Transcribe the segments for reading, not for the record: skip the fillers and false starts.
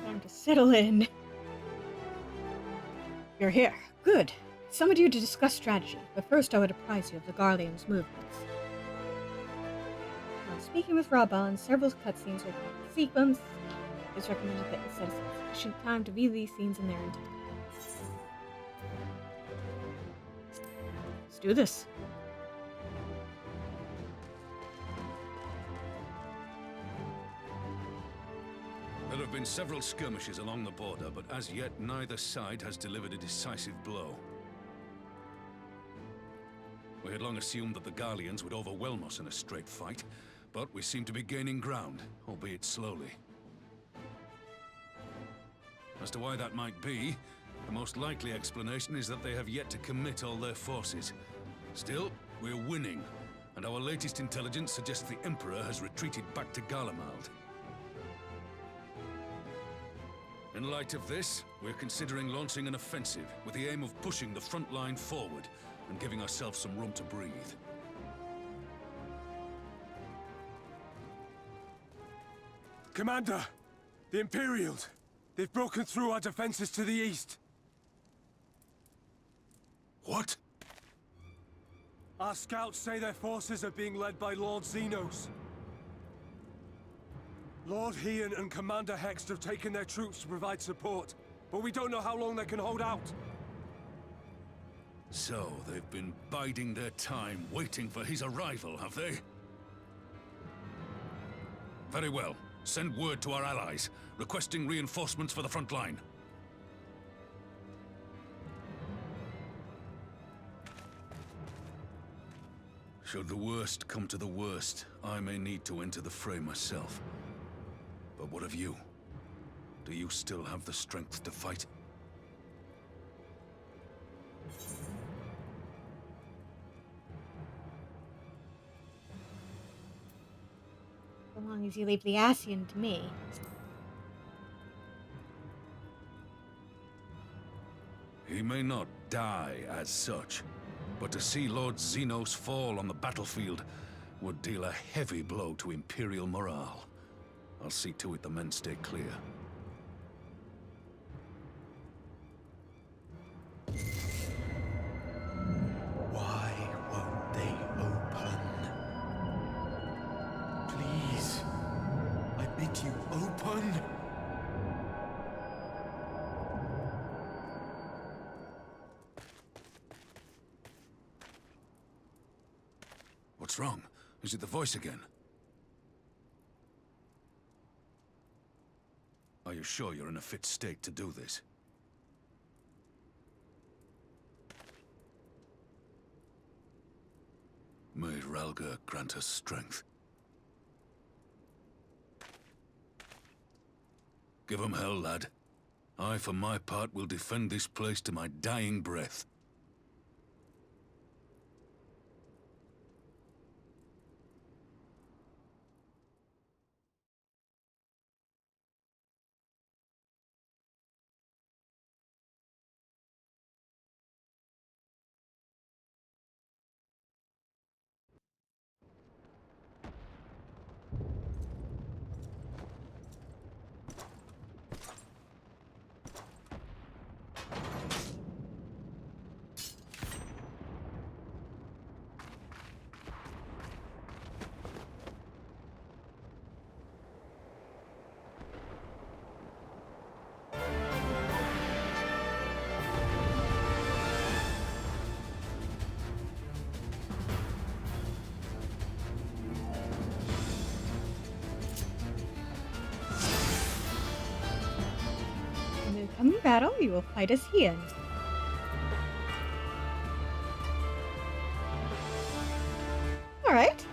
Time to settle in. You're here. Good. I summoned you to discuss strategy, but first I would apprise you of the Garlean's movements. While speaking with Rabban, several cutscenes are going to sequence. It's recommended that you set aside sufficient time to view these scenes in their entirety. Let's do this. There have been several skirmishes along the border, but as yet neither side has delivered a decisive blow. We had long assumed that the Garleans would overwhelm us in a straight fight, but we seem to be gaining ground, albeit slowly. As to why that might be, the most likely explanation is that they have yet to commit all their forces. Still, we're winning, and our latest intelligence suggests the Emperor has retreated back to Garlemald. In light of this, we're considering launching an offensive with the aim of pushing the front line forward and giving ourselves some room to breathe. Commander! The Imperials! They've broken through our defenses to the east! What? Our scouts say their forces are being led by Lord Xenos. Lord Heian and Commander Hext have taken their troops to provide support, but we don't know how long they can hold out. So, they've been biding their time, waiting for his arrival, have they? Very well. Send word to our allies, requesting reinforcements for the front line. Should the worst come to the worst, I may need to enter the fray myself. But what of you? Do you still have the strength to fight? So long as you leave the Ascian to me. He may not die as such, but to see Lord Xenos fall on the battlefield would deal a heavy blow to Imperial morale. I'll see to it the men stay clear. Why won't they open? Please, I bid you open! What's wrong? Is it the voice again? Are you sure you're in a fit state to do this? May Ralga grant us strength. Give 'em hell, lad. I, for my part, will defend this place to my dying breath. come battle, you will fight as he ends. Alright.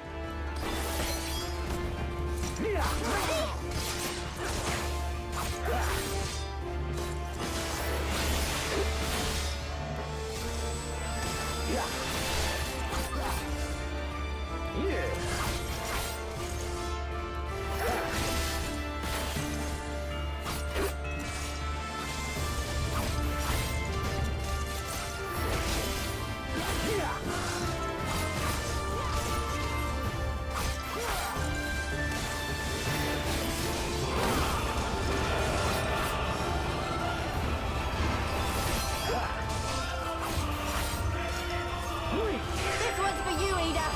This one's for you, Ada.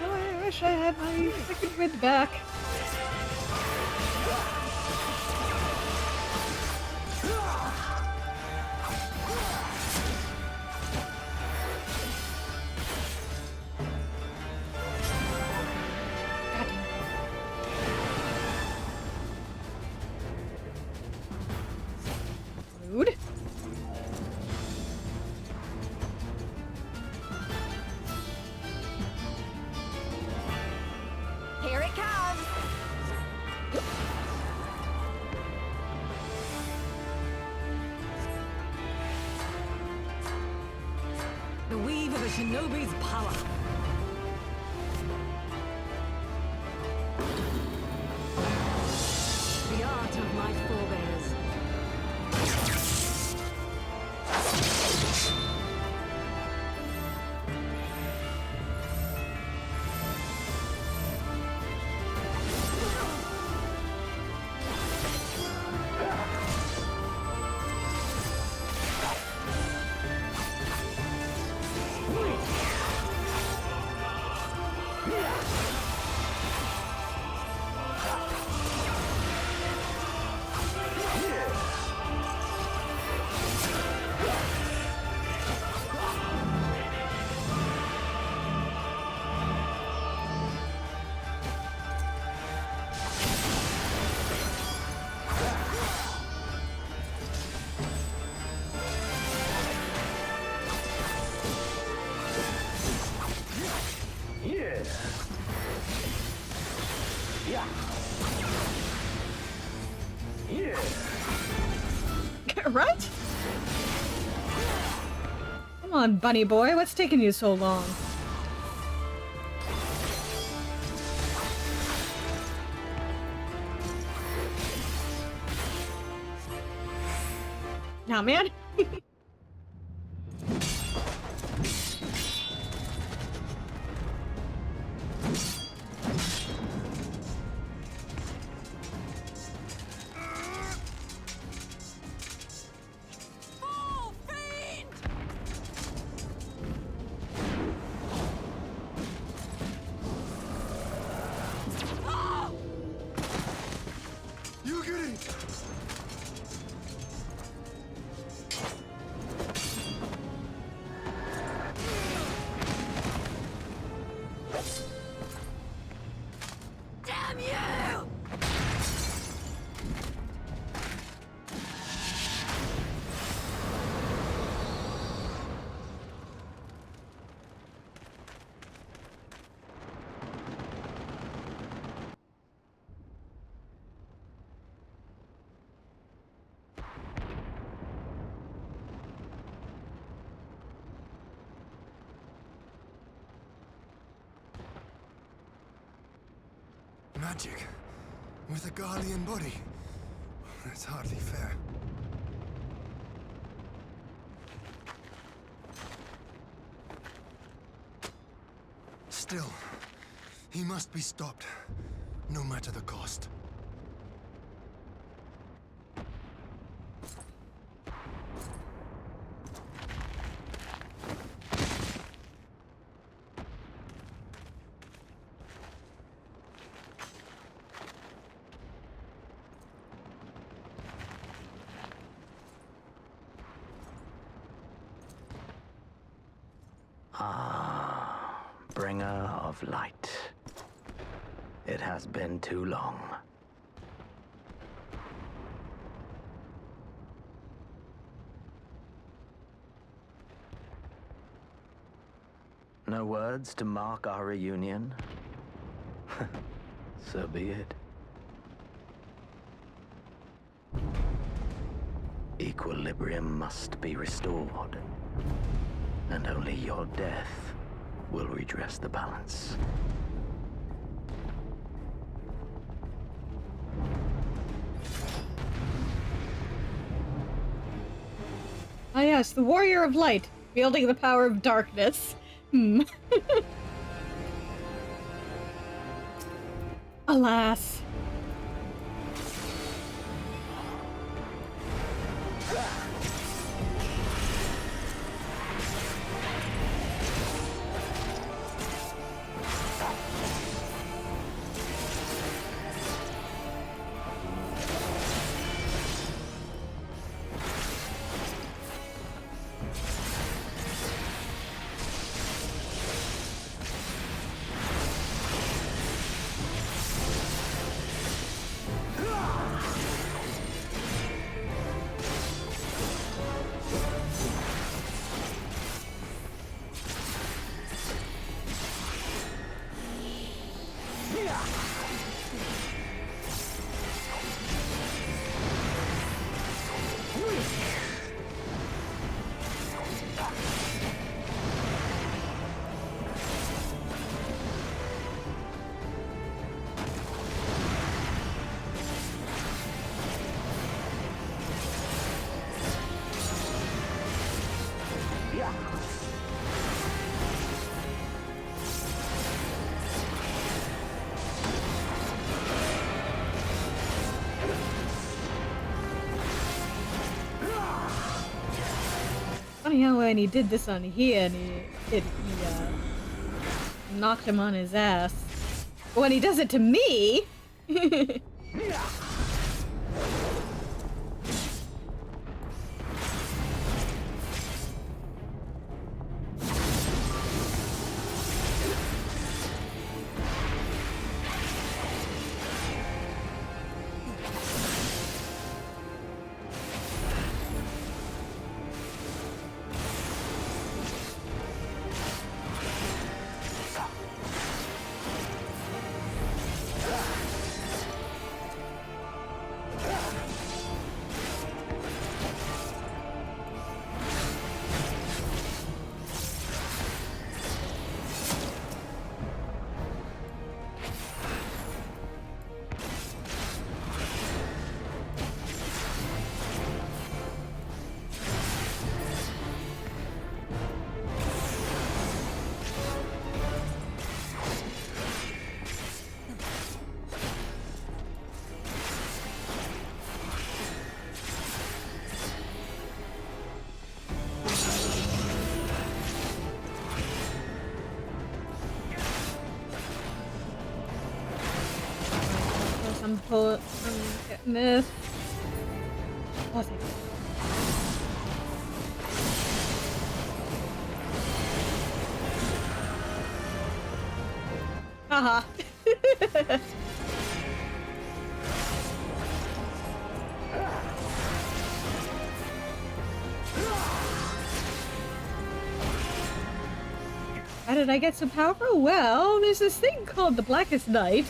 Oh, I wish I had my second wind back. Rude. Here it comes. The weave of a shinobi's power. The art of my forebears. Right? Come on, bunny boy, what's taking you so long? Nah, man. magic with a Garlean body. That's hardly fair. Still, he must be stopped, no matter the cost. Bringer of light. It has been too long. No words to mark our reunion? So be it. Equilibrium must be restored, and only your death will redress the balance. Ah yes, the Warrior of Light, wielding the power of darkness. Alas. Funny how when he did this on here and he knocked him on his ass. But when he does it to me, I'm getting this. Oh, thank you. Haha. How did I get so powerful? Well, there's this thing called the Blackest Night.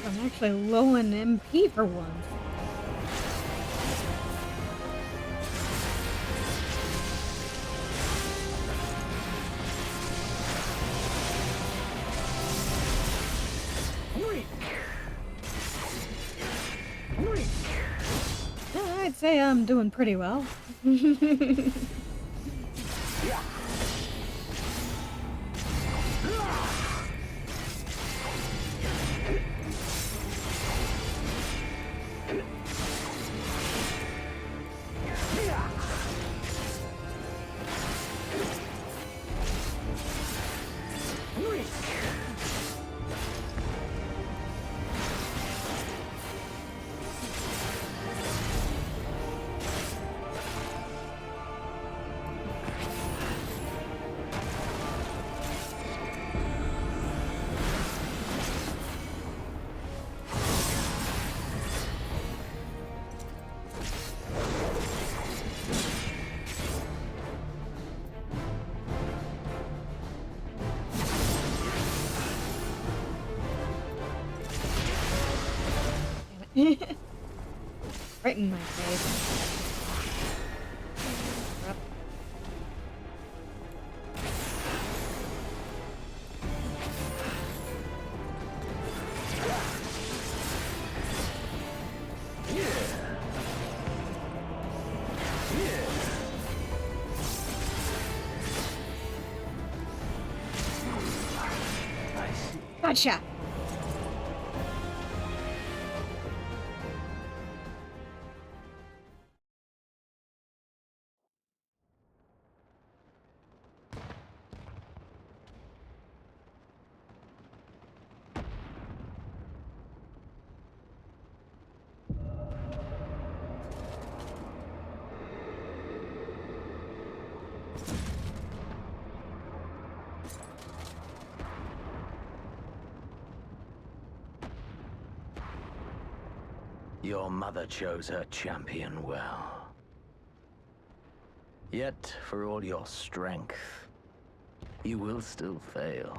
I'm actually low in MP for once. Yeah, I'd say I'm doing pretty well. Right in my face. Yep. Gotcha. Your mother chose her champion well. Yet, for all your strength, you will still fail.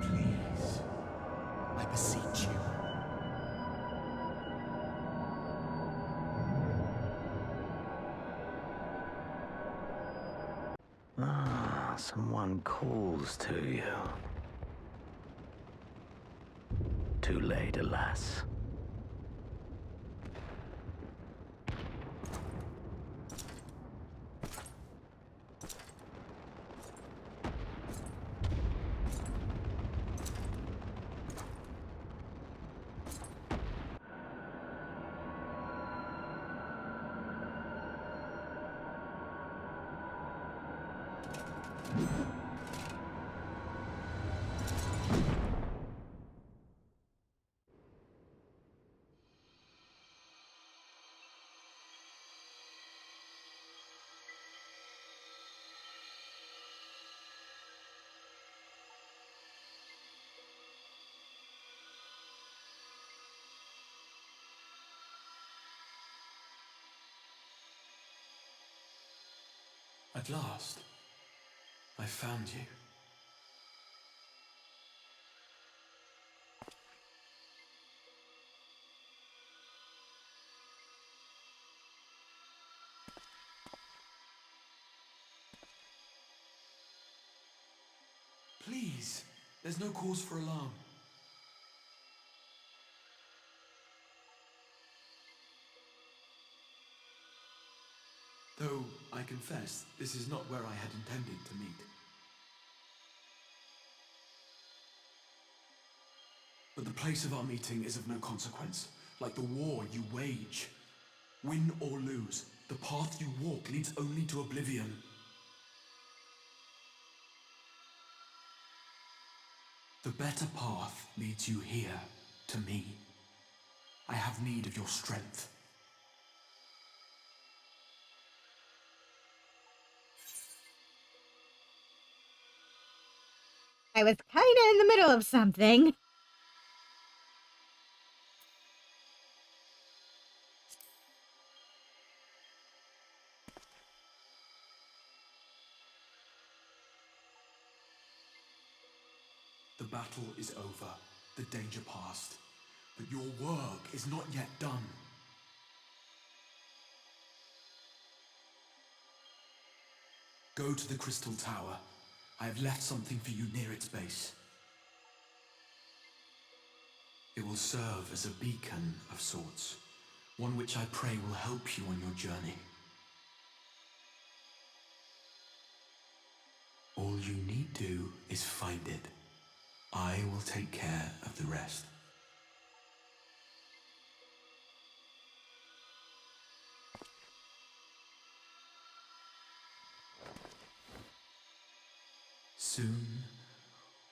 Please, I beseech you. Ah, someone calls to you. Too late, alas. At last, I found you. Please, there's no cause for alarm. Though, I confess, this is not where I had intended to meet. But the place of our meeting is of no consequence, like the war you wage. Win or lose, the path you walk leads only to oblivion. The better path leads you here, to me. I have need of your strength. I was kinda in the middle of something. The battle is over, the danger past. But your work is not yet done. Go to the Crystal Tower. I have left something for you near its base. It will serve as a beacon of sorts, one which I pray will help you on your journey. All you need do is find it. I will take care of the rest. Soon,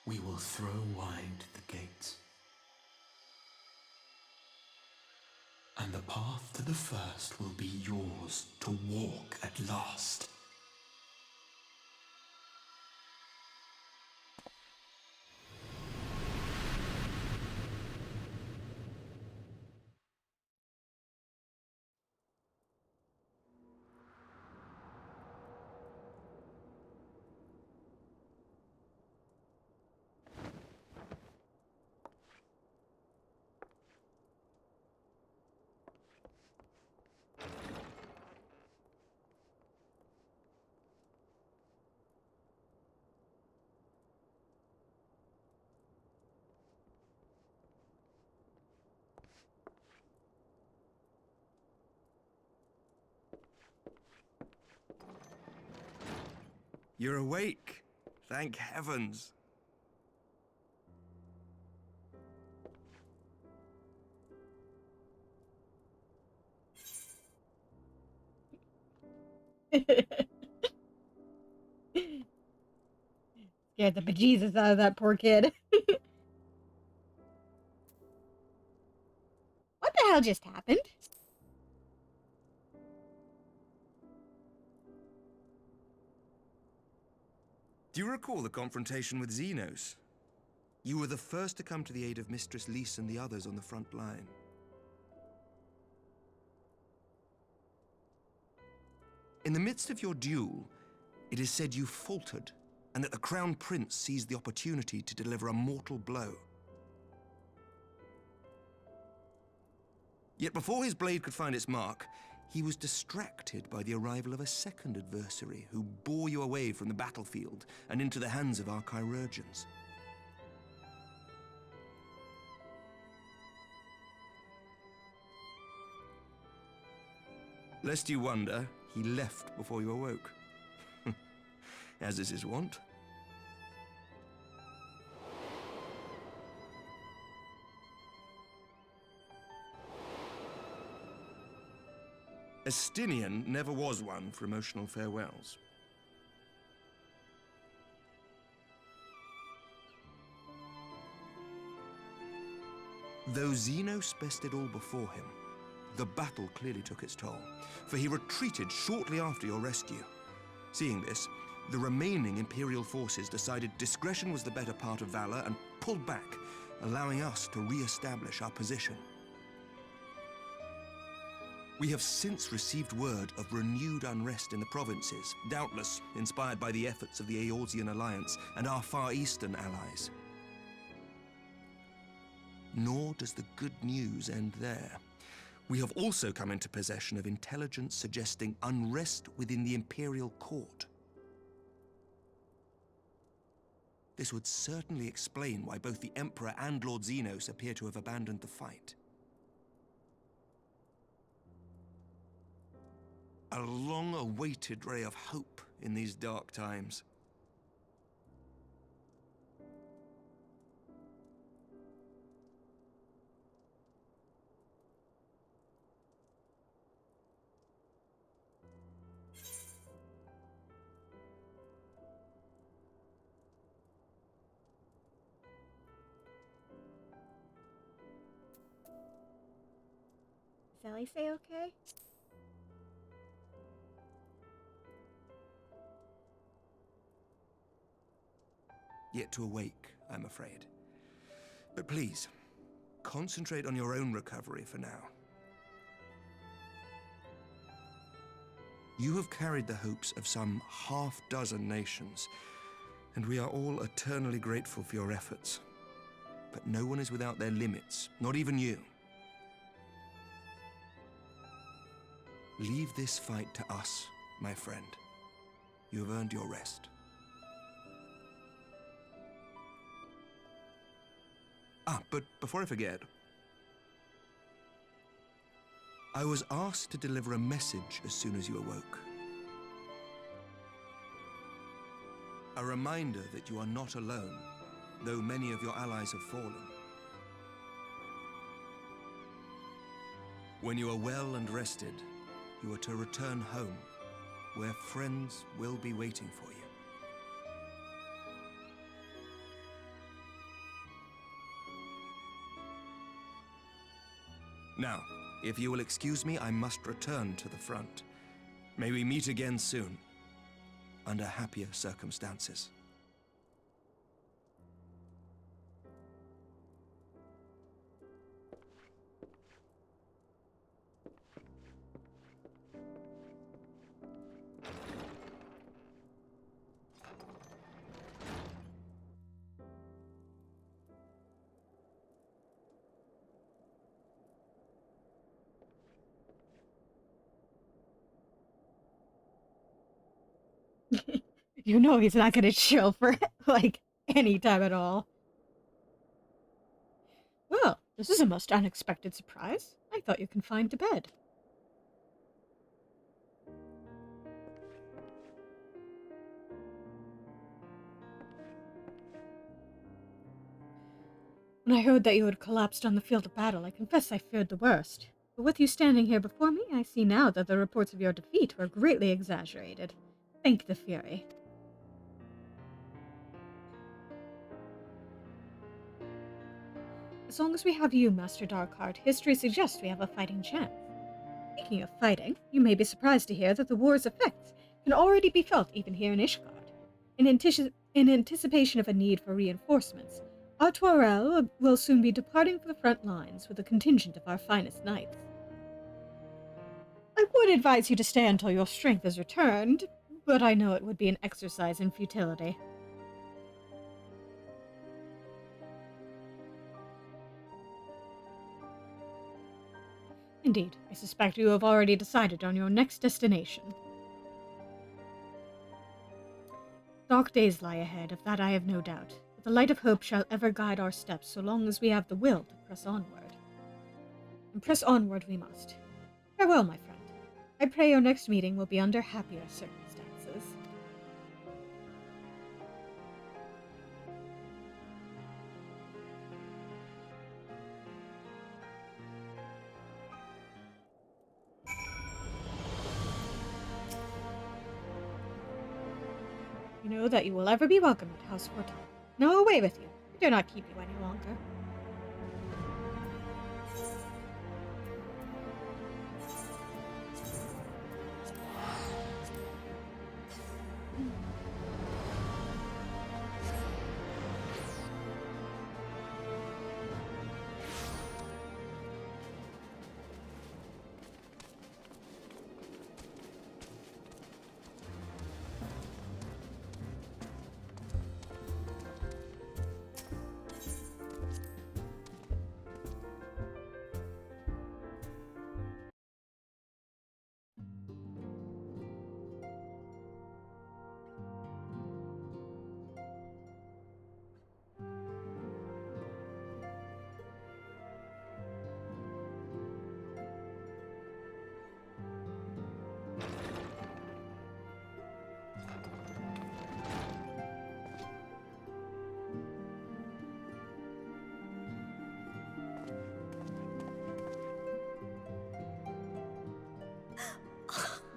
we will throw wide the gates. And the path to the first will be yours to walk at last. You're awake. Thank heavens. Scared the bejesus out of that poor kid. What the hell just happened? Do you recall the confrontation with Xenos? You were the first to come to the aid of Mistress Lys and the others on the front line. In the midst of your duel, it is said you faltered, and that the Crown Prince seized the opportunity to deliver a mortal blow. Yet before his blade could find its mark, he was distracted by the arrival of a second adversary who bore you away from the battlefield and into the hands of our chirurgeons. Lest you wonder, he left before you awoke. As is his wont. Estinian never was one for emotional farewells. Though Xenos bested all before him, the battle clearly took its toll, for he retreated shortly after your rescue. Seeing this, the remaining Imperial forces decided discretion was the better part of valor and pulled back, allowing us to re-establish our position. We have since received word of renewed unrest in the provinces, doubtless inspired by the efforts of the Eorzean Alliance and our Far Eastern allies. Nor does the good news end there. We have also come into possession of intelligence suggesting unrest within the Imperial Court. This would certainly explain why both the Emperor and Lord Xenos appear to have abandoned the fight. A long-awaited ray of hope in these dark times. Is Ellie say okay? Yet to awake, I'm afraid. But please, concentrate on your own recovery for now. You have carried the hopes of some half-dozen nations, and we are all eternally grateful for your efforts. But no one is without their limits, not even you. Leave this fight to us, my friend. You have earned your rest. But before I forget, I was asked to deliver a message as soon as you awoke. A reminder that you are not alone, though many of your allies have fallen. When you are well and rested, you are to return home, where friends will be waiting for you. Now, if you will excuse me, I must return to the front. May we meet again soon, under happier circumstances. You know he's not gonna chill for, like, any time at all. Well, this is a most unexpected surprise. I thought you confined to bed. When I heard that you had collapsed on the field of battle, I confess I feared the worst. But with you standing here before me, I see now that the reports of your defeat were greatly exaggerated. Thank the Fury. As long as we have you, Master Darkheart, history suggests we have a fighting chance. Speaking of fighting, you may be surprised to hear that the war's effects can already be felt even here in Ishgard. In anticipation of a need for reinforcements, our Tourelle will soon be departing for the front lines with a contingent of our finest knights. I would advise you to stay until your strength is returned, but I know it would be an exercise in futility. Indeed, I suspect you have already decided on your next destination. Dark days lie ahead, of that I have no doubt, but the light of hope shall ever guide our steps so long as we have the will to press onward. And press onward we must. Farewell, my friend. I pray your next meeting will be under happier circumstances. You know that you will ever be welcome at House Fortin. Now away with you. I dare not keep you any longer.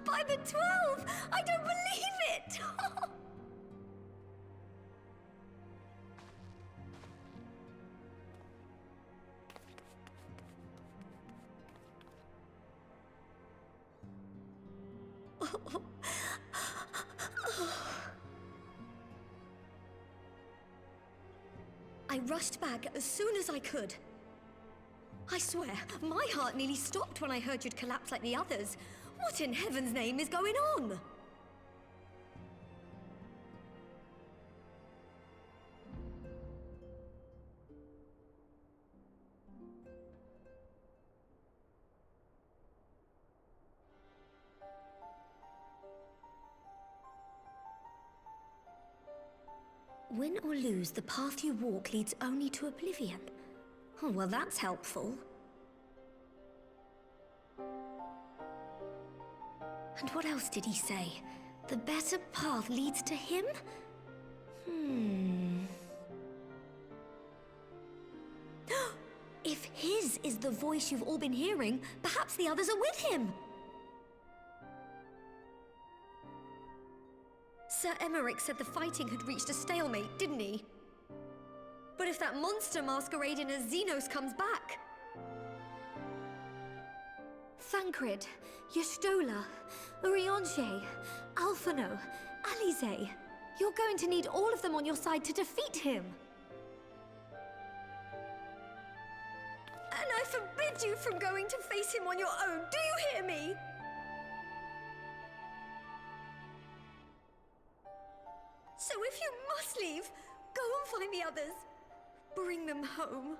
By the 12! I don't believe it! I rushed back as soon as I could. I swear, my heart nearly stopped when I heard you'd collapse like the others. What in heaven's name is going on? Win or lose, the path you walk leads only to oblivion. Oh, well, that's helpful. And what else did he say? The better path leads to him? If his is the voice you've all been hearing, perhaps the others are with him. Sir Emmerich said the fighting had reached a stalemate, didn't he? But if that monster masquerading as Xenos comes back... Thancred, Yestola, Urianger, Alphino, Alize. You're going to need all of them on your side to defeat him. And I forbid you from going to face him on your own, do you hear me? So if you must leave, go and find the others. Bring them home.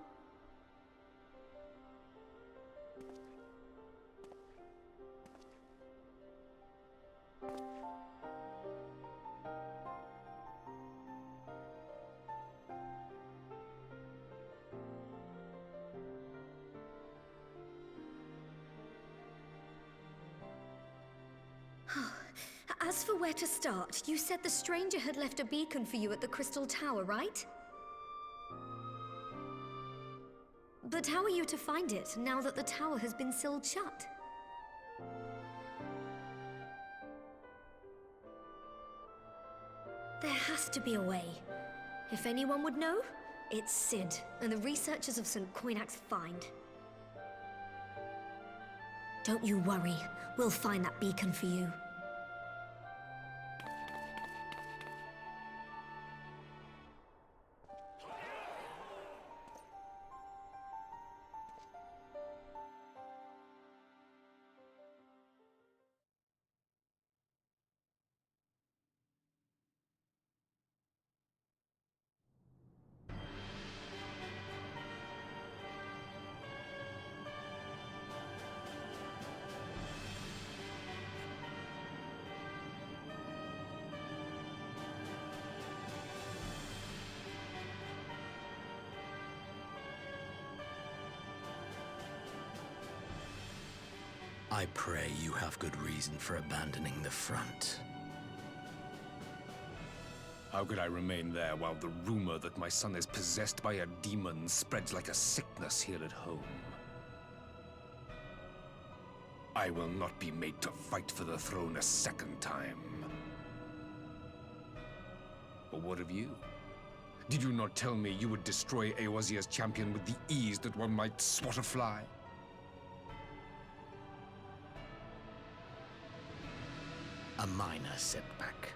As for where to start, you said the stranger had left a beacon for you at the Crystal Tower, right? But how are you to find it, now that the tower has been sealed shut? There has to be a way. If anyone would know, it's Sid, and the researchers of St. Coinac's find. Don't you worry, we'll find that beacon for you. I pray you have good reason for abandoning the front. How could I remain there while the rumor that my son is possessed by a demon spreads like a sickness here at home? I will not be made to fight for the throne a second time. But what of you? Did you not tell me you would destroy Eozia's champion with the ease that one might swat a fly? A minor setback.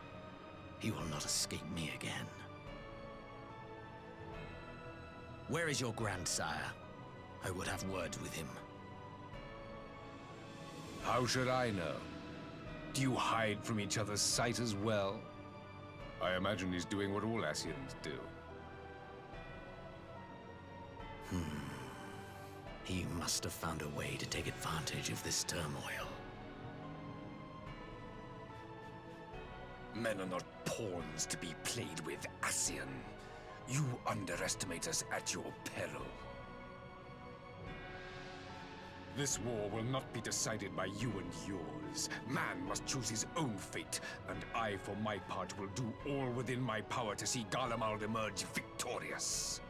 He will not escape me again. Where is your grandsire? I would have words with him. How should I know? Do you hide from each other's sight as well? I imagine he's doing what all Ascians do. He must have found a way to take advantage of this turmoil. Men are not pawns to be played with, Ascian. You underestimate us at your peril. This war will not be decided by you and yours. Man must choose his own fate, and I, for my part, will do all within my power to see Garlemald emerge victorious.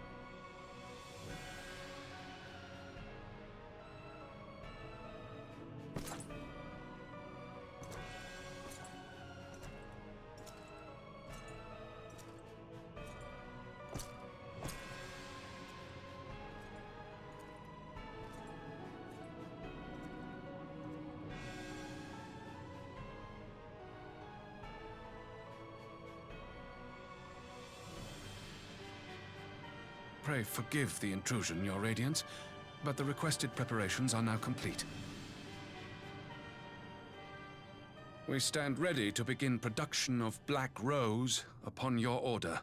Pray forgive the intrusion, Your Radiance, but the requested preparations are now complete. We stand ready to begin production of Black Rose upon your order.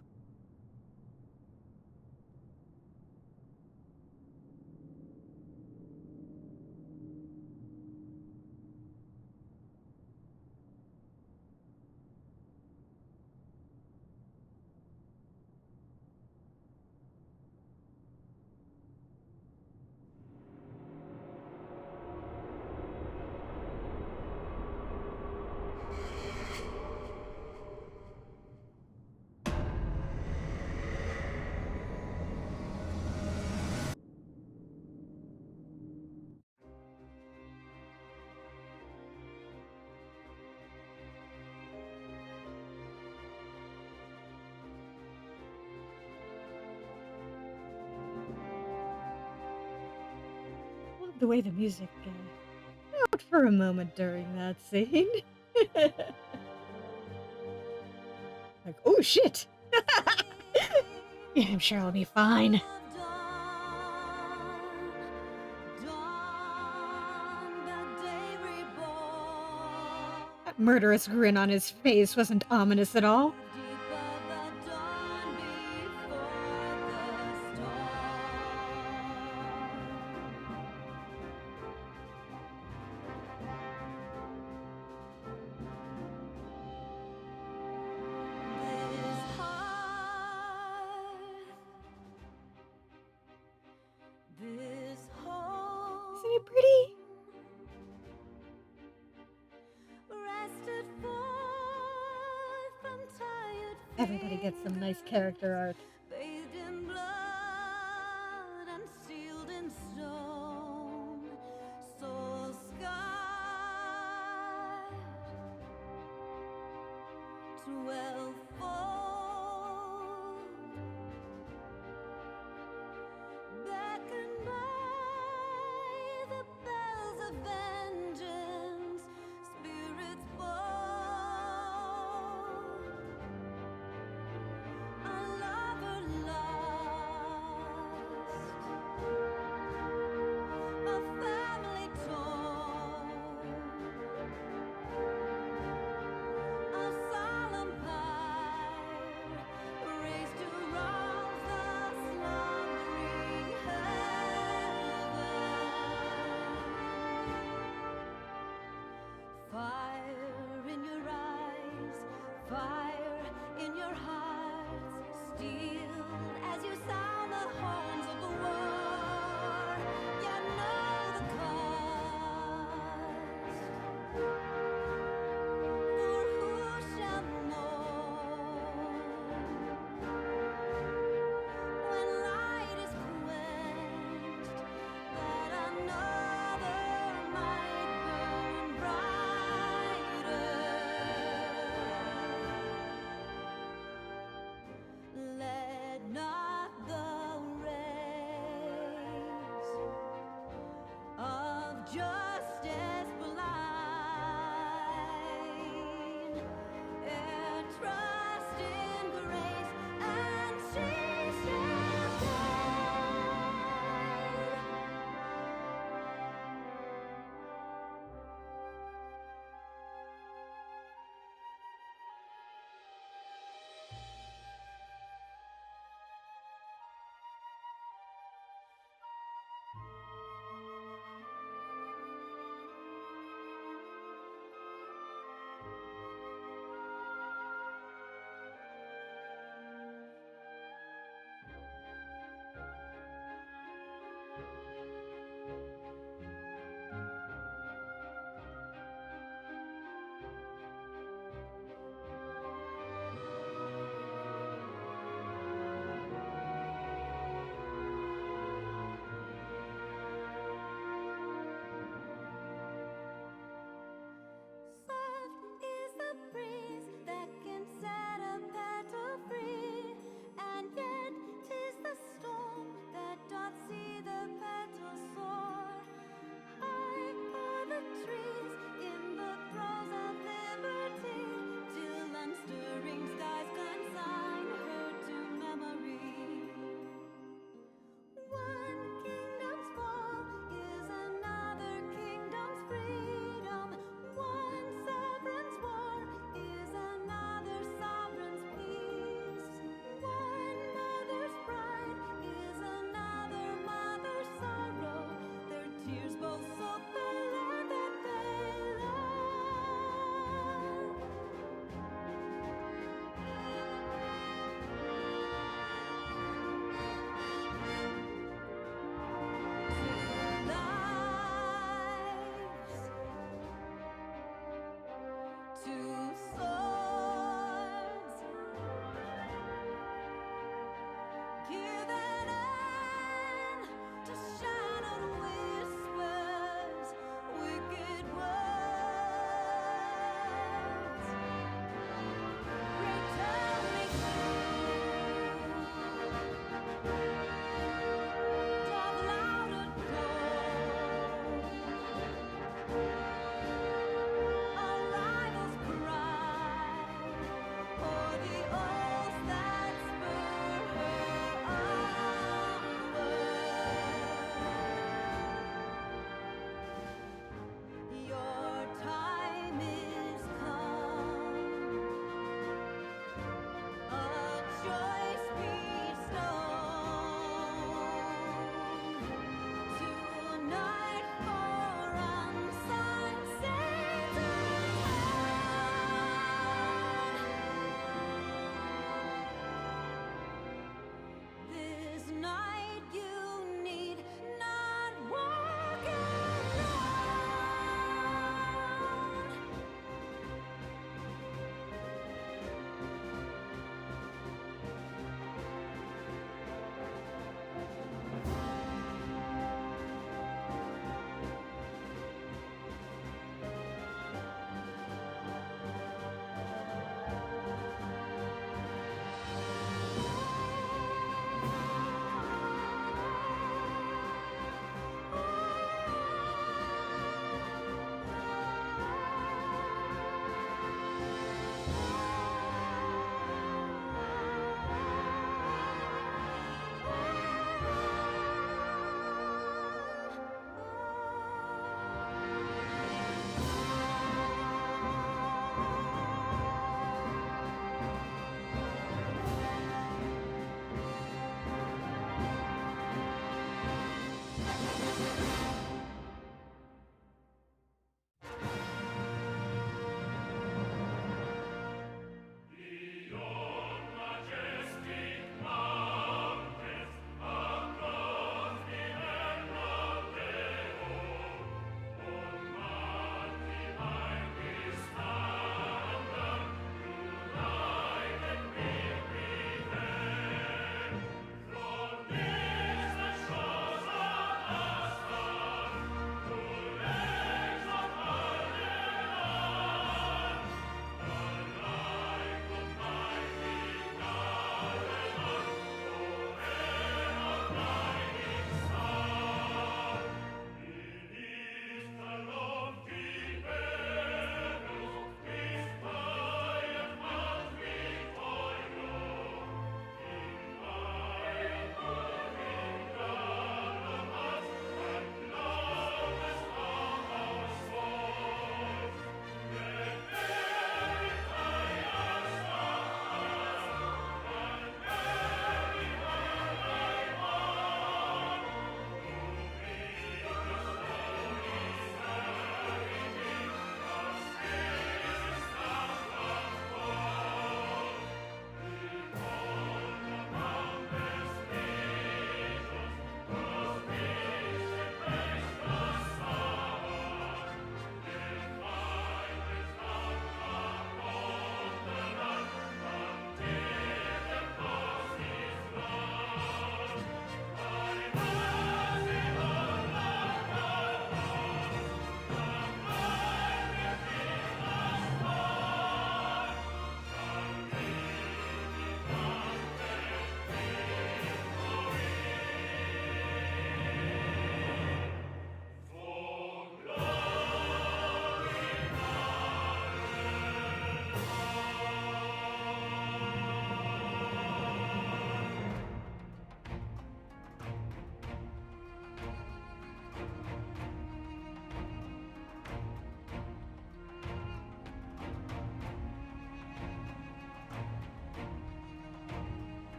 The way the music out for a moment during that scene. Like, oh shit! Yeah, I'm sure I'll be fine. That murderous grin on his face wasn't ominous at all. Isn't he pretty? Everybody gets some nice character art. Bathed in blood and sealed in stone, soul scarred, 12-fold, beckoned by the bells of vengeance, spirits bold. A lover lost, a family torn, a solemn pyre raised to rouse the slumbering heaven. Fire in your eyes, fire in your hearts, steeled as you sound the horns of the war. You know the cost, for who shall mourn when light is quenched, that another might burn brighter? Let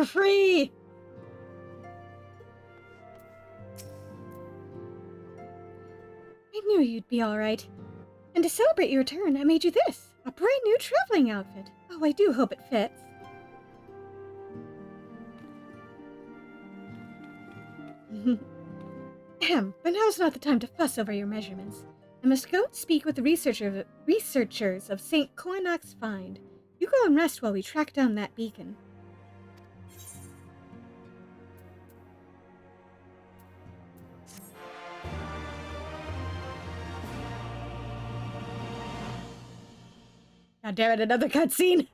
for free! I knew you'd be alright. And to celebrate your return, I made you this. A brand new traveling outfit. Oh, I do hope it fits. Ahem, but now's not the time to fuss over your measurements. I must go and speak with the researchers of St. Coinoc's Find. You go and rest while we track down that beacon. God damn it, another cutscene!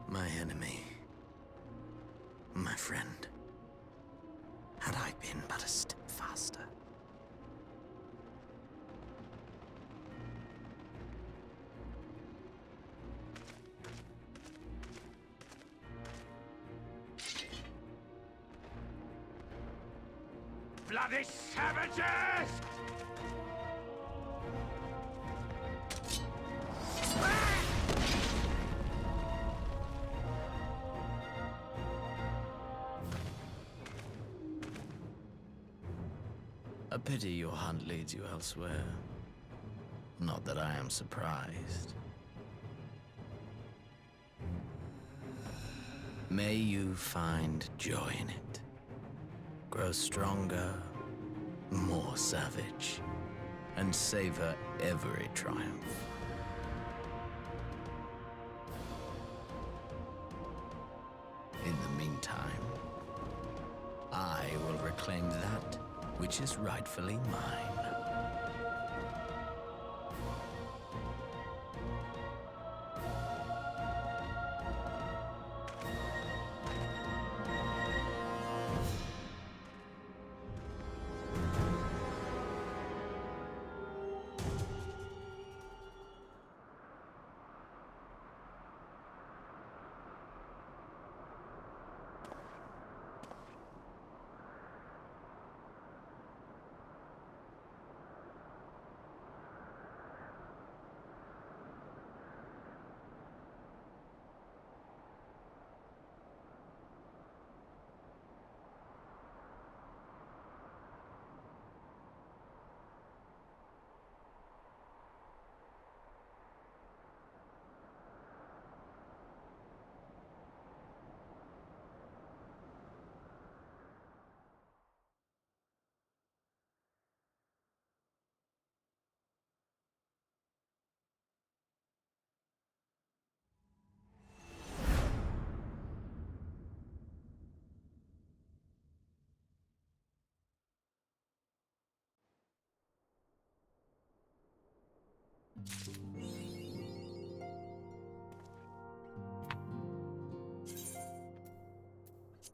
My enemy. My friend. Had I been but a step faster. Bloody savages! A pity your hunt leads you elsewhere. Not that I am surprised. May you find joy in it. Grow stronger, more savage, and savor every triumph. In the meantime, I will reclaim that which is rightfully mine.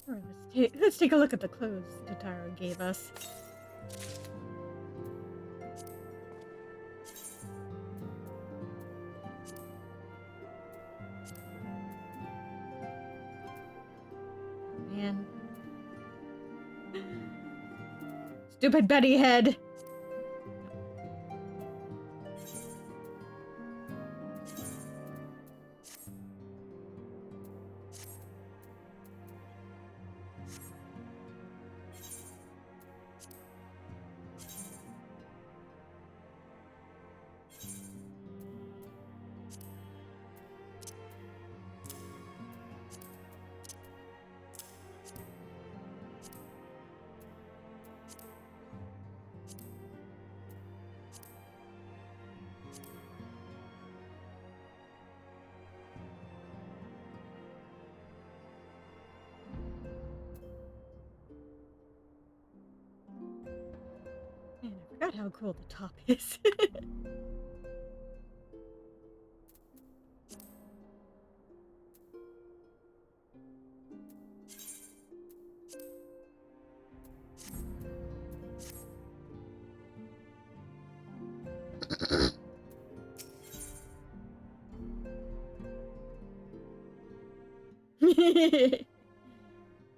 Alright, let's take a look at the clothes Totaro gave us. Man. Stupid Betty head! Man, I forgot how cool the top is.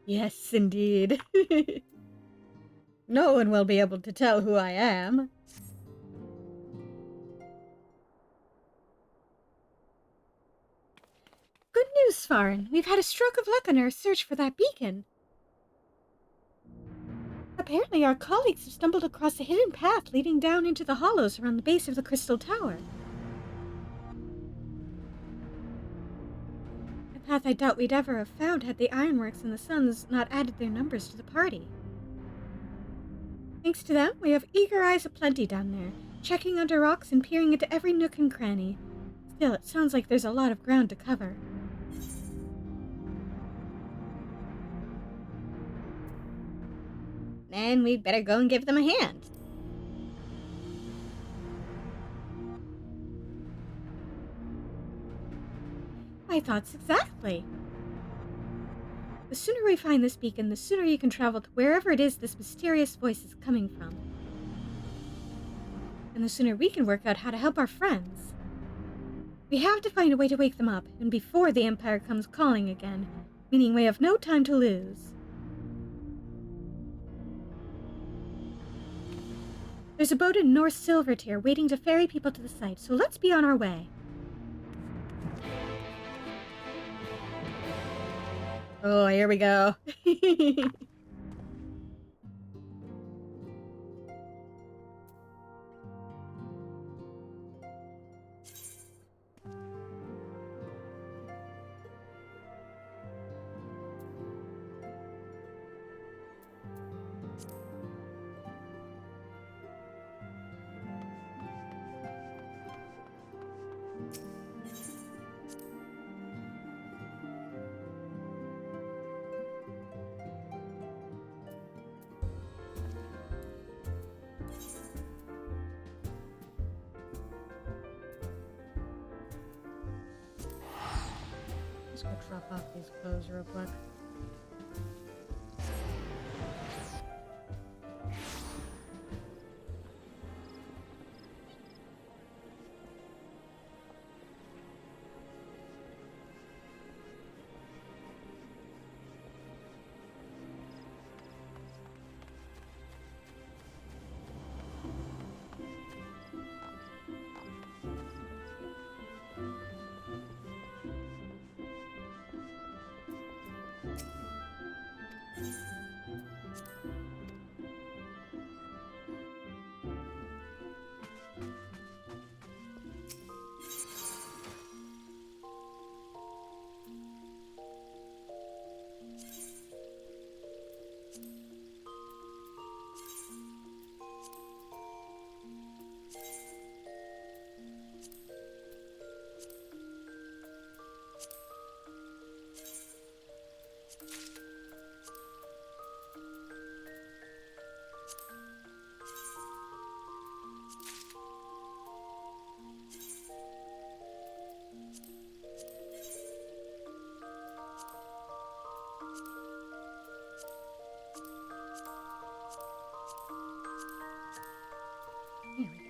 Yes, indeed. No one will be able to tell who I am. Good news, Svarin. We've had a stroke of luck in our search for that beacon. Apparently our colleagues have stumbled across a hidden path leading down into the hollows around the base of the Crystal Tower. A path I doubt we'd ever have found had the Ironworks and the Suns not added their numbers to the party. Thanks to them, we have eager eyes aplenty down there, checking under rocks and peering into every nook and cranny. Still, it sounds like there's a lot of ground to cover. Then we'd better go and give them a hand. My thoughts exactly. The sooner we find this beacon, the sooner you can travel to wherever it is this mysterious voice is coming from. And the sooner we can work out how to help our friends. We have to find a way to wake them up, and before the Empire comes calling again, meaning we have no time to lose. There's a boat in North Silvertier waiting to ferry people to the site, so let's be on our way. Oh, here we go. Let's go drop off these clothes real quick. Here we go.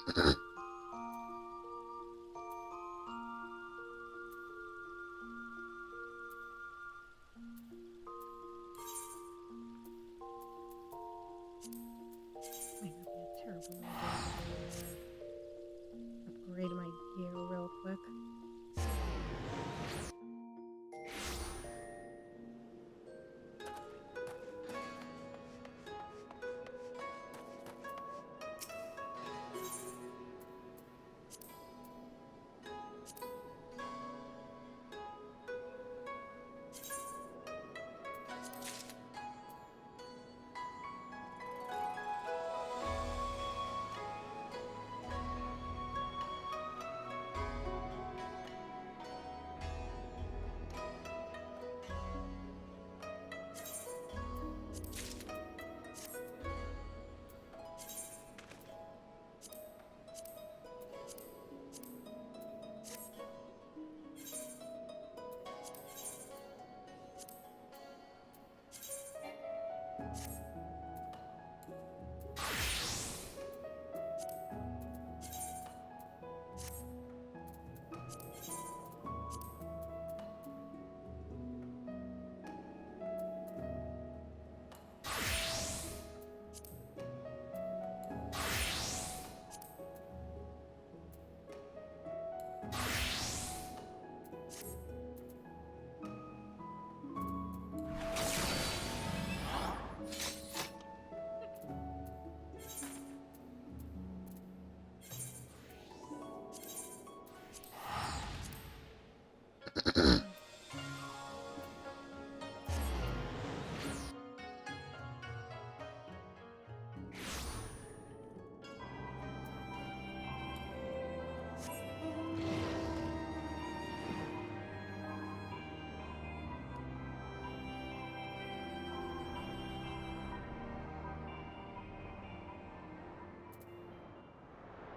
Might not be a terrible idea to upgrade my gear real quick.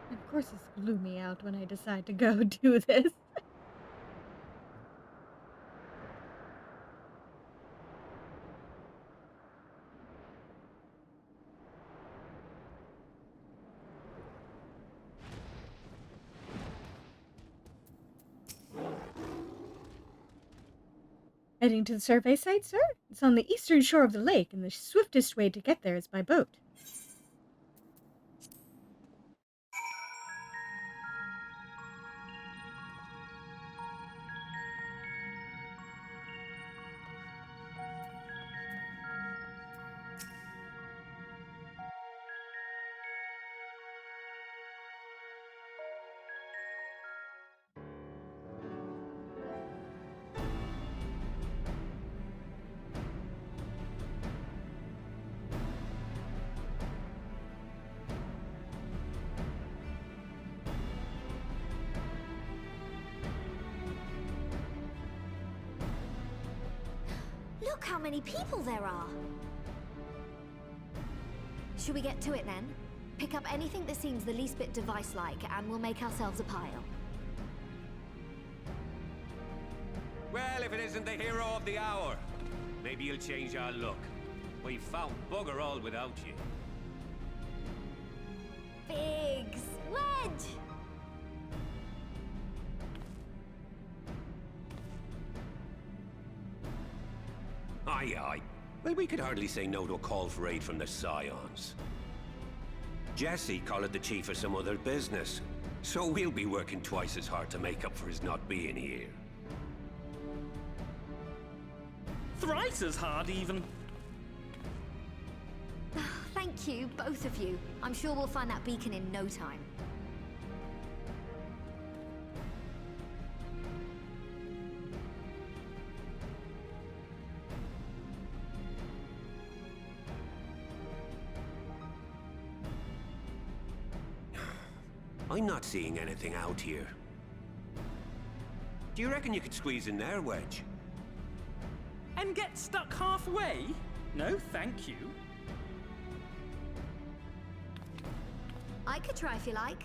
And of course, it's gloomy out when I decide to go do this. Heading to the survey site, sir? It's on the eastern shore of the lake, and the swiftest way to get there is by boat. Look how many people there are! Should we get to it then? Pick up anything that seems the least bit device-like, and we'll make ourselves a pile. Well, if it isn't the hero of the hour, maybe you'll change our look. We've found bugger all without you. Biggs! Wedge! Aye, aye. Well, we could hardly say no to a call for aid from the Scions. Jesse called the chief for some other business, so we'll be working twice as hard to make up for his not being here. Thrice as hard, even. Thank you, both of you. I'm sure we'll find that beacon in no time. I'm not seeing anything out here. Do you reckon you could squeeze in there, Wedge? And get stuck halfway? No, thank you. I could try if you like.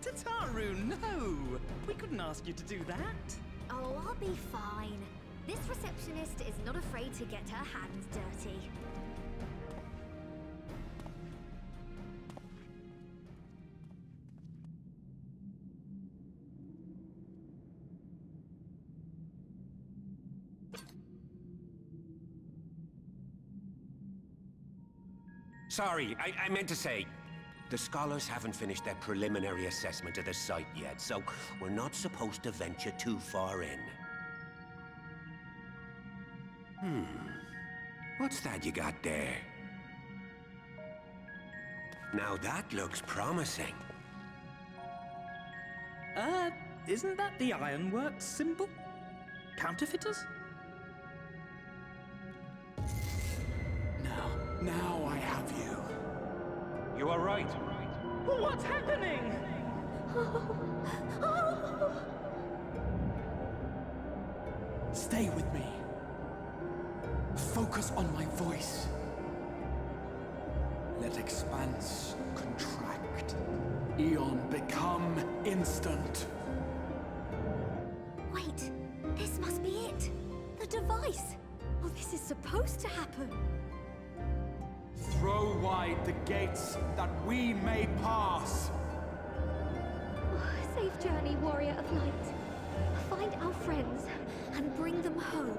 Tataru, no! We couldn't ask you to do that. Oh, I'll be fine. This receptionist is not afraid to get her hands dirty. Sorry, I meant to say, the scholars haven't finished their preliminary assessment of the site yet, so we're not supposed to venture too far in. What's that you got there? Now that looks promising. Isn't that the Ironworks symbol? Counterfeiters? Now I have you. You are right. What's happening? Stay with me. Focus on my voice. Let expanse contract. Eon become instant. Wait, this must be it. The device. Oh, this is supposed to happen. Throw wide the gates that we may pass. Safe journey, warrior of light. Find our friends and bring them home.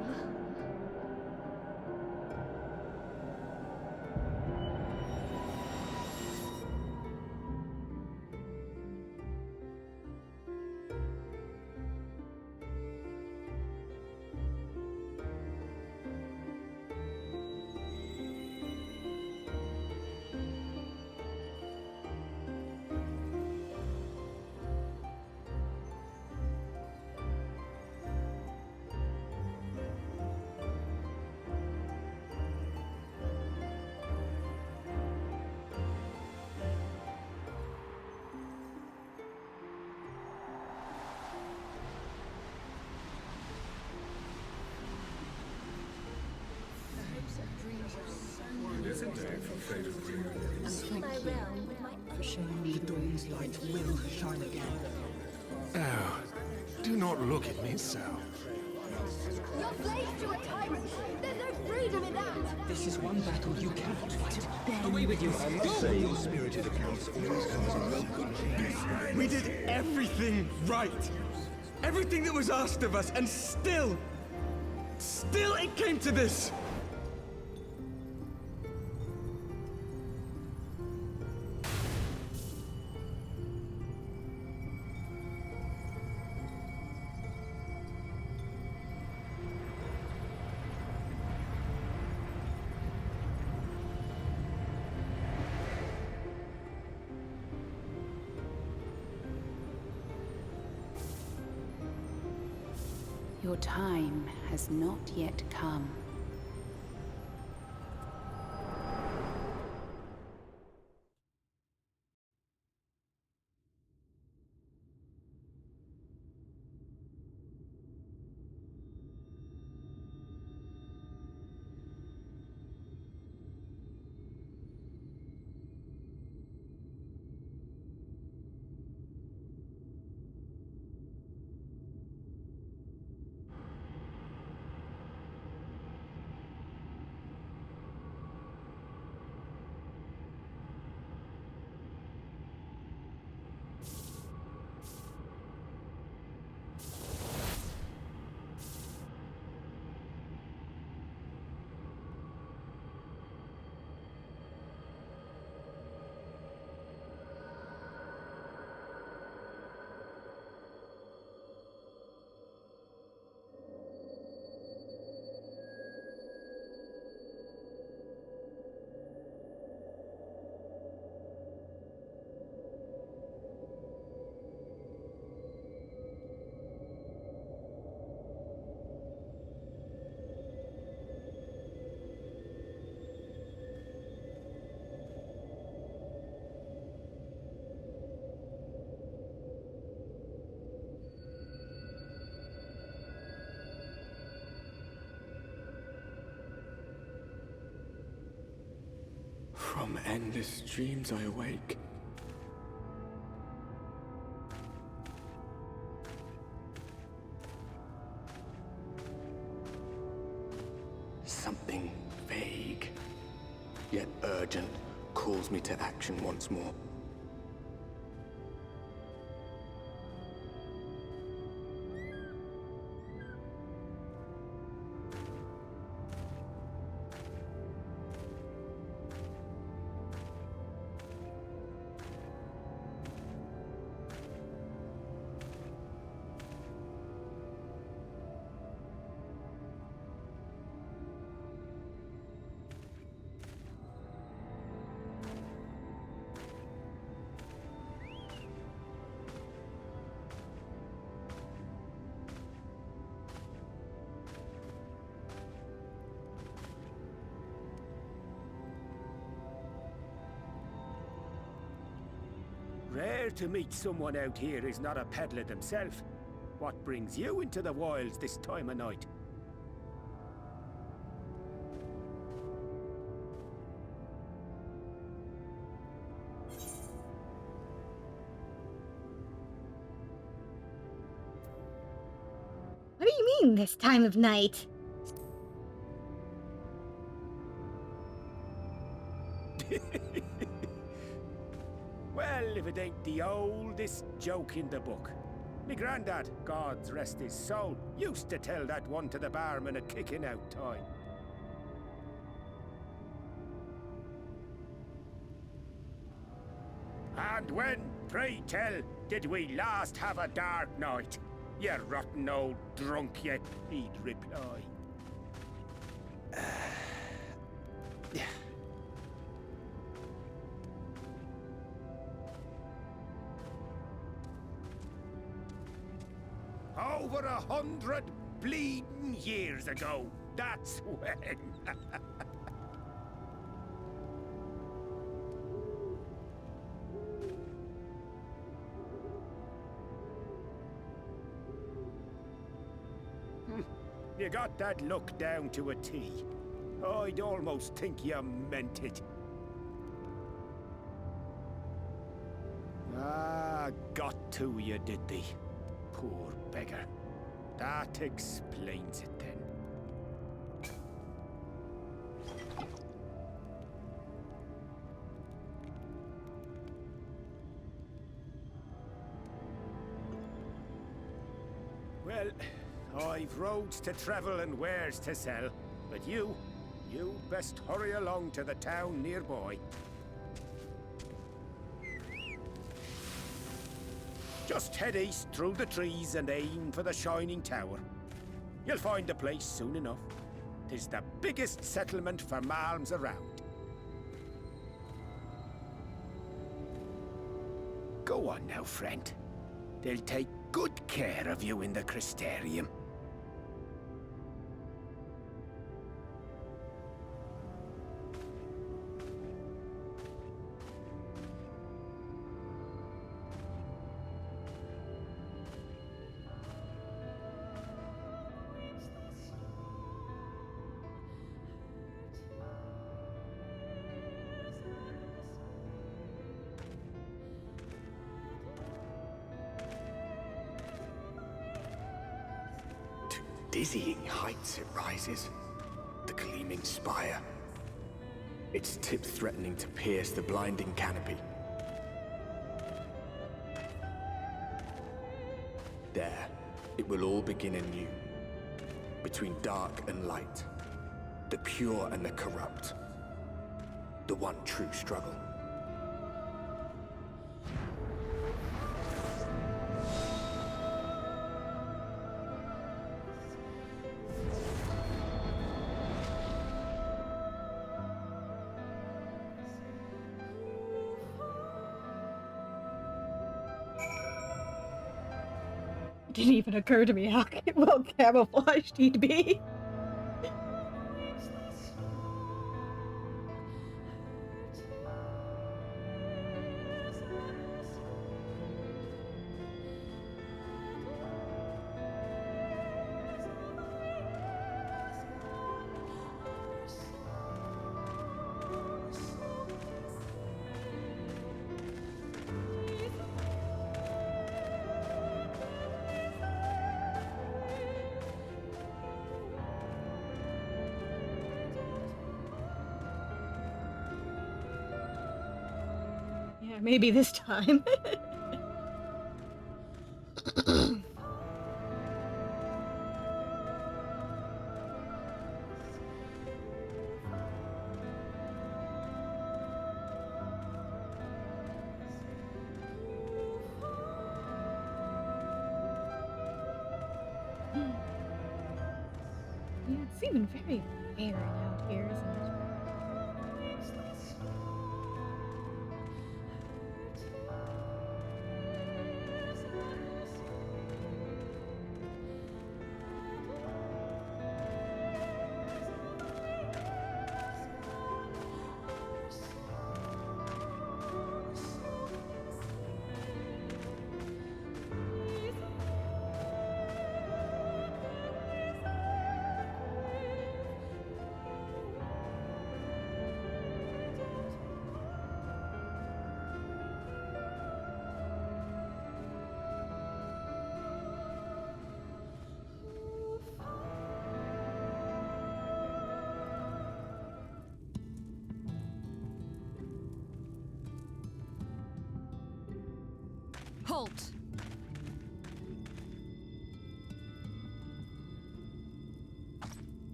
The dawn's light will shine again. Oh, do not look at me so. You're slaves to a tyrant! There's no freedom in that! This is one battle you cannot fight. Away with you! I must say your spirited accounts always comes in well good. We did everything right! Everything that was asked of us, and still it came to this! Your time has not yet come. From endless dreams I awake. Something vague, yet urgent, calls me to action once more. rare to meet someone out here who's not a peddler themselves. What brings you into the wilds this time of night? What do you mean, this time of night? Well, if it ain't the oldest joke in the book. Me granddad, God's rest his soul, used to tell that one to the barman at kicking out time. And when, pray tell, did we last have a dark night? You rotten old drunk yet, he'd reply. Over 100 bleeding years ago, that's when. You got that look down to a T. I'd almost think you meant it. Ah, got to you, did they? Poor beggar. That explains it then. Well, I've roads to travel and wares to sell, but you best hurry along to the town nearby. Just head east through the trees and aim for the Shining Tower. You'll find the place soon enough. 'Tis the biggest settlement for malms around. Go on now, friend. They'll take good care of you in the Crystarium. Dizzying heights it rises, the gleaming spire. Its tip threatening to pierce the blinding canopy. There, it will all begin anew. Between dark and light, the pure and the corrupt. The one true struggle. It didn't even occur to me how well camouflaged he'd be. Yeah, maybe this time. Yeah, it's even very barren out here, isn't it? halt!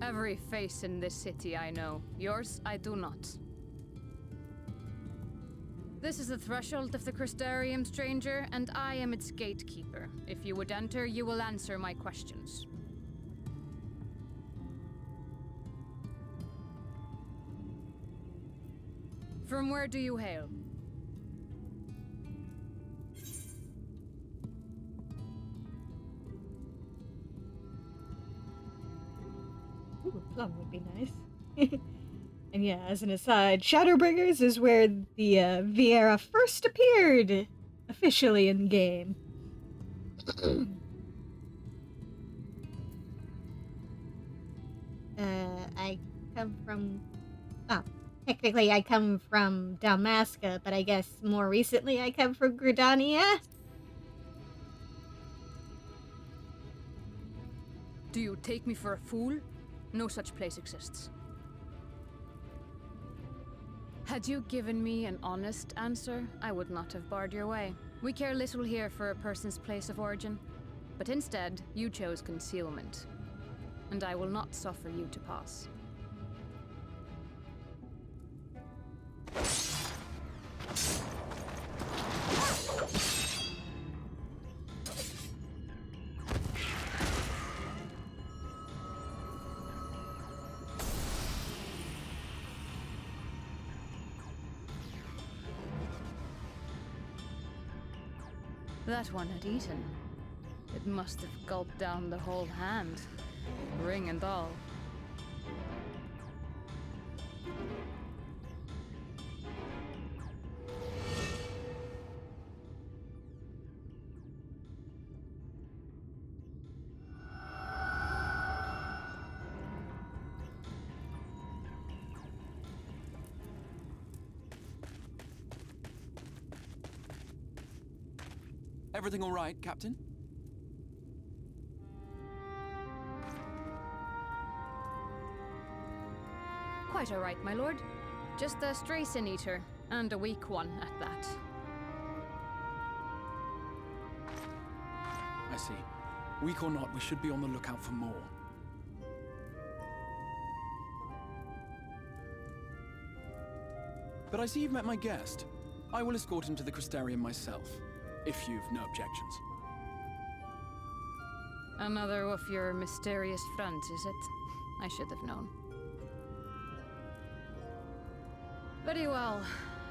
Every face in this city I know. Yours, I do not. This is the threshold of the Crystarium, stranger, and I am its gatekeeper. If you would enter, you will answer my questions. From where do you hail? Ooh, a plum would be nice. And yeah, as an aside, Shadowbringers is where the Viera first appeared officially in game. I come from... Oh, technically I come from Dalmasca, but I guess more recently I come from Gridania. Do you take me for a fool? No such place exists. Had you given me an honest answer, I would not have barred your way. We care little here for a person's place of origin. But instead, you chose concealment. And I will not suffer you to pass. That one had eaten. It must have gulped down the whole hand, ring and all. Everything all right, Captain? Quite all right, my lord. Just a stray sin eater, and a weak one at that. I see. Weak or not, we should be on the lookout for more. But I see you've met my guest. I will escort him to the Crystarium myself, if you've no objections. Another of your mysterious friends, is it? I should have known. Very well.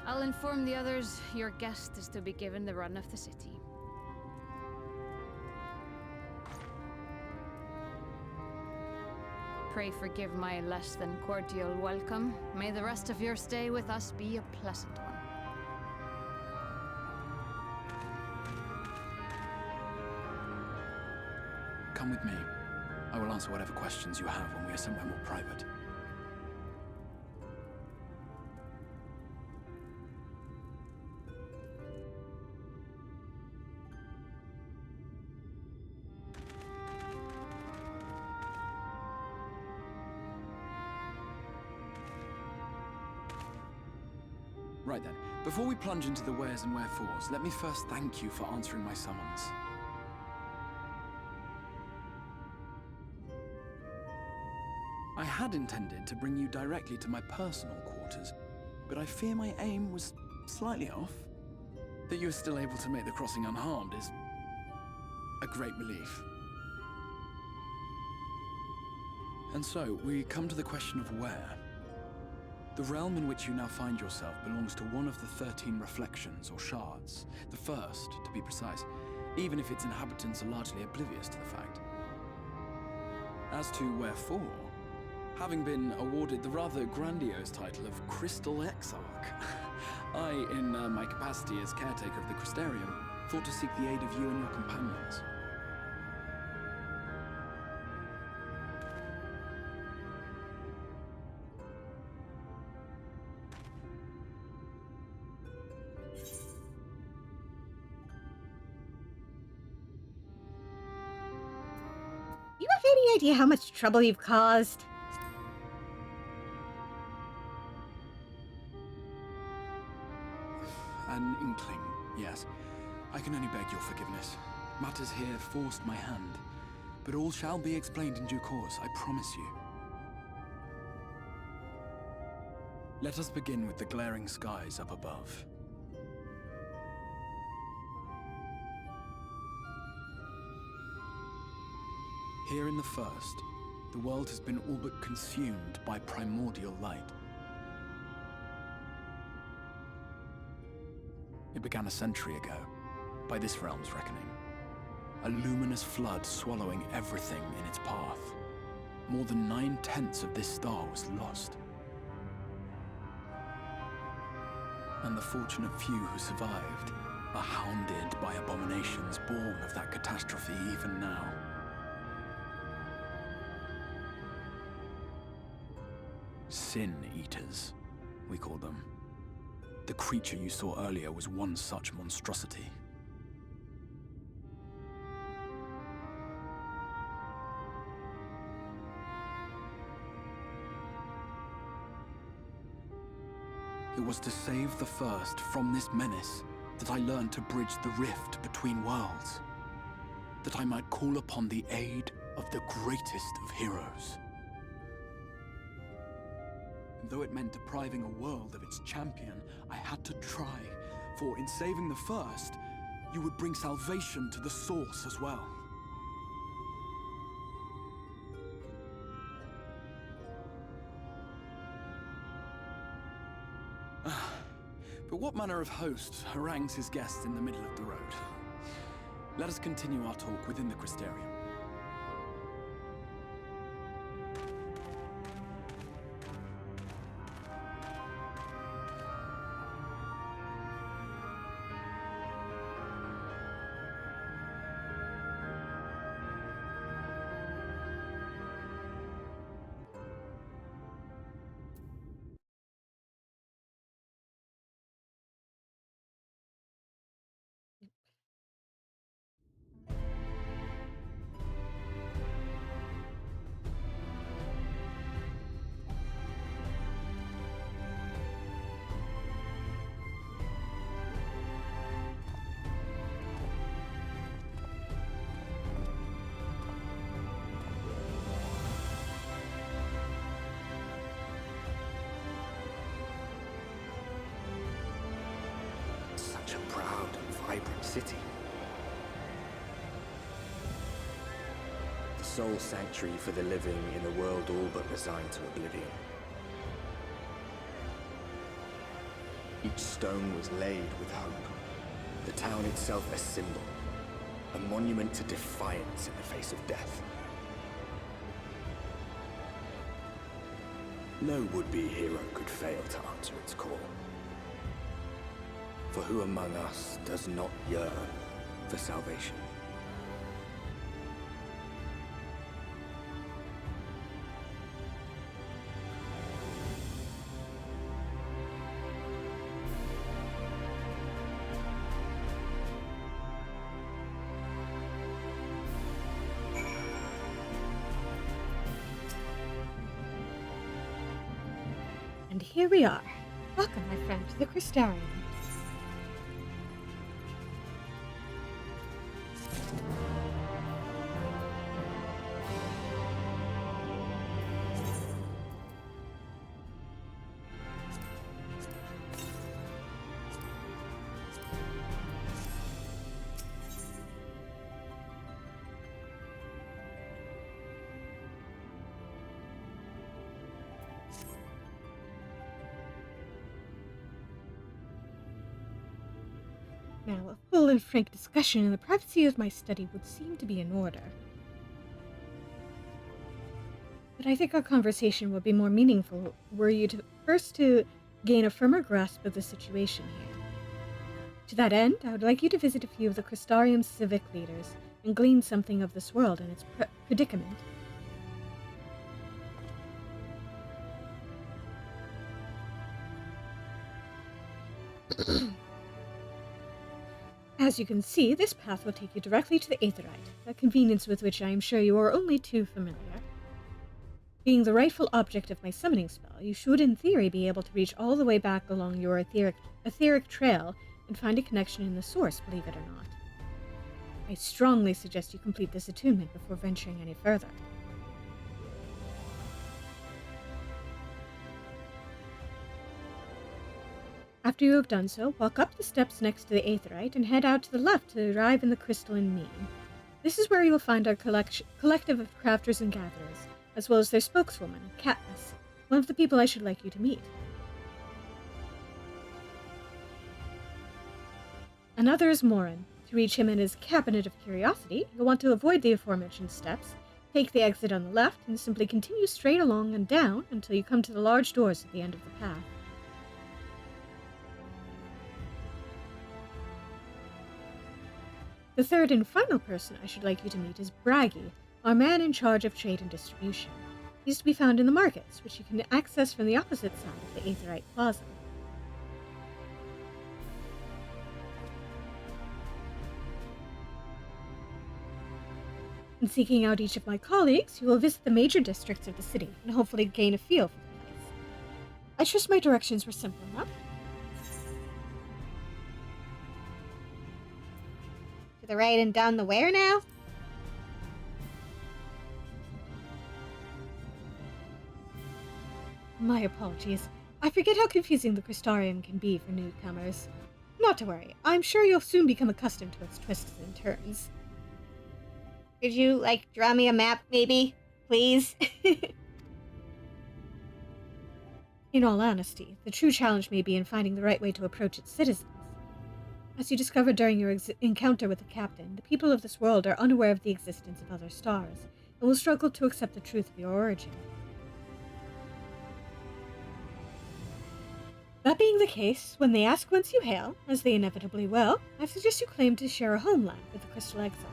I'll inform the others your guest is to be given the run of the city. Pray forgive my less than cordial welcome. May the rest of your stay with us be a pleasant one. Come with me. I will answer whatever questions you have when we are somewhere more private. Right then, before we plunge into the wheres and wherefores, let me first thank you for answering my summons. I had intended to bring you directly to my personal quarters, but I fear my aim was slightly off. That you are still able to make the crossing unharmed is a great relief. And so, we come to the question of where. The realm in which you now find yourself belongs to one of the 13 reflections, or shards. The first, to be precise, even if its inhabitants are largely oblivious to the fact. As to wherefore, having been awarded the rather grandiose title of Crystal Exarch, I, in my capacity as caretaker of the Crystarium, thought to seek the aid of you and your companions. You have any idea how much trouble you've caused? An inkling, yes. I can only beg your forgiveness. Matters here forced my hand. But all shall be explained in due course, I promise you. Let us begin with the glaring skies up above. Here in the First, the world has been all but consumed by primordial light. It began a century ago, by this realm's reckoning. A luminous flood swallowing everything in its path. More than 9/10 of this star was lost. And the fortunate few who survived are hounded by abominations born of that catastrophe even now. Sin Eaters, we call them. The creature you saw earlier was one such monstrosity. It was to save the First from this menace that I learned to bridge the rift between worlds. That I might call upon the aid of the greatest of heroes. And though it meant depriving a world of its champion, I had to try, for in saving the First, you would bring salvation to the source as well. But what manner of host harangues his guests in the middle of the road? Let us continue our talk within the Crystarium. Such a proud and vibrant city. The sole sanctuary for the living in a world all but resigned to oblivion. Each stone was laid with hope. The town itself a symbol, a monument to defiance in the face of death. No would-be hero could fail to answer its call. For who among us does not yearn for salvation? And here we are. Welcome, my friend, to the Crystarium. Now, a full and frank discussion in the privacy of my study would seem to be in order. But I think our conversation would be more meaningful were you to gain a firmer grasp of the situation here. To that end, I would like you to visit a few of the Crystarium's civic leaders and glean something of this world and its predicament. As you can see, this path will take you directly to the Aetherite, a convenience with which I am sure you are only too familiar. Being the rightful object of my summoning spell, you should in theory be able to reach all the way back along your etheric trail and find a connection in the source, believe it or not. I strongly suggest you complete this attunement before venturing any further. After you have done so, walk up the steps next to the Aetherite and head out to the left to arrive in the Crystalline Mean. This is where you will find our collective of crafters and gatherers, as well as their spokeswoman, Katniss, one of the people I should like you to meet. Another is Morin. To reach him in his Cabinet of Curiosity, you'll want to avoid the aforementioned steps, take the exit on the left, and simply continue straight along and down until you come to the large doors at the end of the path. The third and final person I should like you to meet is Braggy, our man in charge of trade and distribution. He's to be found in the markets, which you can access from the opposite side of the Aetherite Plaza. In seeking out each of my colleagues, you will visit the major districts of the city and hopefully gain a feel for the place. I trust my directions were simple enough. To the right and down the where now? My apologies. I forget how confusing the Crystarium can be for newcomers. Not to worry, I'm sure you'll soon become accustomed to its twists and turns. Could you, draw me a map, maybe? Please? In all honesty, the true challenge may be in finding the right way to approach its citizens. As you discovered during your encounter with the captain, the people of this world are unaware of the existence of other stars, and will struggle to accept the truth of your origin. That being the case, when they ask whence you hail, as they inevitably will, I suggest you claim to share a homeland with the Crystal Exarch.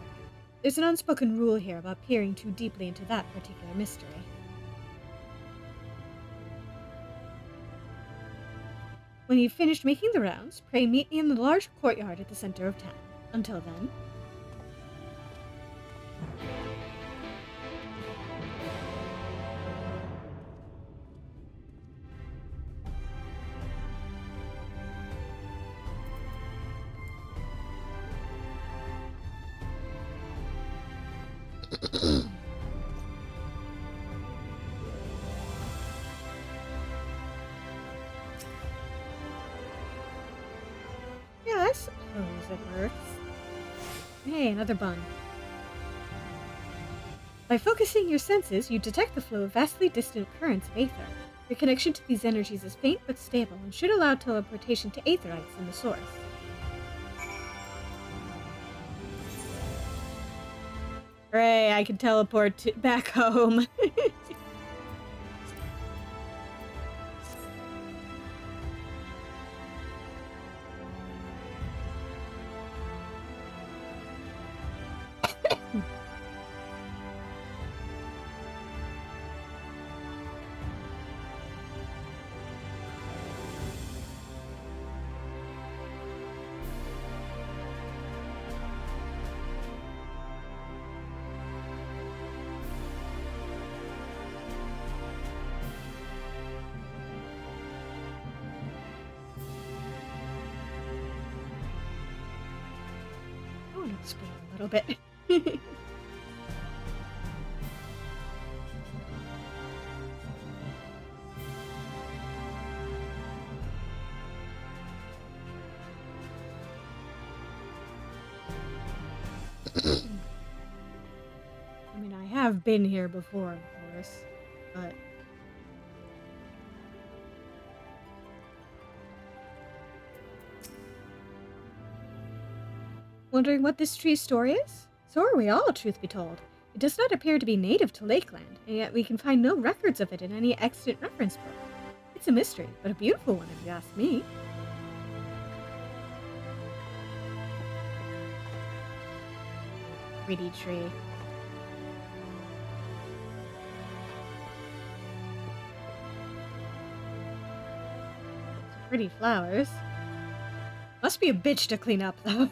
There's an unspoken rule here about peering too deeply into that particular mystery. When you've finished making the rounds, pray meet me in the large courtyard at the center of town. Until then... Yeah, I suppose it works. Hey, another bun. By focusing your senses, you detect the flow of vastly distant currents of aether. Your connection to these energies is faint but stable and should allow teleportation to aetherites in the source. Hooray, I can teleport back home. I want to explore a little bit. I mean, I have been here before, of course, but... Wondering what this tree's story is? So are we all, truth be told. It does not appear to be native to Lakeland, and yet we can find no records of it in any extant reference book. It's a mystery, but a beautiful one if you ask me. Pretty tree. Pretty flowers. Must be a bitch to clean up, though.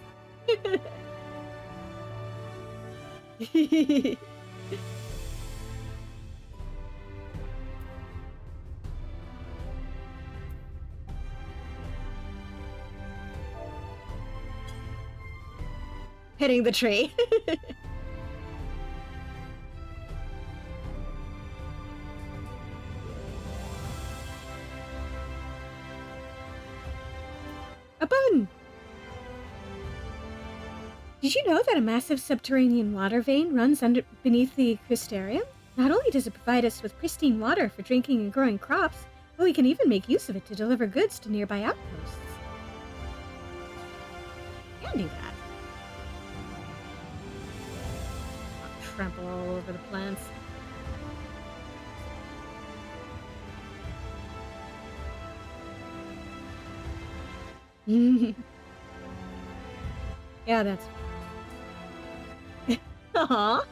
hitting the tree. A button! Did you know that a massive subterranean water vein runs beneath the Crystarium? Not only does it provide us with pristine water for drinking and growing crops, but we can even make use of it to deliver goods to nearby outposts. Can do that. I'll trample all over the plants. Yeah, that's... Aww.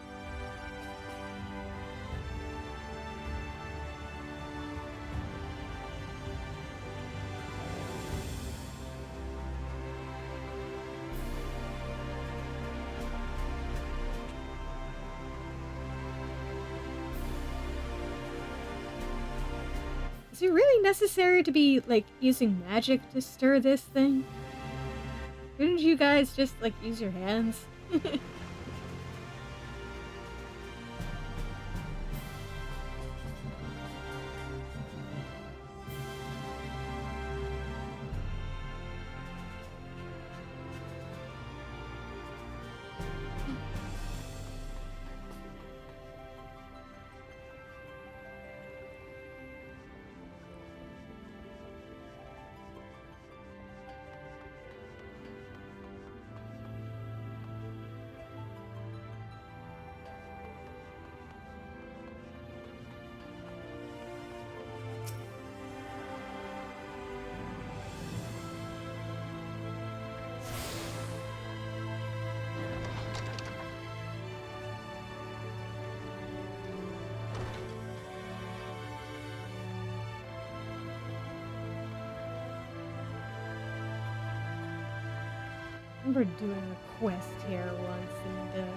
Is it really necessary to be, like, using magic to stir this thing? Couldn't you guys just, like, use your hands? I remember doing a quest here once, and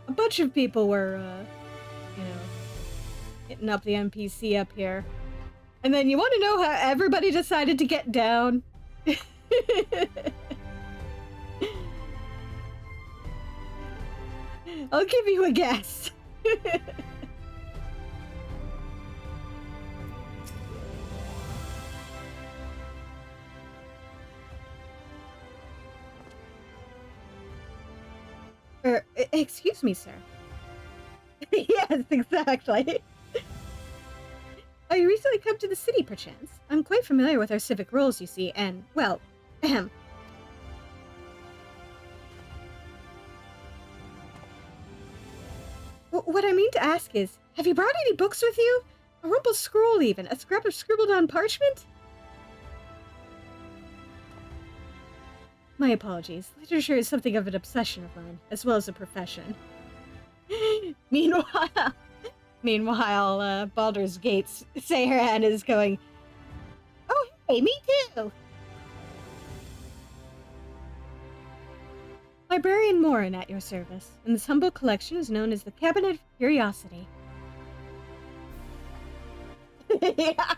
a bunch of people were, you know, hitting up the NPC up here. And then you want to know how everybody decided to get down? I'll give you a guess. Excuse me, sir. Yes, exactly. You recently come to the city, perchance? I'm quite familiar with our civic roles, you see, and, well, ahem. What I mean to ask is, have you brought any books with you? A rumpled scroll, even. A scrap of scribbled on parchment? My apologies. Literature is something of an obsession of mine, as well as a profession. Meanwhile, Baldur's Gate's Seiran is going, oh, hey, me too! Librarian Morin at your service, and this humble collection is known as the Cabinet of Curiosity. Yeah.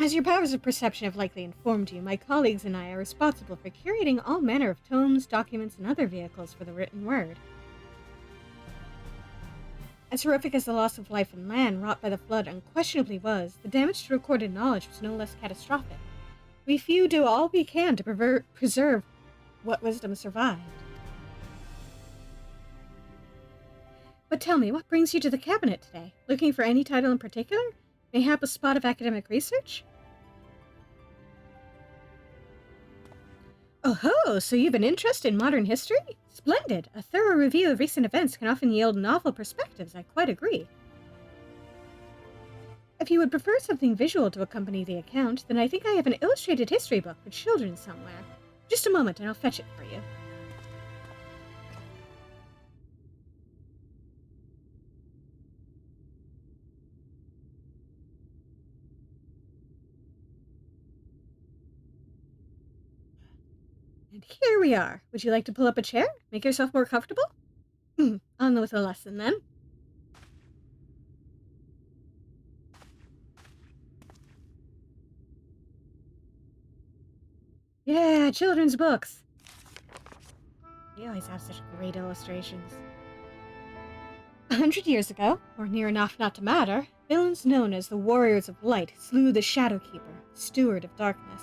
As your powers of perception have likely informed you, my colleagues and I are responsible for curating all manner of tomes, documents, and other vehicles for the written word. As horrific as the loss of life and land wrought by the flood unquestionably was, the damage to recorded knowledge was no less catastrophic. We few do all we can to preserve what wisdom survived. But tell me, what brings you to the cabinet today? Looking for any title in particular? Mayhap a spot of academic research? Oh-ho, so you've an interest in modern history? Splendid! A thorough review of recent events can often yield novel perspectives, I quite agree. If you would prefer something visual to accompany the account, then I think I have an illustrated history book for children somewhere. Just a moment and I'll fetch it for you. And here we are. Would you like to pull up a chair? Make yourself more comfortable? On with the lesson, then. Yeah, children's books. They always have such great illustrations. 100 years ago, or near enough not to matter, villains known as the Warriors of Light slew the Shadowkeeper, Steward of Darkness.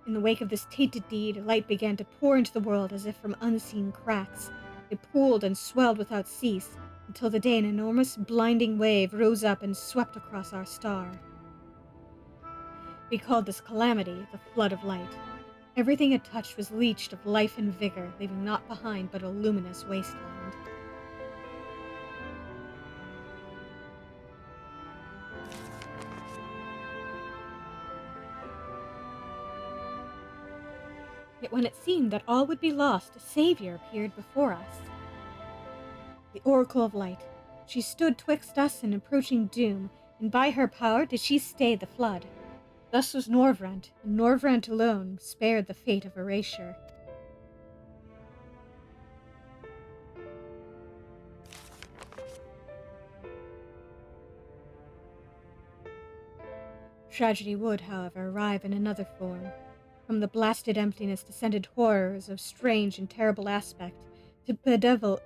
In the wake of this tainted deed, light began to pour into the world as if from unseen cracks. It pooled and swelled without cease, until the day an enormous, blinding wave rose up and swept across our star. We called this calamity the Flood of Light. Everything it touched was leached of life and vigor, leaving naught behind but a luminous wasteland. Yet when it seemed that all would be lost, a savior appeared before us. The Oracle of Light. She stood twixt us and approaching doom, and by her power did she stay the flood. Thus was Norvrent, and Norvrent alone spared the fate of erasure. Tragedy would, however, arrive in another form. From the blasted emptiness descended horrors of strange and terrible aspect to bedevil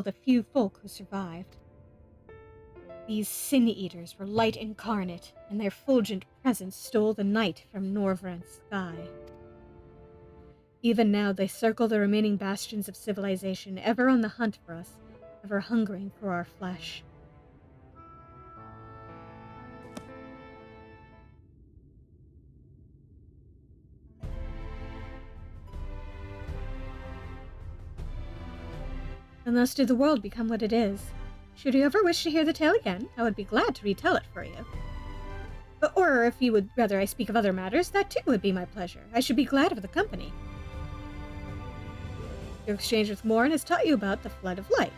the few folk who survived. These sin-eaters were light incarnate, and their fulgent presence stole the night from Norvrent's sky. Even now they circle the remaining bastions of civilization, ever on the hunt for us, ever hungering for our flesh. And thus did the world become what it is. Should you ever wish to hear the tale again, I would be glad to retell it for you. Or if you would rather I speak of other matters, that too would be my pleasure. I should be glad of the company. Your exchange with Morin has taught you about the Flood of Light.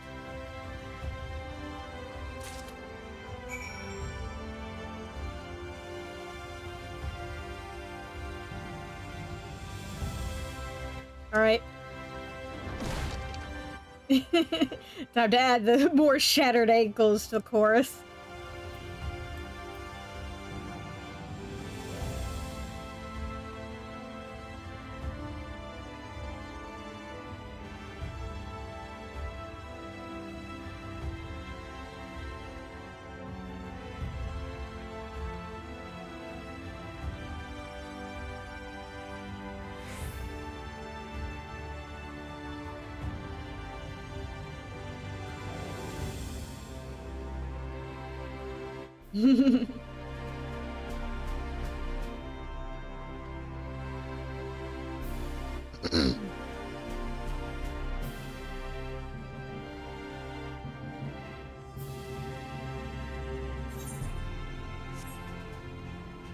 Alright. Time to add the more shattered ankles to the chorus.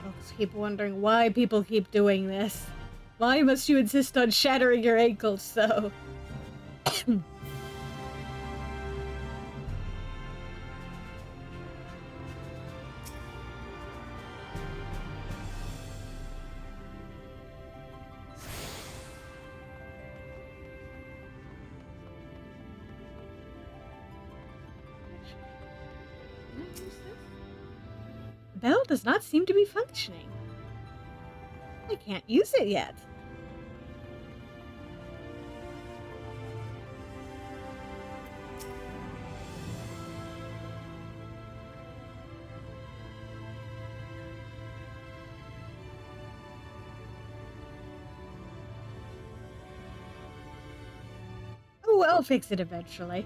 Folks keep wondering why people keep doing this. Why must you insist on shattering your ankles so? The bell does not seem to be functioning. I can't use it yet. Oh, I'll fix it eventually.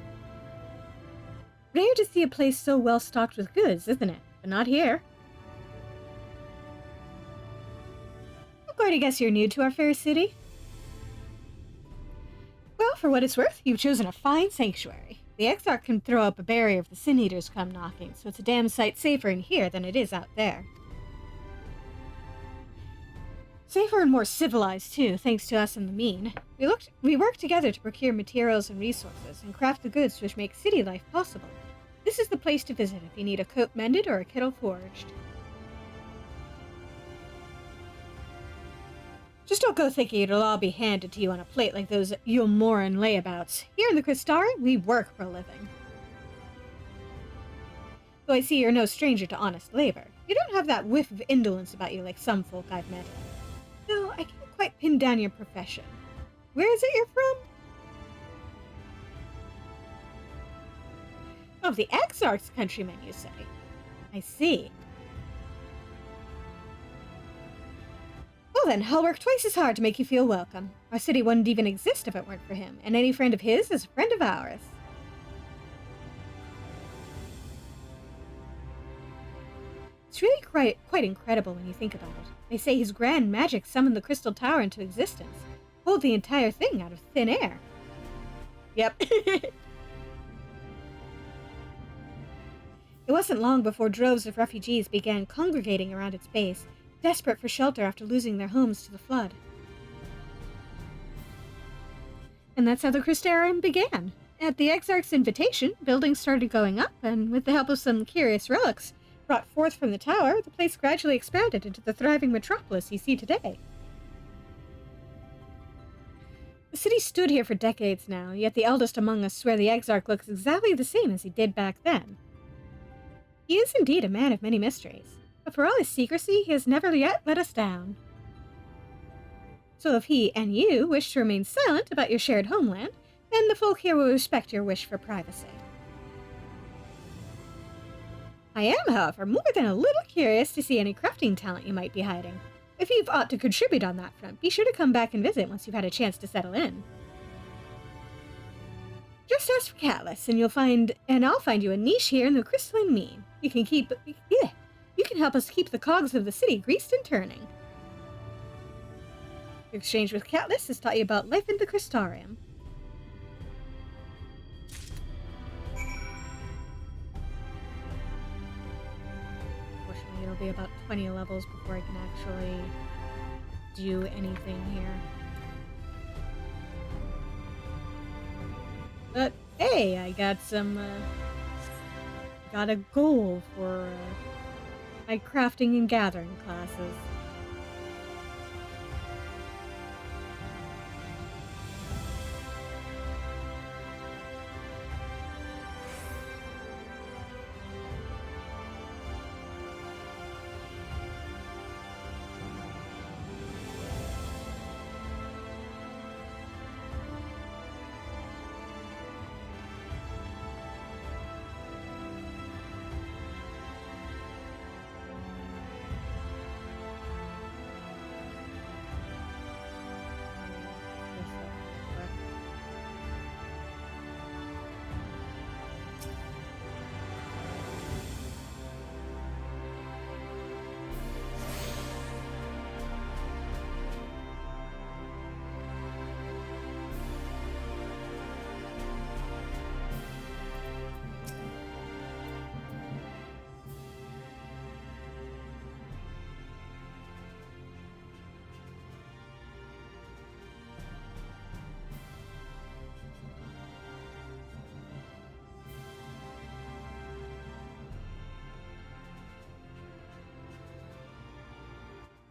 Rare to see a place so well stocked with goods, isn't it? But not here. I'm going to guess you're new to our fair city. Well, for what it's worth, you've chosen a fine sanctuary. The Exarch can throw up a barrier if the Sin Eaters come knocking, so it's a damn sight safer in here than it is out there. Safer and more civilized, too, thanks to us and the mean. We work together to procure materials and resources, and craft the goods which make city life possible. This is the place to visit if you need a coat mended or a kettle forged. Just don't go thinking it'll all be handed to you on a plate like those Yulmoran layabouts. Here in the Crystari, we work for a living. Though I see you're no stranger to honest labor, you don't have that whiff of indolence about you like some folk I've met. No, I can't quite pin down your profession. Where is it you're from? Oh, the Exarch's countrymen, you say? I see. Well then, I'll work twice as hard to make you feel welcome. Our city wouldn't even exist if it weren't for him, and any friend of his is a friend of ours. It's really quite incredible when you think about it. They say his grand magic summoned the Crystal Tower into existence. Pulled the entire thing out of thin air. Yep. It wasn't long before droves of refugees began congregating around its base, desperate for shelter after losing their homes to the flood. And that's how the Crystarium began. At the Exarch's invitation, buildings started going up, and with the help of some curious relics brought forth from the tower, the place gradually expanded into the thriving metropolis you see today. The city stood here for decades now, yet the eldest among us swear the Exarch looks exactly the same as he did back then. He is indeed a man of many mysteries, but for all his secrecy, he has never yet let us down. So if he and you wish to remain silent about your shared homeland, then the folk here will respect your wish for privacy. I am, however, more than a little curious to see any crafting talent you might be hiding. If you've aught to contribute on that front, be sure to come back and visit once you've had a chance to settle in. Just ask for Callus, and I'll find you a niche here in the crystalline mean. You can help us keep the cogs of the city greased and turning. Your exchange with Callus has taught you about life in the Crystarium. It'll be about 20 levels before I can actually do anything here. But hey, I got got a goal for my crafting and gathering classes.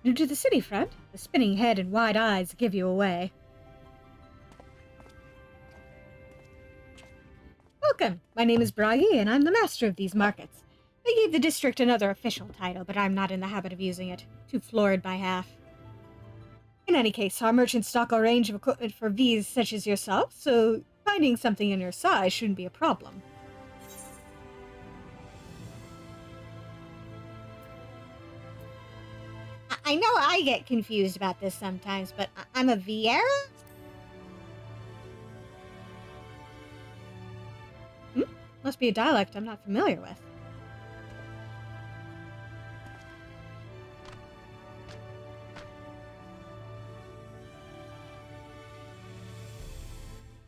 New to the city, friend? The spinning head and wide eyes give you away. Welcome. My name is Bragi, and I'm the master of these markets. They gave the district another official title, but I'm not in the habit of using it. Too florid by half. In any case, our merchants stock a range of equipment for V's such as yourself, so finding something in your size shouldn't be a problem. I know I get confused about this sometimes, but I'm a Viera? Must be a dialect I'm not familiar with.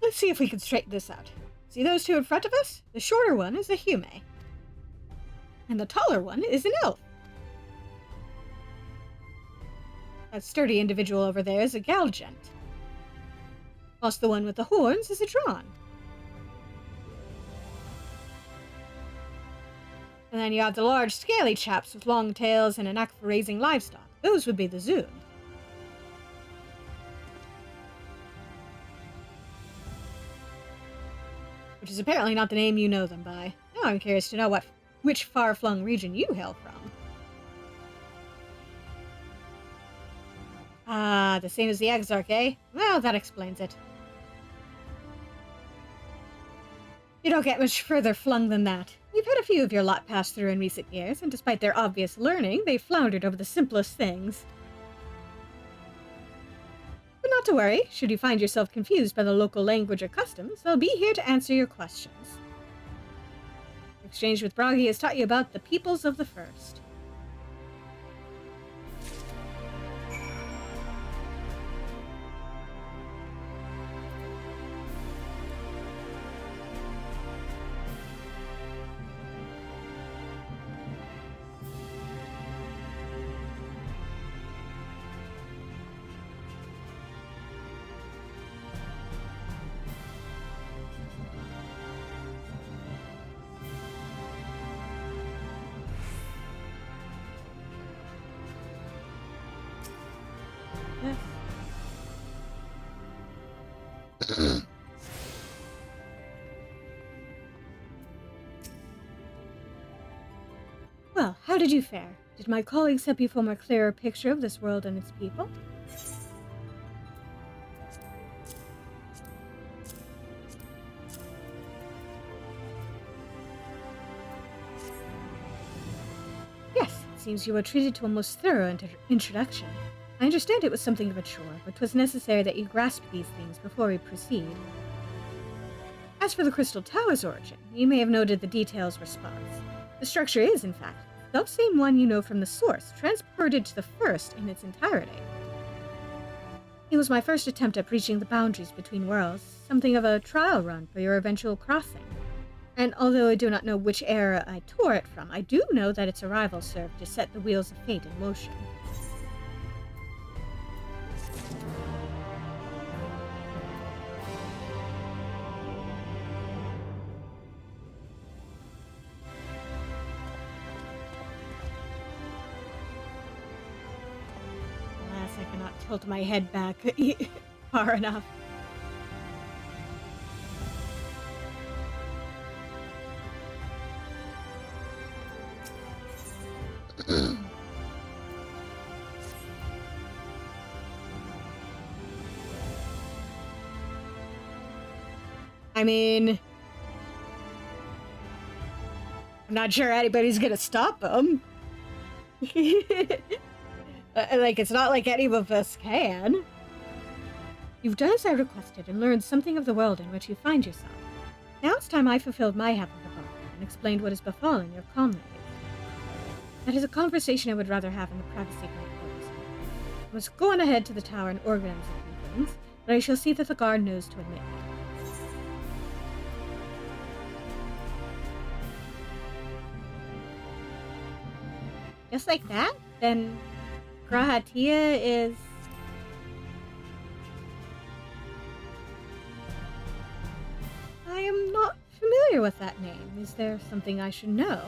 Let's see if we can straighten this out. See those two in front of us? The shorter one is a Hume. And the taller one is an elf. That sturdy individual over there is a Galgent. Whilst the one with the horns is a Drawn. And then you have the large, scaly chaps with long tails and a knack for raising livestock. Those would be the Zune. Which is apparently not the name you know them by. Now I'm curious to know which far-flung region you hail from. Ah, the same as the Exarch, eh? Well, that explains it. You don't get much further flung than that. You've had a few of your lot pass through in recent years, and despite their obvious learning, they've floundered over the simplest things. But not to worry, should you find yourself confused by the local language or customs, they'll be here to answer your questions. Your exchange with Bragi has taught you about the peoples of the First. Well, how did you fare? Did my colleagues help you form a clearer picture of this world and its people? Yes, it seems you were treated to a most thorough introduction. I understand it was something of a chore, but 'twas necessary that you grasp these things before we proceed. As for the Crystal Tower's origin, you may have noted the details response. The structure is, in fact, the same one you know from the source, transported to the First in its entirety. It was my first attempt at breaching the boundaries between worlds, something of a trial run for your eventual crossing. And although I do not know which era I tore it from, I do know that its arrival served to set the wheels of fate in motion. I cannot tilt my head back far enough. I mean, I'm not sure anybody's gonna stop him. Like, it's not like any of us can. You've done as I requested and learned something of the world in which you find yourself. Now it's time I fulfilled my half of the bargain and explained what has befallen your comrades. That is a conversation I would rather have in the privacy of my quarters. I must go on ahead to the tower and organize a few things, but I shall see that the guard knows to admit me. Just like that? Then Grahatia is... I am not familiar with that name. Is there something I should know?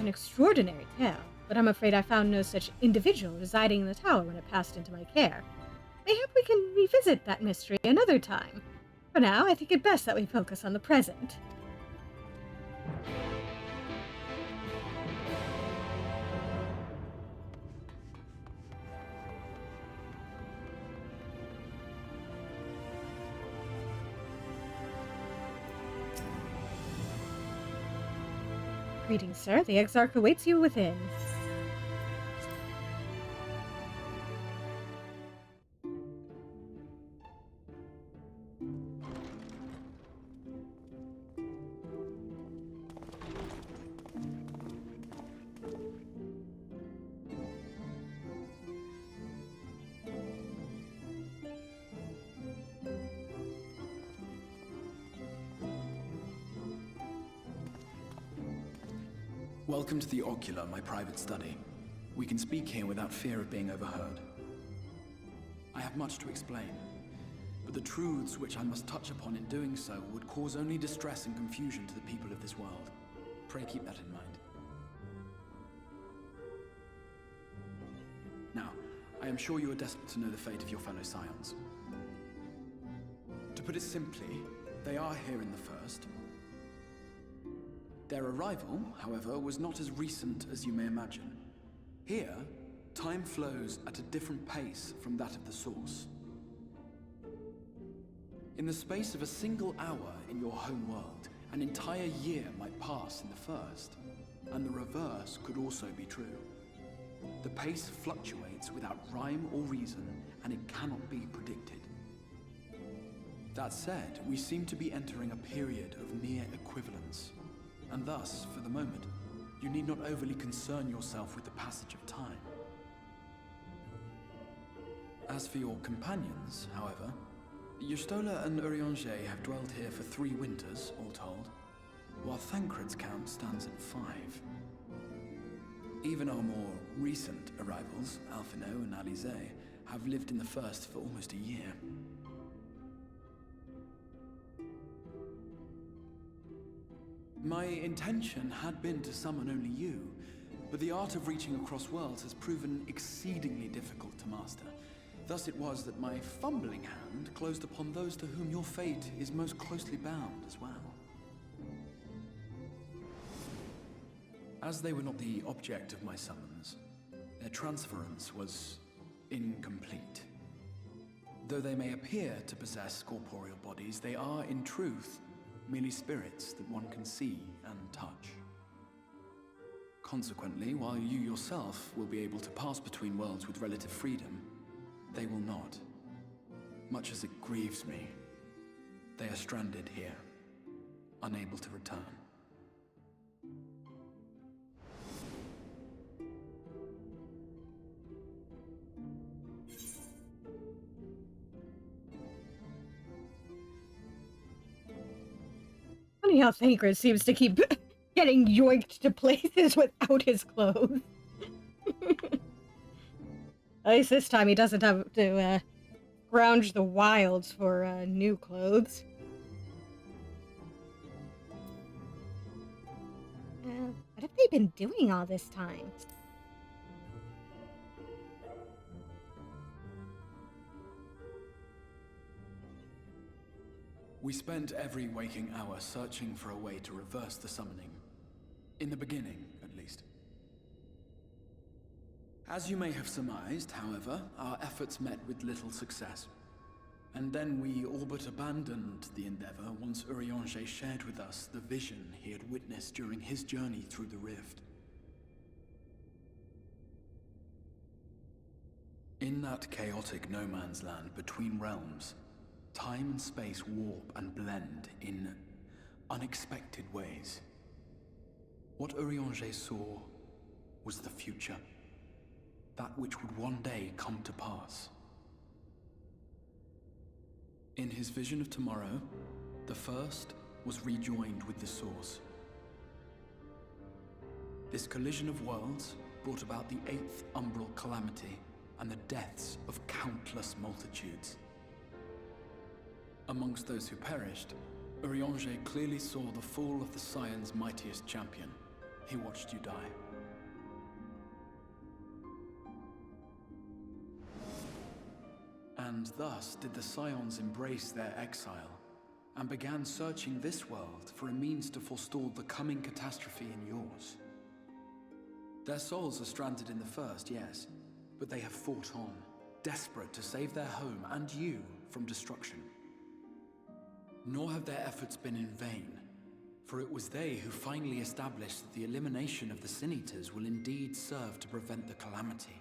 An extraordinary tale, but I'm afraid I found no such individual residing in the tower when it passed into my care. Mayhap we can revisit that mystery another time. For now, I think it best that we focus on the present. Greetings, sir. The Exarch awaits you within. Welcome to the Ocular, my private study. We can speak here without fear of being overheard. I have much to explain, but the truths which I must touch upon in doing so would cause only distress and confusion to the people of this world. Pray keep that in mind. Now, I am sure you are desperate to know the fate of your fellow scions. To put it simply, they are here in the First. Their arrival, however, was not as recent as you may imagine. Here, time flows at a different pace from that of the source. In the space of a single hour in your home world, an entire year might pass in the first, and the reverse could also be true. The pace fluctuates without rhyme or reason, and it cannot be predicted. That said, we seem to be entering a period of near equivalence, and thus, for the moment, you need not overly concern yourself with the passage of time. As for your companions, however, Y'shtola and Urianger have dwelled here for 3 winters, all told, while Thancred's count stands at 5. Even our more recent arrivals, Alphino and Alize, have lived in the first for almost a year. My intention had been to summon only you, but the art of reaching across worlds has proven exceedingly difficult to master. Thus it was that my fumbling hand closed upon those to whom your fate is most closely bound as well. As they were not the object of my summons, their transference was incomplete. Though they may appear to possess corporeal bodies, they are, in truth, merely spirits that one can see and touch. Consequently, while you yourself will be able to pass between worlds with relative freedom, they will not. Much as it grieves me, they are stranded here, unable to return. Funny how Thancred seems to keep getting yoinked to places without his clothes. At least this time he doesn't have to scrounge the wilds for new clothes. What have they been doing all this time? We spent every waking hour searching for a way to reverse the summoning. In the beginning, at least. As you may have surmised, however, our efforts met with little success. And then we all but abandoned the endeavor once Urianger shared with us the vision he had witnessed during his journey through the rift. In that chaotic no-man's land between realms, time and space warp and blend in unexpected ways. What Urianger saw was the future. That which would one day come to pass. In his vision of tomorrow, the first was rejoined with the source. This collision of worlds brought about the 8th umbral calamity and the deaths of countless multitudes. Amongst those who perished, Urianger clearly saw the fall of the Scion's mightiest champion. He watched you die. And thus did the Scions embrace their exile, and began searching this world for a means to forestall the coming catastrophe in yours. Their souls are stranded in the first, yes, but they have fought on, desperate to save their home and you from destruction. Nor have their efforts been in vain, for it was they who finally established that the elimination of the Sin Eaters will indeed serve to prevent the calamity.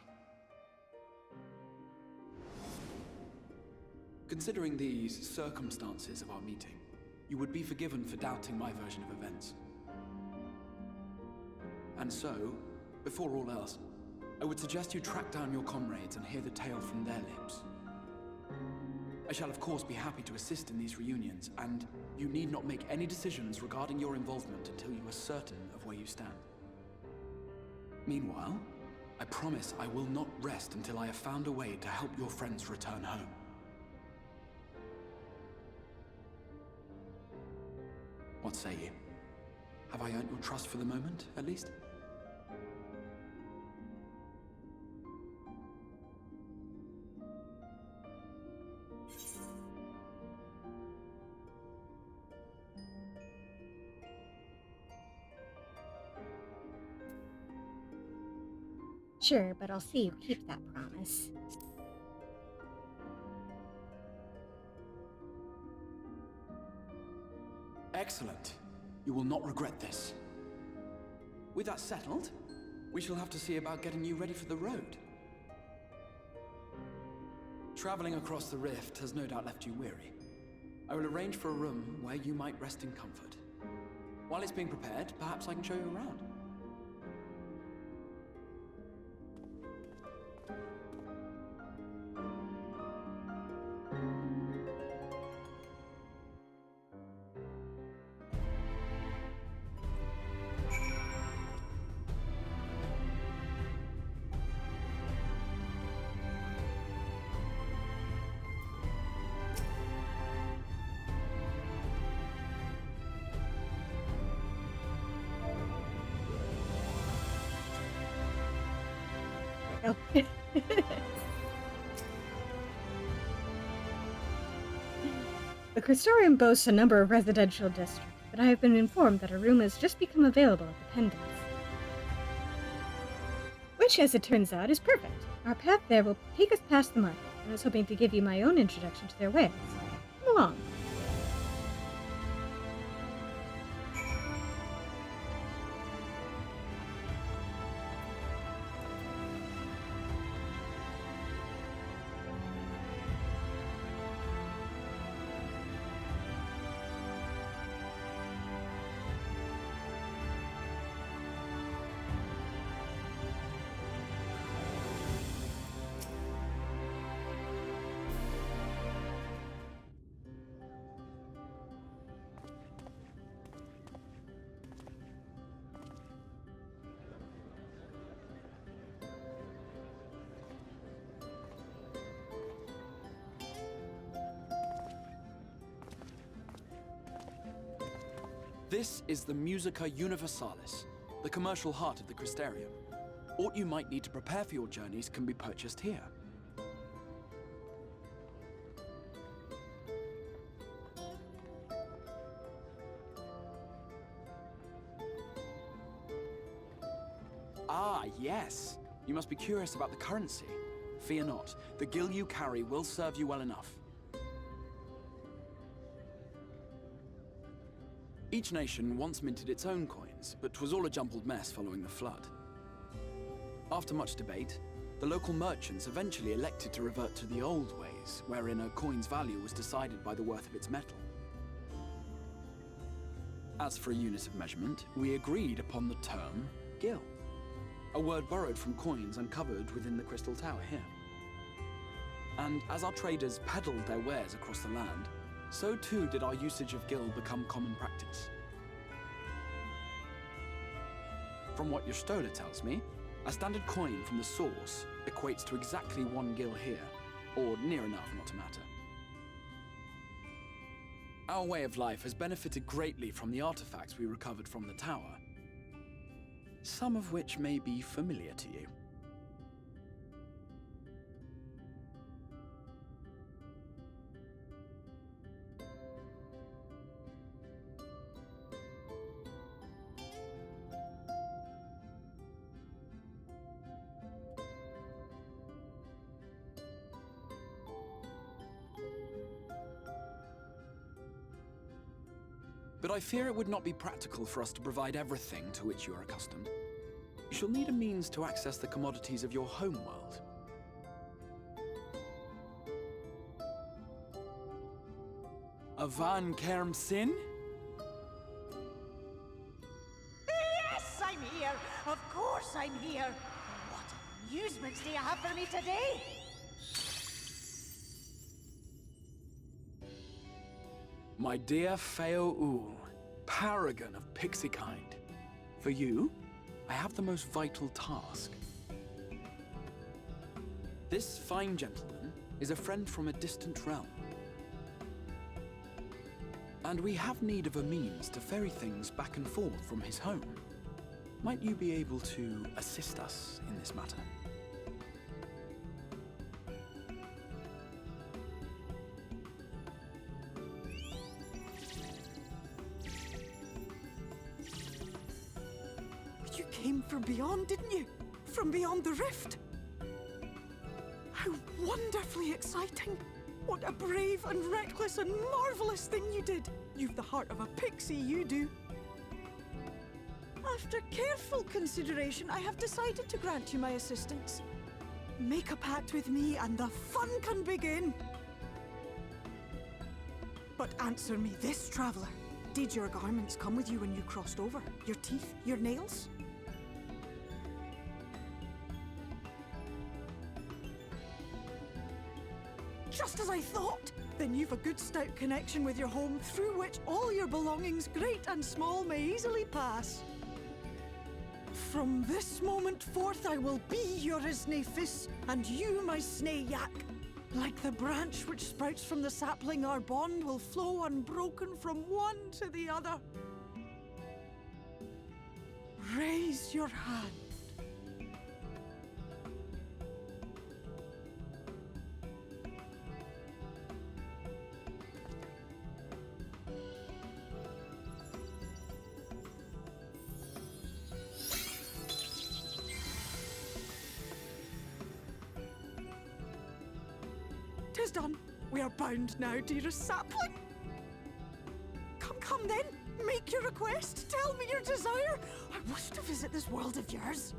Considering these circumstances of our meeting, you would be forgiven for doubting my version of events. And so, before all else, I would suggest you track down your comrades and hear the tale from their lips. I shall of course be happy to assist in these reunions, and you need not make any decisions regarding your involvement until you are certain of where you stand. Meanwhile, I promise I will not rest until I have found a way to help your friends return home. What say you? Have I earned your trust for the moment, at least? Sure, but I'll see you keep that promise. Excellent. You will not regret this. With that settled, we shall have to see about getting you ready for the road. Traveling across the rift has no doubt left you weary. I will arrange for a room where you might rest in comfort. While it's being prepared, perhaps I can show you around. Oh. The Crystorium boasts a number of residential districts, but I have been informed that a room has just become available at the Pendants. Which, as it turns out, is perfect. Our path there will take us past the market, and I was hoping to give you my own introduction to their wares. Come along. This is the Musica Universalis, the commercial heart of the Crystarium. What you might need to prepare for your journeys can be purchased here. Ah, yes. You must be curious about the currency. Fear not. The gil you carry will serve you well enough. Each nation once minted its own coins, but 'twas all a jumbled mess following the flood. After much debate, the local merchants eventually elected to revert to the old ways, wherein a coin's value was decided by the worth of its metal. As for a unit of measurement, we agreed upon the term gil, a word borrowed from coins uncovered within the Crystal Tower here. And as our traders peddled their wares across the land, so too did our usage of gil become common practice. From what your stola tells me, a standard coin from the source equates to exactly 1 gil here, or near enough not to matter. Our way of life has benefited greatly from the artifacts we recovered from the tower, some of which may be familiar to you. But I fear it would not be practical for us to provide everything to which you are accustomed. You shall need a means to access the commodities of your homeworld. Avan Kerm Sin? Yes, I'm here! Of course I'm here! What amusements do you have for me today? My dear Feo Ul, paragon of pixie kind. For you, I have the most vital task. This fine gentleman is a friend from a distant realm. And we have need of a means to ferry things back and forth from his home. Might you be able to assist us in this matter? You came from beyond, didn't you? from beyond the rift. How wonderfully exciting! What a brave and reckless and marvelous thing you did! You've the heart of a pixie, you do. After careful consideration, I have decided to grant you my assistance. Make a pact with me and the fun can begin. But answer me this, traveler. Did your garments come with you when you crossed over? Your teeth? Your nails? Just as I thought! Then you've a good stout connection with your home through which all your belongings, great and small, may easily pass. From this moment forth I will be your Isne Fis, and you my Snay Yak. Like the branch which sprouts from the sapling, our bond will flow unbroken from one to the other. Raise your hand. Tis done. We are bound now, dearest sapling. Come then. Make your request. Tell me your desire. I wish to visit this world of yours.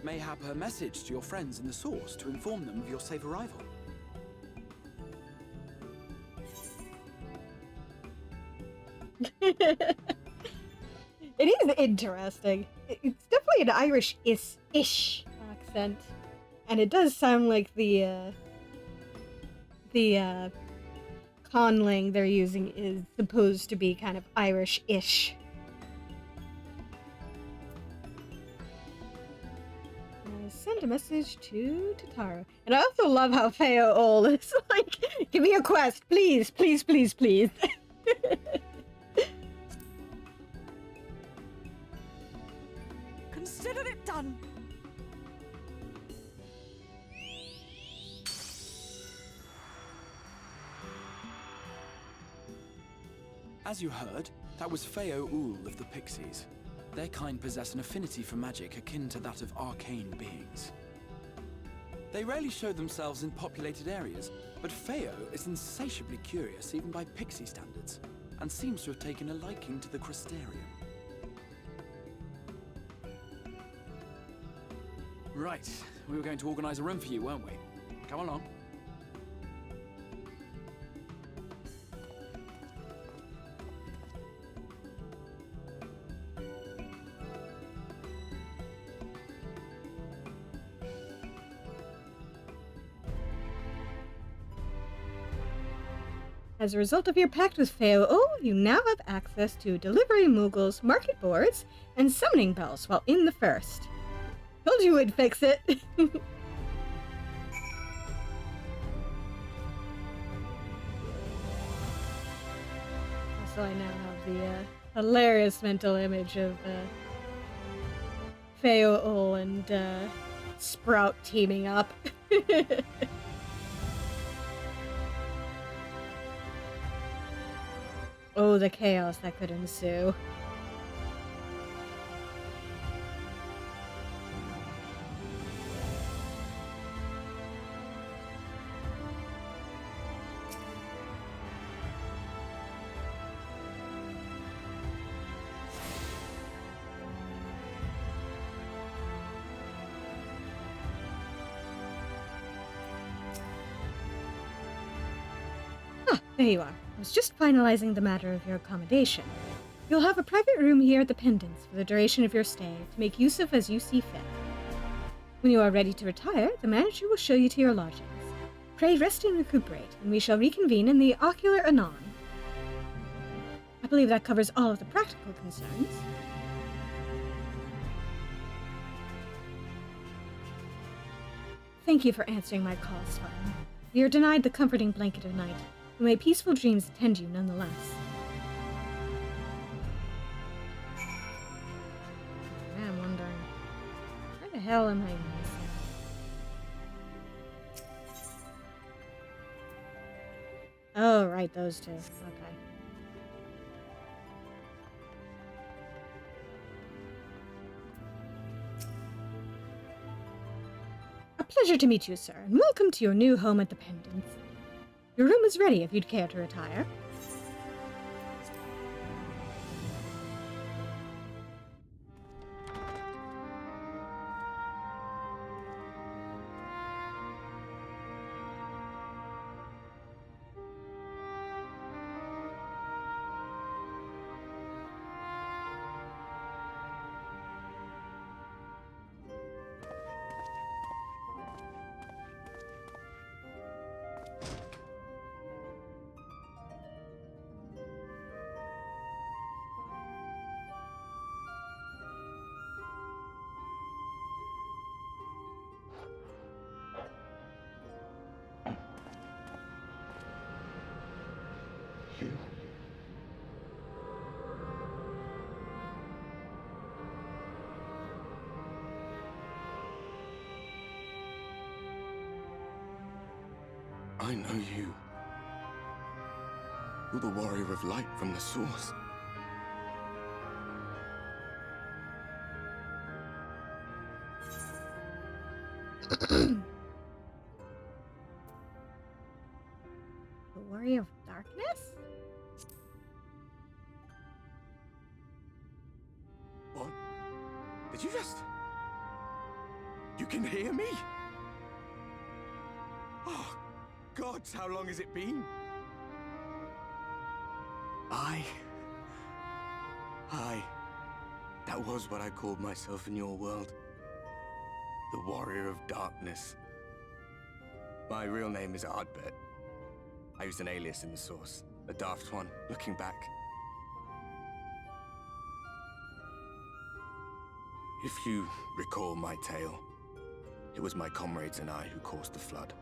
Mayhap a message to your friends in the Source to inform them of your safe arrival. It is interesting. It's definitely an Irish-ish accent. And it does sound like the conlang they're using is supposed to be kind of Irish-ish. Send a message to Tatara. And I also love how Feo Ol is like, give me a quest, please, please, please, please. Consider it done. As you heard, that was Feo Ul of the Pixies. Their kind possess an affinity for magic akin to that of arcane beings. They rarely show themselves in populated areas, but Feo is insatiably curious even by pixie standards, and seems to have taken a liking to the Crystarium. Right, we were going to organize a room for you, weren't we? Come along. As a result of your pact with Feo Ol, you now have access to delivery moogles, market boards, and summoning bells while in the first. Told you we'd fix it. Also, I now have the hilarious mental image of Feo Ol and Sprout teaming up. Oh, the chaos that could ensue. Ah, there you are. I was just finalizing the matter of your accommodation. You'll have a private room here at the Pendants for the duration of your stay, to make use of as you see fit. When you are ready to retire, the manager will show you to your lodgings. Pray rest and recuperate, and we shall reconvene in the Ocular anon. I believe that covers all of the practical concerns. Thank you for answering my call, Spartan. We are denied the comforting blanket of night. May peaceful dreams attend you nonetheless. I'm wondering, where the hell am I missing? Oh, right, those two. Okay. Pleasure to meet you, sir, and welcome to your new home at the Pendants. Your room is ready if you'd care to retire. I know you. You're the warrior of light from the source. The warrior of darkness? What? Did you just... You can hear me? Oh, gods, how long has it been? That was what I called myself in your world. The Warrior of Darkness. My real name is Ardbert. I used an alias in the source. A daft one, looking back. If you recall my tale, it was my comrades and I who caused the flood.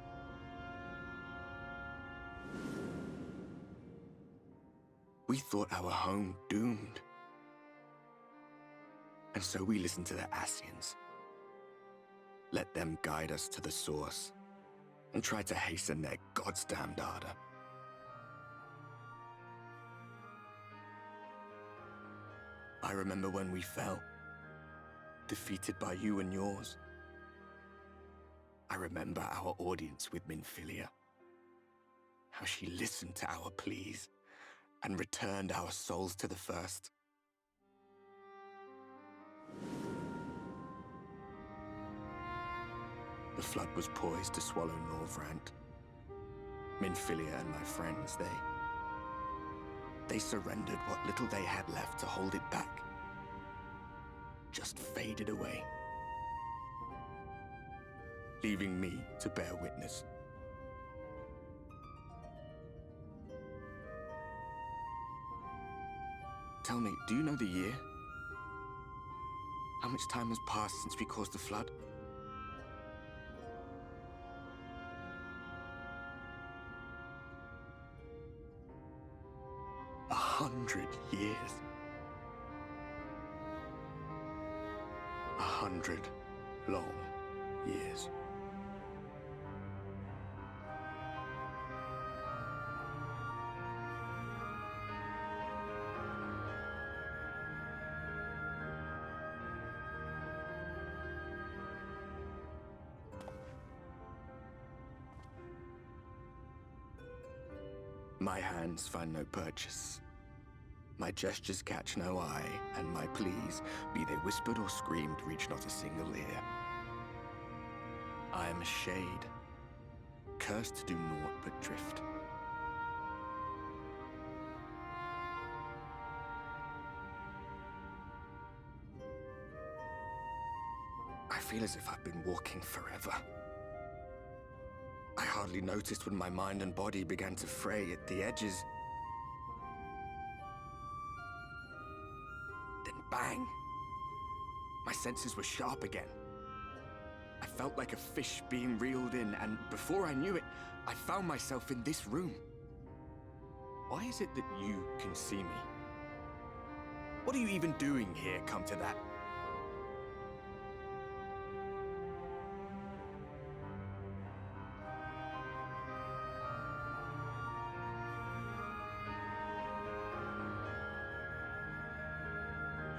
We thought our home doomed. And so we listened to the Ascians. Let them guide us to the source, and tried to hasten their goddamned ardor. I remember when we fell, defeated by you and yours. I remember our audience with Minfilia. How she listened to our pleas and returned our souls to the first. The flood was poised to swallow Norvrant. Minfilia and my friends, they surrendered what little they had left to hold it back. Just faded away, leaving me to bear witness. Tell me, do you know the year? How much time has passed since we caused the flood? A 100 years. 100 long years. My hands find no purchase. My gestures catch no eye, and my pleas, be they whispered or screamed, reach not a single ear. I am a shade, cursed to do naught but drift. I feel as if I've been walking forever. I hardly noticed when my mind and body began to fray at the edges. Then bang! My senses were sharp again. I felt like a fish being reeled in, and before I knew it, I found myself in this room. Why is it that you can see me? What are you even doing here, come to that?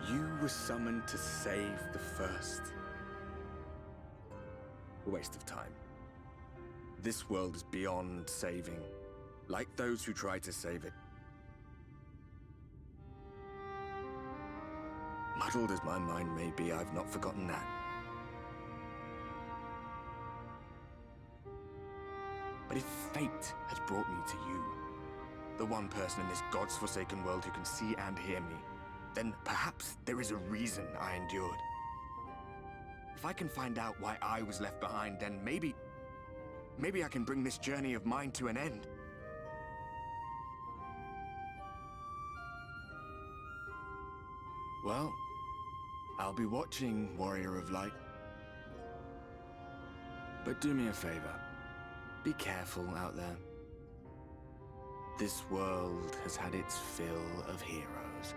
You were summoned to save the first. A waste of time. This world is beyond saving, like those who try to save it. Muddled as my mind may be, I've not forgotten that. But if fate has brought me to you, the one person in this God's forsaken world who can see and hear me, then perhaps there is a reason I endured. If I can find out why I was left behind, then maybe I can bring this journey of mine to an end. Well, I'll be watching, Warrior of Light. But do me a favor. Be careful out there. This world has had its fill of heroes.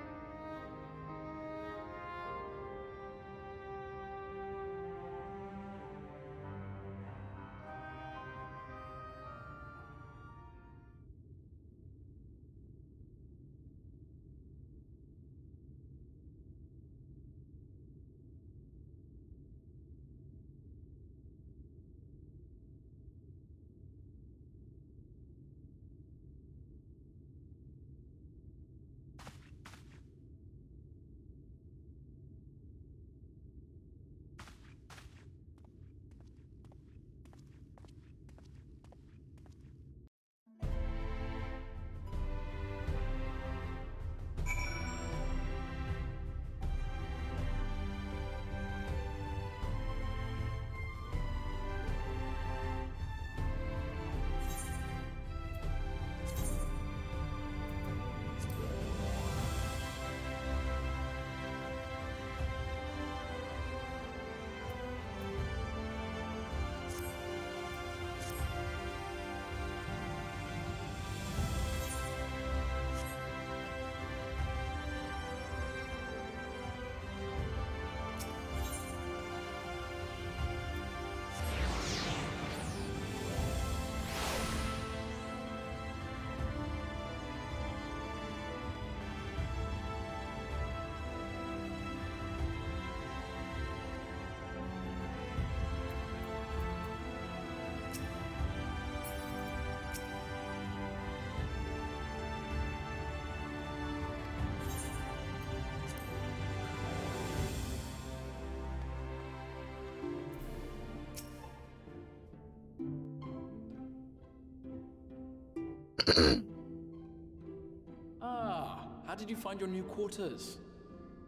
Ah, how did you find your new quarters?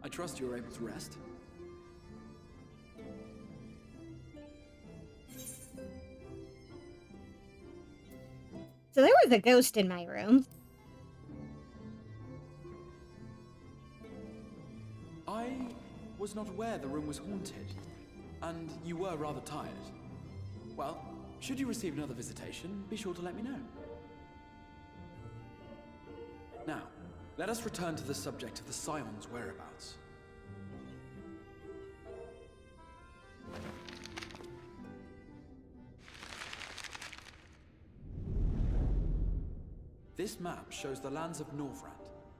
I trust you were able to rest. So there was a ghost in my room. I was not aware the room was haunted, and you were rather tired. Well, should you receive another visitation, be sure to let me know. Now, let us return to the subject of the Scion's whereabouts. This map shows the lands of Norvrand,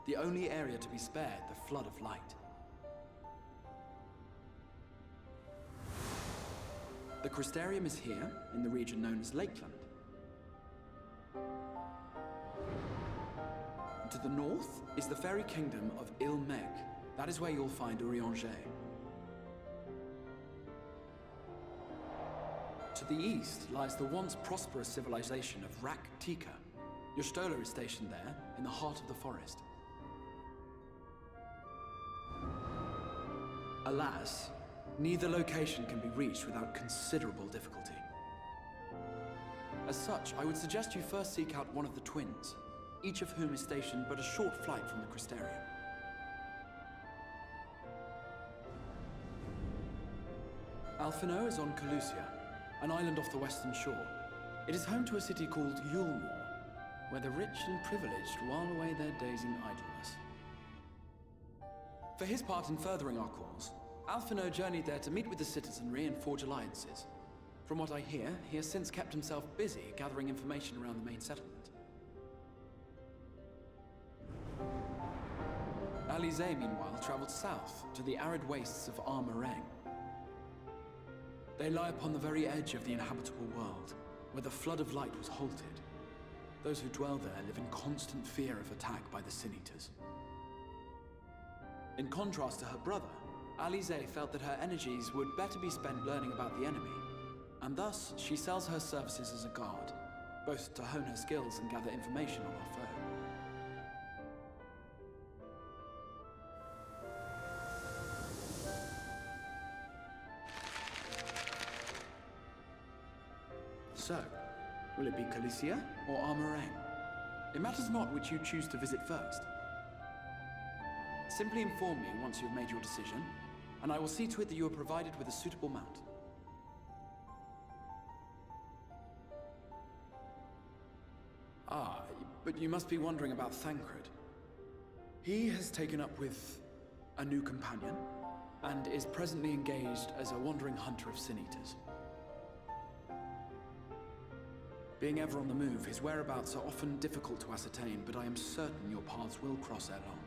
the only area to be spared the Flood of Light. The Crystarium is here, in the region known as Lakeland. And to the north is the fairy kingdom of Il-Meg. That is where you'll find Urianger. To the east lies the once prosperous civilization of Rak-Tika. Your Stola is stationed there, in the heart of the forest. Alas, neither location can be reached without considerable difficulty. As such, I would suggest you first seek out one of the twins, each of whom is stationed but a short flight from the Crystarium. Alphino is on Calusia, an island off the western shore. It is home to a city called Yulmore, where the rich and privileged while away their days in idleness. For his part in furthering our cause, Alphino journeyed there to meet with the citizenry and forge alliances. From what I hear, he has since kept himself busy gathering information around the main settlement. Alize, meanwhile, traveled south to the arid wastes of Armarang. They lie upon the very edge of the inhabitable world, where the flood of light was halted. Those who dwell there live in constant fear of attack by the Sin Eaters. In contrast to her brother, Alize felt that her energies would better be spent learning about the enemy, and thus she sells her services as a guard, both to hone her skills and gather information on her foe. So, will it be Calicia or Armoraine? It matters not which you choose to visit first. Simply inform me once you have made your decision, and I will see to it that you are provided with a suitable mount. Ah, but you must be wondering about Thancred. He has taken up with a new companion, and is presently engaged as a wandering hunter of Sin Eaters. Being ever on the move, his whereabouts are often difficult to ascertain, but I am certain your paths will cross ere long.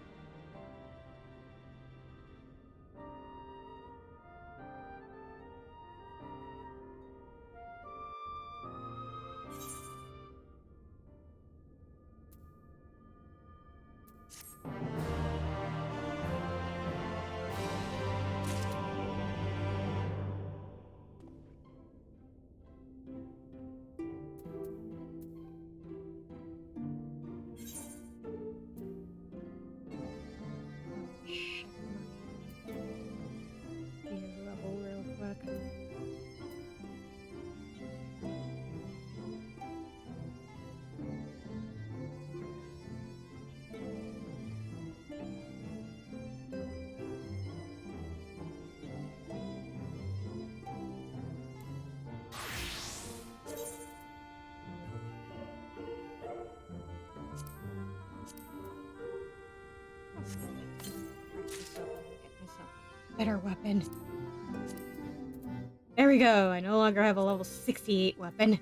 Better weapon. There we go. I no longer have a level 68 weapon.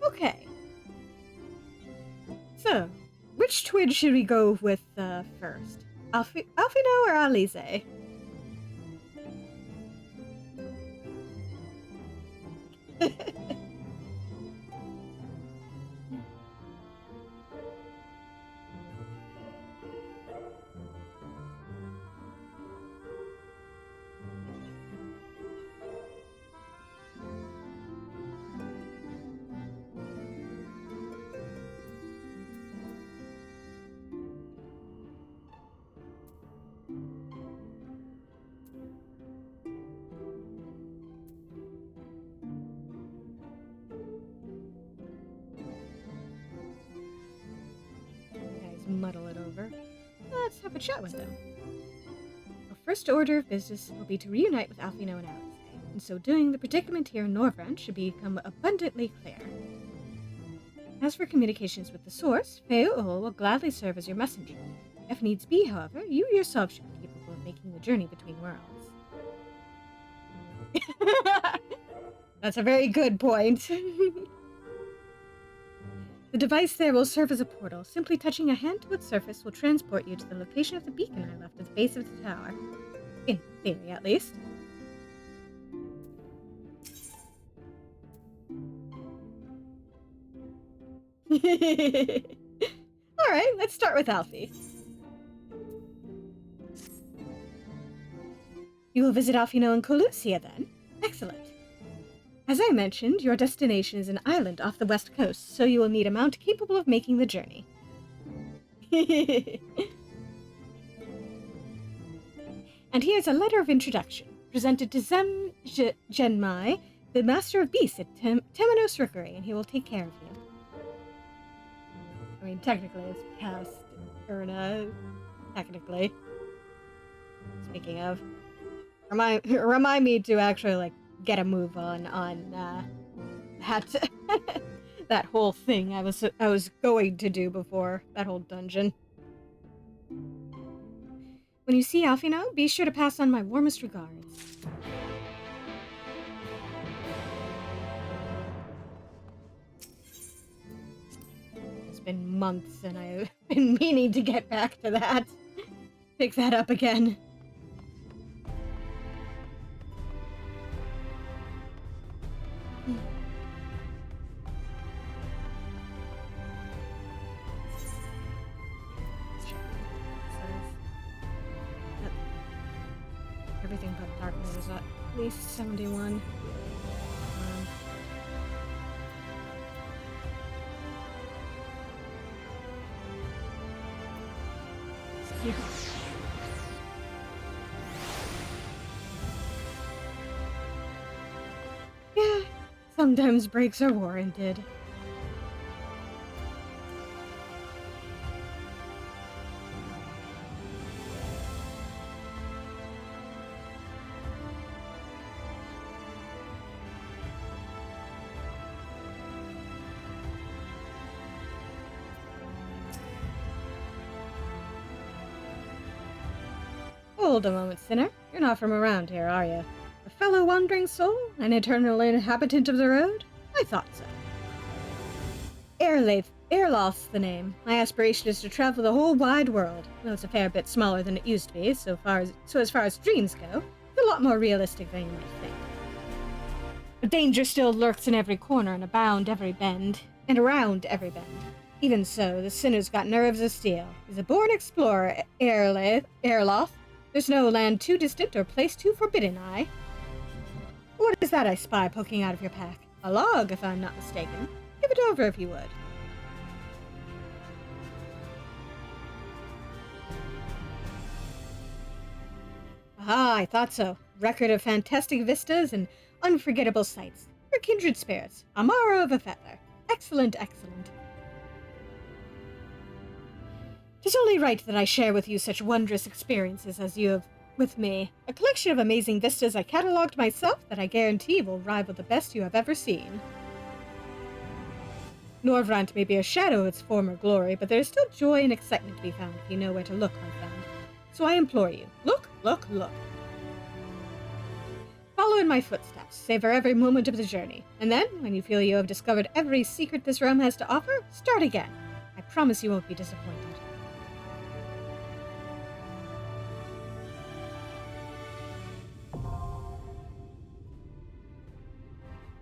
Okay. So, which twin should we go with first? Alfino or Alize? Muddle it over. Let's have a chat with them. Our first order of business will be to reunite with Alfino and Alice. In so doing, the predicament here in Norvrand should become abundantly clear. As for communications with the source, Feul will gladly serve as your messenger. If needs be, however, you yourself should be capable of making the journey between worlds. That's a very good point. The device there will serve as a portal. Simply touching a hand to its surface will transport you to the location of the beacon I left at the base of the tower. In theory, at least. Alright, let's start with Alfie. You will visit Alfino and Colucia then? Excellent. As I mentioned, your destination is an island off the west coast, so you will need a mount capable of making the journey. And here's a letter of introduction, presented to Genmai, the Master of Beasts at Temenos Rookery, and he will take care of you. I mean, technically it's past Erna. Technically. Speaking of. Remind me to actually, like, get a move on that that whole thing I was going to do before that whole dungeon. When When you see Alfino, be sure to pass on my warmest regards. It's been months and I've been meaning to get back to that. Pick that up again. Everything but dark mode is at least 71. Yeah, sometimes breaks are warranted. Hold a moment, sinner. You're not from around here, are you? A fellow wandering soul? An eternal inhabitant of the road? I thought so. Airloth's the name. My aspiration is to travel the whole wide world. Though it's a fair bit smaller than it used to be, so as far as dreams go, it's a lot more realistic than you might think. But danger still lurks in every corner and around every bend. Even so, the sinner's got nerves of steel. He's a born explorer, Airloth. There's no land too distant or place too forbidden, What is that I spy poking out of your pack? A log, if I'm not mistaken. Give it over if you would. Ah, I thought so. Record of fantastic vistas and unforgettable sights. Your kindred spirits. Amaro of a feather. Excellent, excellent. 'Tis only right that I share with you such wondrous experiences as you have with me. A collection of amazing vistas I catalogued myself that I guarantee will rival the best you have ever seen. Norvrant may be a shadow of its former glory, but there is still joy and excitement to be found if you know where to look, my friend. So I implore you, look, look, look. Follow in my footsteps, savor every moment of the journey, and then, when you feel you have discovered every secret this realm has to offer, start again. I promise you won't be disappointed.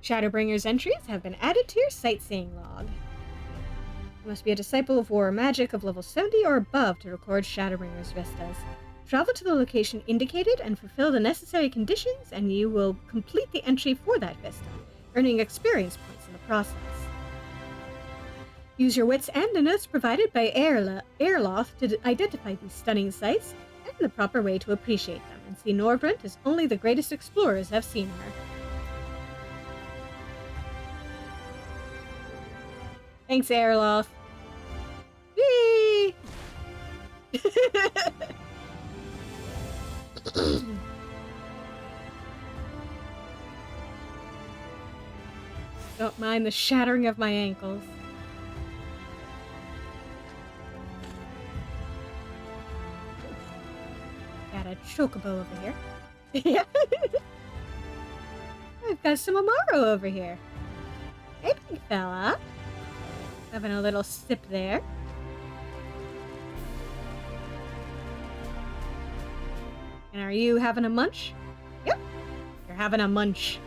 Shadowbringers entries have been added to your sightseeing log. You must be a disciple of war magic of level 70 or above to record Shadowbringers vistas. Travel to the location indicated and fulfill the necessary conditions, and you will complete the entry for that vista, earning experience points in the process. Use your wits and the notes provided by Airloth to identify these stunning sights and the proper way to appreciate them, and see Norvrant as only the greatest explorers have seen her. Thanks, Airloth. Whee! Don't mind the shattering of my ankles. Got a chocobo over here. Yeah. I've got some Amaro over here. Hey, big fella. Having a little sip there. And are you having a munch? Yep, you're having a munch.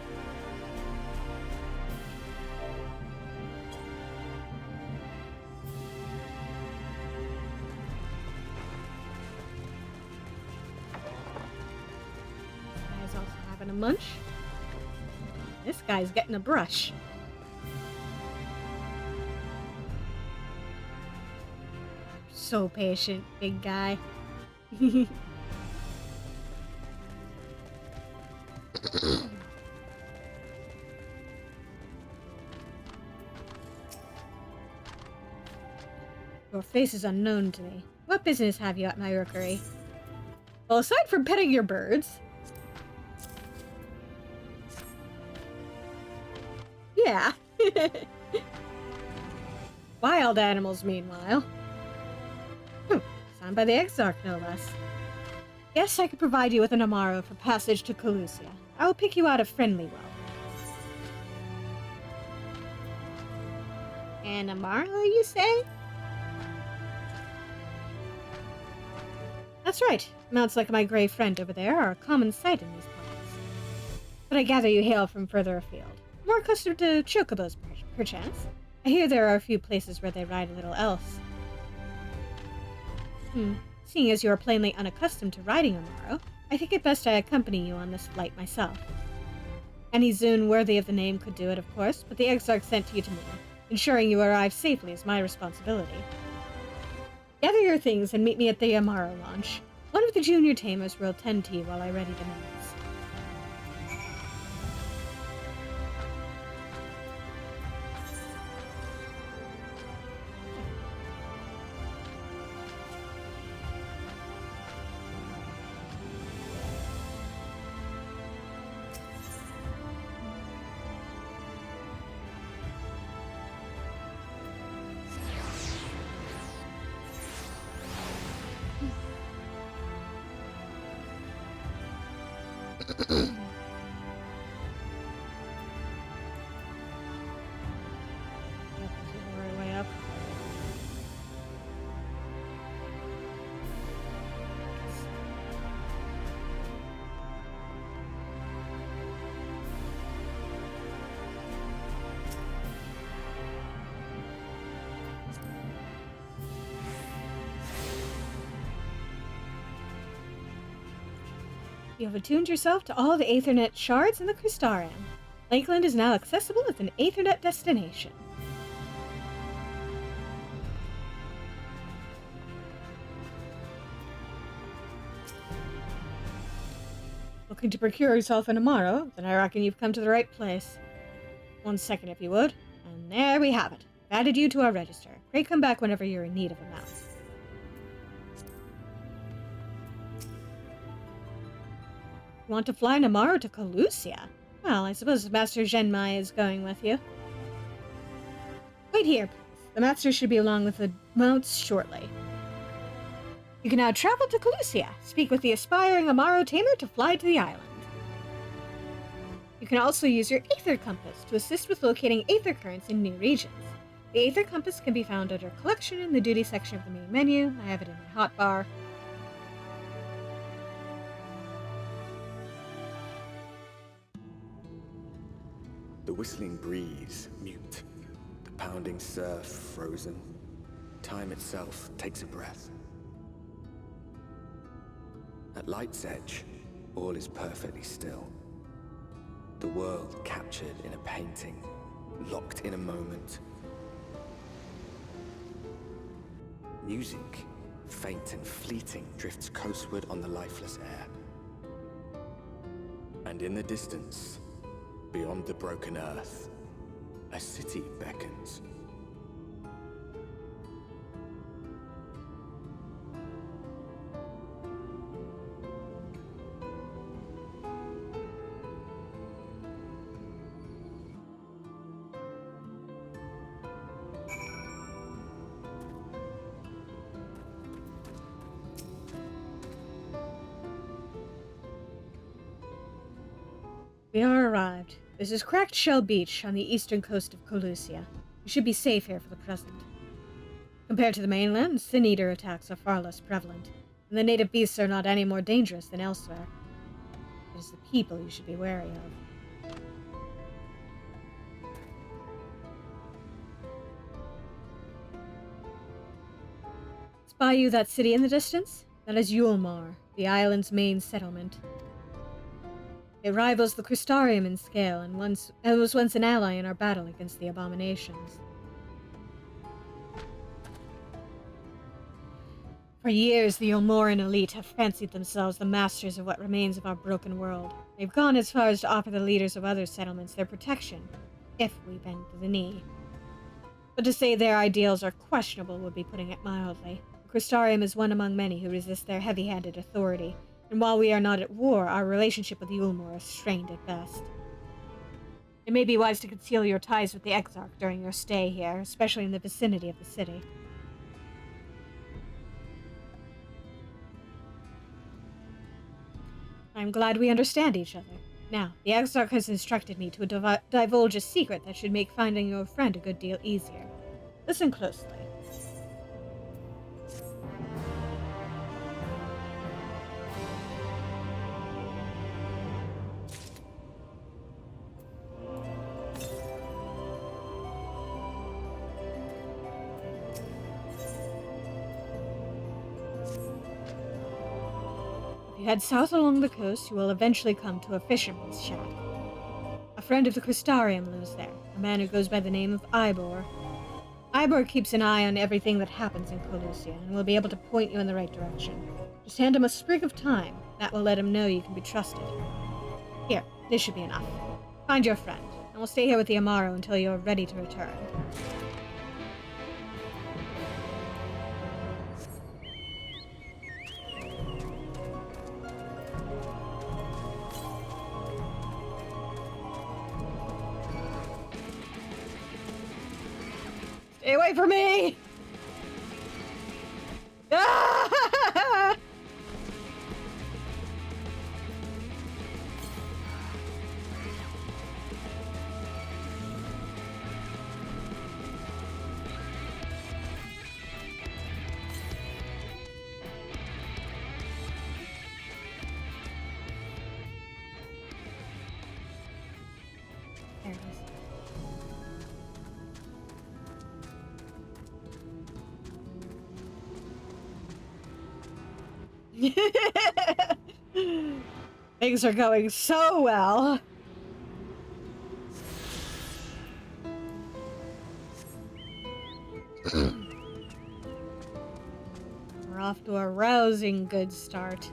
This guy's also having a munch. This guy's getting a brush. So patient, big guy. Your face is unknown to me. What business have you at my rookery? Well, aside from petting your birds... Yeah. Wild animals, meanwhile. Signed by the Exarch, no less. Yes, I could provide you with an Amaro for passage to Calusia. I will pick you out of friendly well. An Amaro, you say? That's right. Mounts like my grey friend over there are a common sight in these parts. But I gather you hail from further afield. More accustomed to chocobos, perchance. I hear there are a few places where they ride a little else. Seeing as you are plainly unaccustomed to riding Amaro, I think it best I accompany you on this flight myself. Any Zune worthy of the name could do it, of course, but the Exarch sent you to me. Ensuring you arrive safely is my responsibility. Gather your things and meet me at the Amaro launch. One of the junior tamers will tend to you while I ready the mounts. You have attuned yourself to all the Aethernet shards in the Crystarium. Lakeland is now accessible as an Aethernet destination. Looking to procure yourself an Amaro? Then I reckon you've come to the right place. 1 second, if you would. And there we have it. I've added you to our register. Pray come back whenever you're in need of a mount. You want to fly an Amaro to Calusia? Well, I suppose Master Zhenmai is going with you. Wait here, please. The Master should be along with the mounts shortly. You can now travel to Calusia. Speak with the aspiring Amaro tamer to fly to the island. You can also use your Aether Compass to assist with locating Aether currents in new regions. The Aether Compass can be found under Collection in the Duty section of the main menu. I have it in my hotbar. The whistling breeze, mute. The pounding surf, frozen. Time itself takes a breath. At light's edge, all is perfectly still. The world captured in a painting, locked in a moment. Music, faint and fleeting, drifts coastward on the lifeless air. And in the distance, beyond the broken earth, a city beckons. We are arrived. This is Cracked Shell Beach on the eastern coast of Calusia. You should be safe here for the present. Compared to the mainland, Sin Eater attacks are far less prevalent, and the native beasts are not any more dangerous than elsewhere. It is the people you should be wary of. Spy you that city in the distance? That is Yulmar, the island's main settlement. It rivals the Crystarium in scale, and was once an ally in our battle against the abominations. For years, the Ulmoran elite have fancied themselves the masters of what remains of our broken world. They've gone as far as to offer the leaders of other settlements their protection, if we bend to the knee. But to say their ideals are questionable would be putting it mildly. The Crystarium is one among many who resist their heavy-handed authority, and while we are not at war, our relationship with Yulmor is strained at best. It may be wise to conceal your ties with the Exarch during your stay here, especially in the vicinity of the city. I'm glad we understand each other. Now, the Exarch has instructed me to divulge a secret that should make finding your friend a good deal easier. Listen closely. If you head south along the coast, you will eventually come to a fisherman's shack. A friend of the Crystarium lives there, a man who goes by the name of Ivor. Ivor keeps an eye on everything that happens in Colusia and will be able to point you in the right direction. Just hand him a sprig of thyme. That will let him know you can be trusted. Here, this should be enough. Find your friend, and we'll stay here with the Amaro until you're ready to return. Stay away from me! Ah! There it is. Things are going so well. We're off to a rousing good start.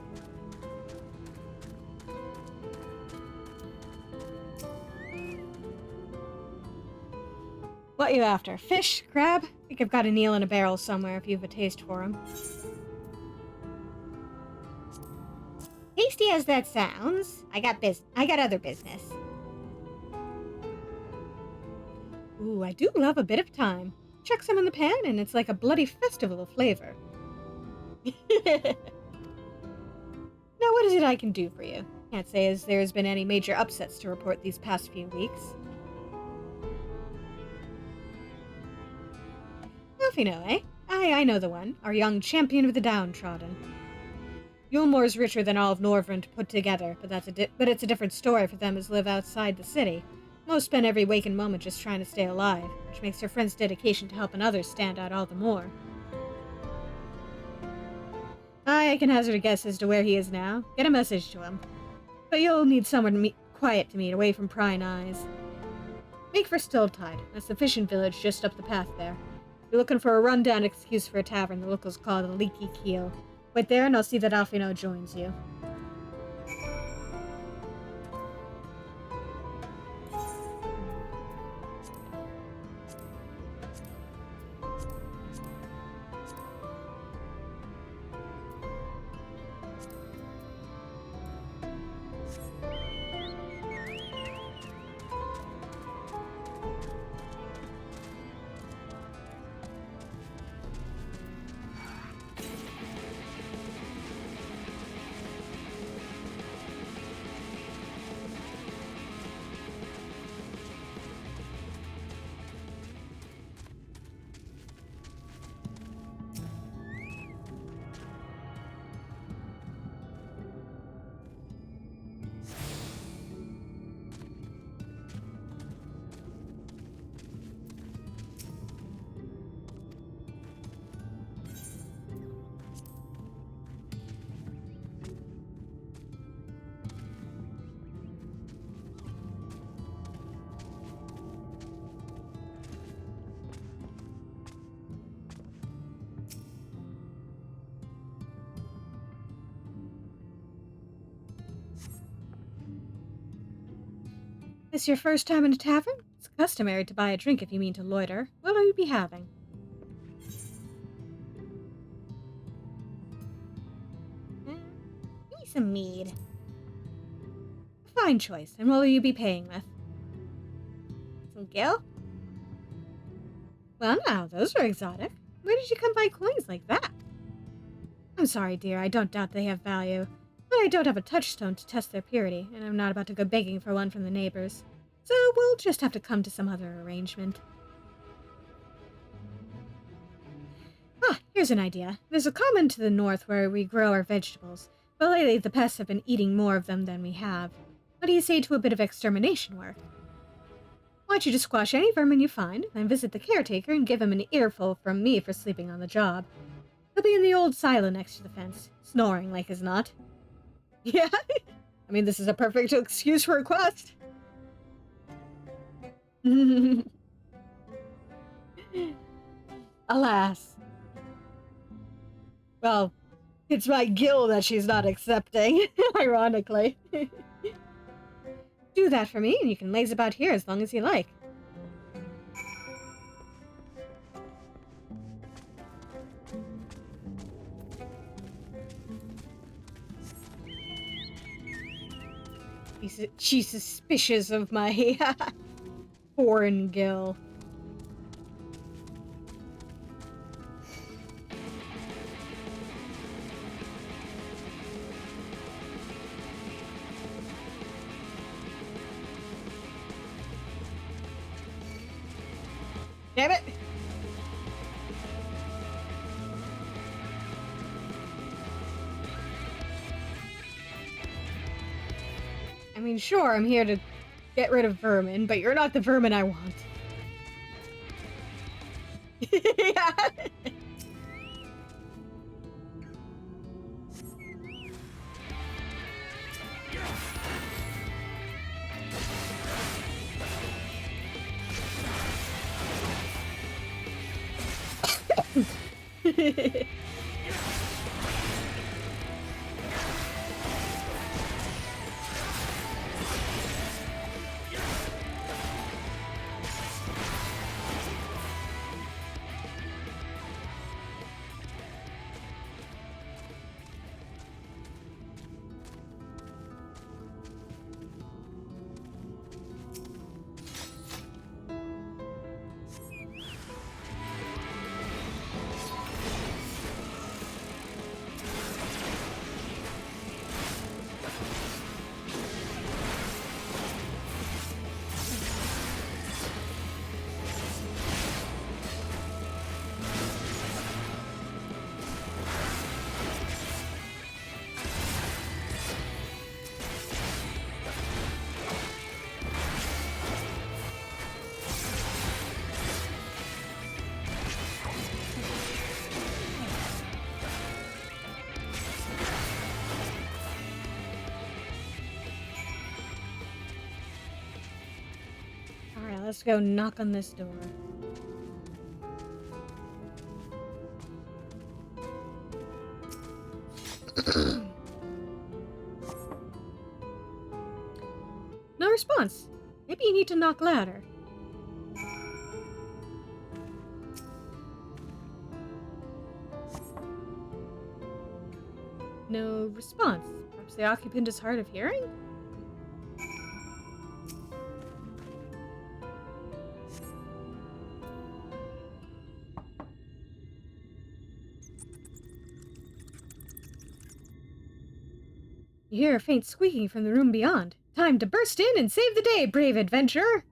What you after? Fish? Crab? I think I've got an eel in a barrel somewhere if you have a taste for him. Tasty as that sounds, I got other business. Ooh, I do love a bit of thyme. Chuck some in the pan and it's like a bloody festival of flavor. Now what is it I can do for you? Can't say as there's been any major upsets to report these past few weeks. Alfino, eh? I know the one. Our young champion of the downtrodden. Yulmore's richer than all of Norvrend put together, but it's a different story for them as live outside the city. Most spend every waking moment just trying to stay alive, which makes her friend's dedication to helping others stand out all the more. I can hazard a guess as to where he is now. Get a message to him. But you'll need someone quiet to meet, away from prying eyes. Make for Stilltide. That's the fishing village just up the path there. If you're looking for a rundown excuse for a tavern, the locals call it a Leaky Keel. Wait there and I'll see that Alfino joins you. This your first time in a tavern? It's customary to buy a drink if you mean to loiter. What'll you be having? Give me some mead. A fine choice. And what will you be paying with? Some gil? Well now, those are exotic. Where did you come by coins like that? I'm sorry, dear, I don't doubt they have value. But I don't have a touchstone to test their purity, and I'm not about to go begging for one from the neighbors. So we'll just have to come to some other arrangement. Ah, here's an idea. There's a common to the north where we grow our vegetables, but lately the pests have been eating more of them than we have. What do you say to a bit of extermination work? I want you to squash any vermin you find, then visit the caretaker and give him an earful from me for sleeping on the job. He'll be in the old silo next to the fence, snoring like as not. Yeah? I mean, this is a perfect excuse for a quest. Alas. Well, it's my guild that she's not accepting, ironically. Do that for me, and you can laze about here as long as you like. She's suspicious of my foreign gill. Damn it! I mean, sure, I'm here to get rid of vermin, but you're not the vermin I want. Yeah. Alright, let's go knock on this door. No response. Maybe you need to knock louder. No response. Perhaps the occupant is hard of hearing? You hear a faint squeaking from the room beyond. Time to burst in and save the day, brave adventurer!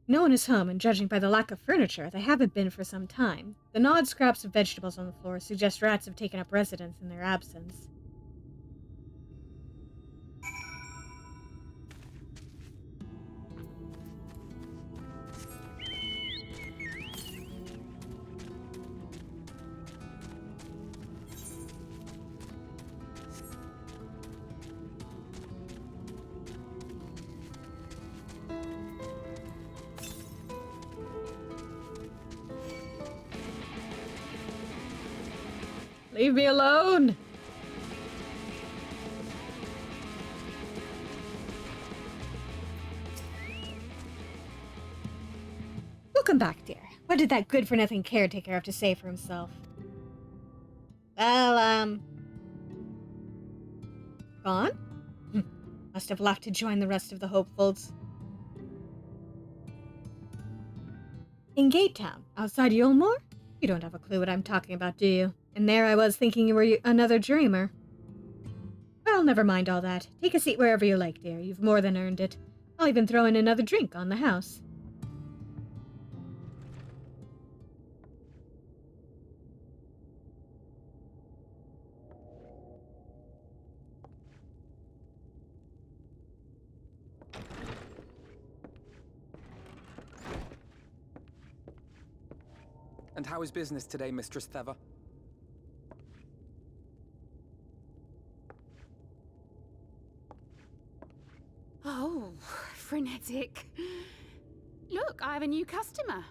No one is home, and judging by the lack of furniture, they haven't been for some time. The gnawed scraps of vegetables on the floor suggest rats have taken up residence in their absence. Leave me alone! Welcome back, dear. What did that good-for-nothing caretaker have to say for himself? Well, gone? Must have left to join the rest of the hopefuls. In Gate Town, outside Yulmore? You don't have a clue what I'm talking about, do you? And there I was thinking you were another dreamer. Well, never mind all that. Take a seat wherever you like, dear. You've more than earned it. I'll even throw in another drink on the house. And how is business today, Mistress Theva? Oh, frenetic. Look, I have a new customer.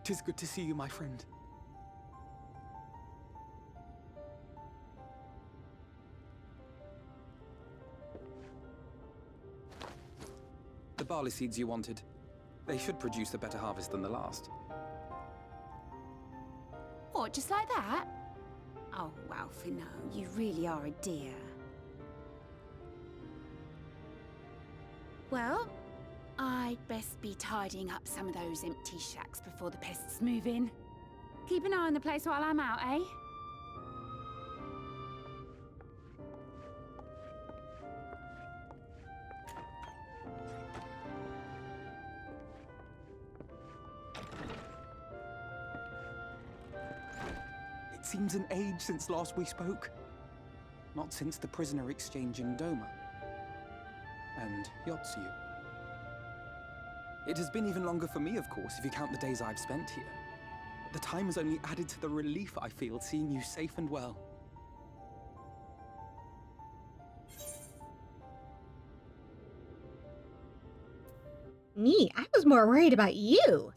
Tis good to see you, my friend. The barley seeds you wanted. They should produce a better harvest than the last. What, just like that? Oh, Alfie, no, you really are a dear. Well, I'd best be tidying up some of those empty shacks before the pests move in. Keep an eye on the place while I'm out, eh? It seems an age since last we spoke. Not since the prisoner exchange in Doma. And Yotsu. It has been even longer for me, of course, if you count the days I've spent here. But the time has only added to the relief I feel seeing you safe and well. Me? I was more worried about you.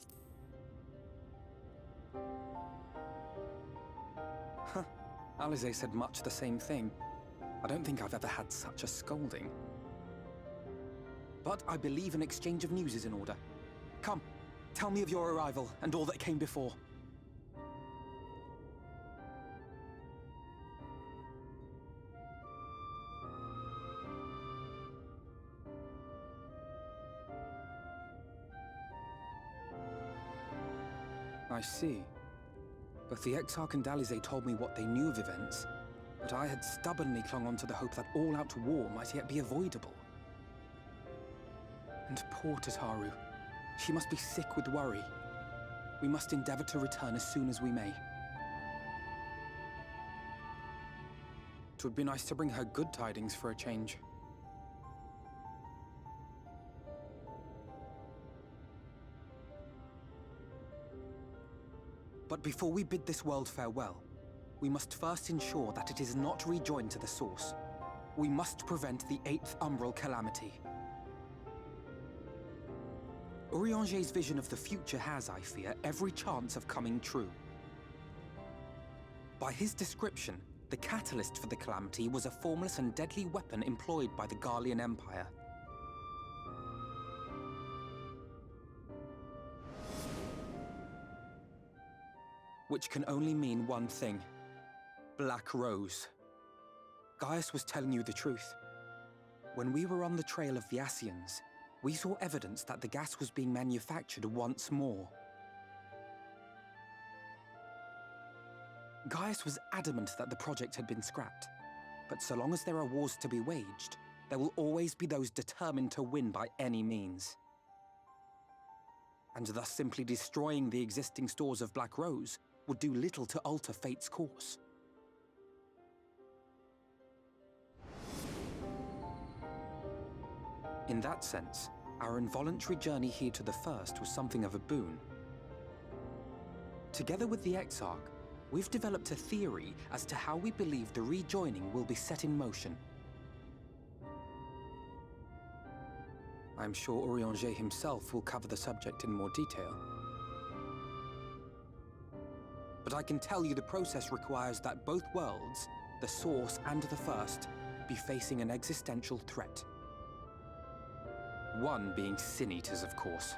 Huh. Alize said much the same thing. I don't think I've ever had such a scolding. But I believe an exchange of news is in order. Come, tell me of your arrival and all that came before. I see. Both the Exarch and Alize told me what they knew of events, but I had stubbornly clung on to the hope that all-out war might yet be avoidable. And poor Tataru. She must be sick with worry. We must endeavor to return as soon as we may. It would be nice to bring her good tidings for a change. But before we bid this world farewell, we must first ensure that it is not rejoined to the source. We must prevent the 8th Umbral calamity. Urianger's vision of the future has, I fear, every chance of coming true. By his description, the catalyst for the calamity was a formless and deadly weapon employed by the Garlean Empire. Which can only mean one thing. Black Rose. Gaius was telling you the truth. When we were on the trail of the Ascians, we saw evidence that the gas was being manufactured once more. Gaius was adamant that the project had been scrapped. But so long as there are wars to be waged, there will always be those determined to win by any means. And thus simply destroying the existing stores of Black Rose would do little to alter fate's course. In that sense, our involuntary journey here to the First was something of a boon. Together with the Exarch, we've developed a theory as to how we believe the rejoining will be set in motion. I'm sure Urianger himself will cover the subject in more detail. But I can tell you the process requires that both worlds, the Source and the First, be facing an existential threat. One being Sin-Eaters, of course.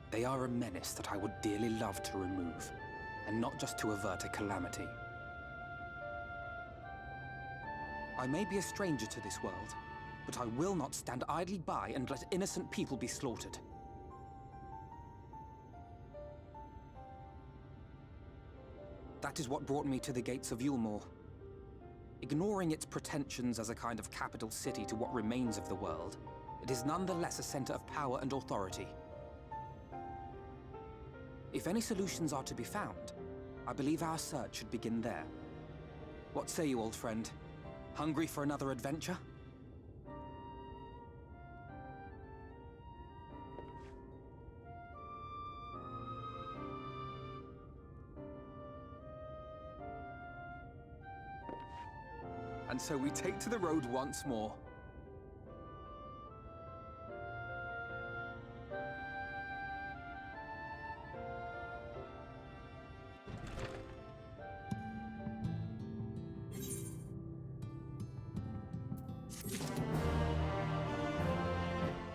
They are a menace that I would dearly love to remove. and not just to avert a calamity. I may be a stranger to this world, but I will not stand idly by and let innocent people be slaughtered. That is what brought me to the gates of Yulmore. Ignoring its pretensions as a kind of capital city to what remains of the world, it is nonetheless a center of power and authority. If any solutions are to be found, I believe our search should begin there. What say you, old friend? Hungry for another adventure? And so we take to the road once more.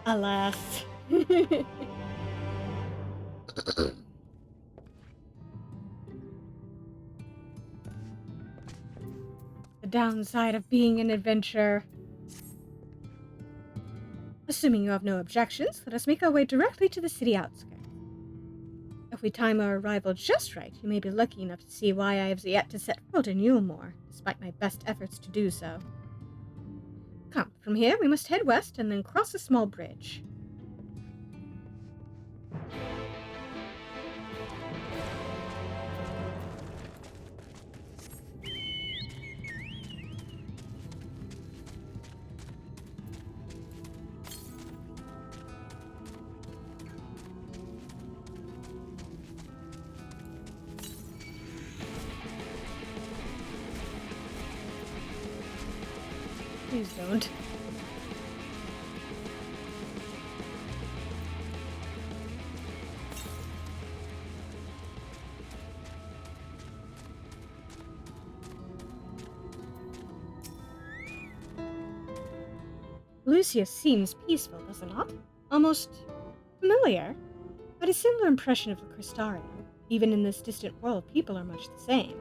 Alas. The downside of being an adventurer. Assuming you have no objections, let us make our way directly to the city outskirts. If we time our arrival just right, you may be lucky enough to see why I have yet to set foot in Yulmore, despite my best efforts to do so. Come, from here we must head west and then cross a small bridge. Please don't. Lucius seems peaceful, does it not? Almost familiar. I had a similar impression of the Crystarium. Even in this distant world, people are much the same.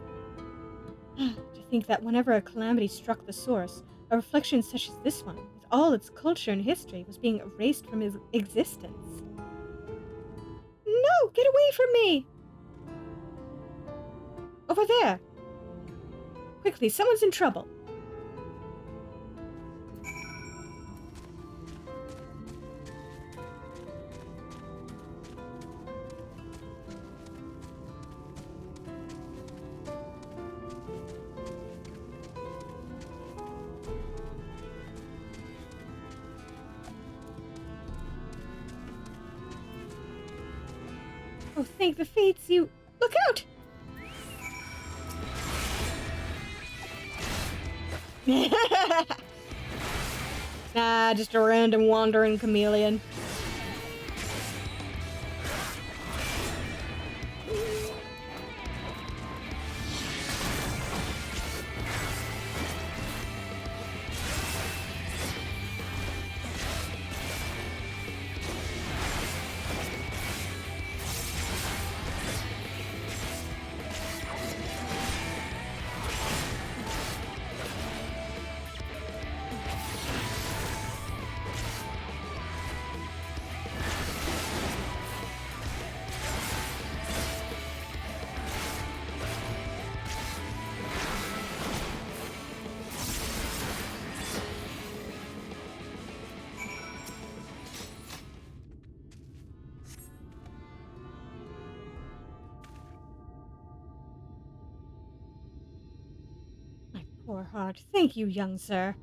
To think that whenever a calamity struck the source, a reflection such as this one, with all its culture and history, was being erased from his existence. No! Get away from me! Over there! Quickly, someone's in trouble! Oh, thank the fates, you... Look out! Nah, just a random wandering chameleon. Poor heart. Thank you, young sir.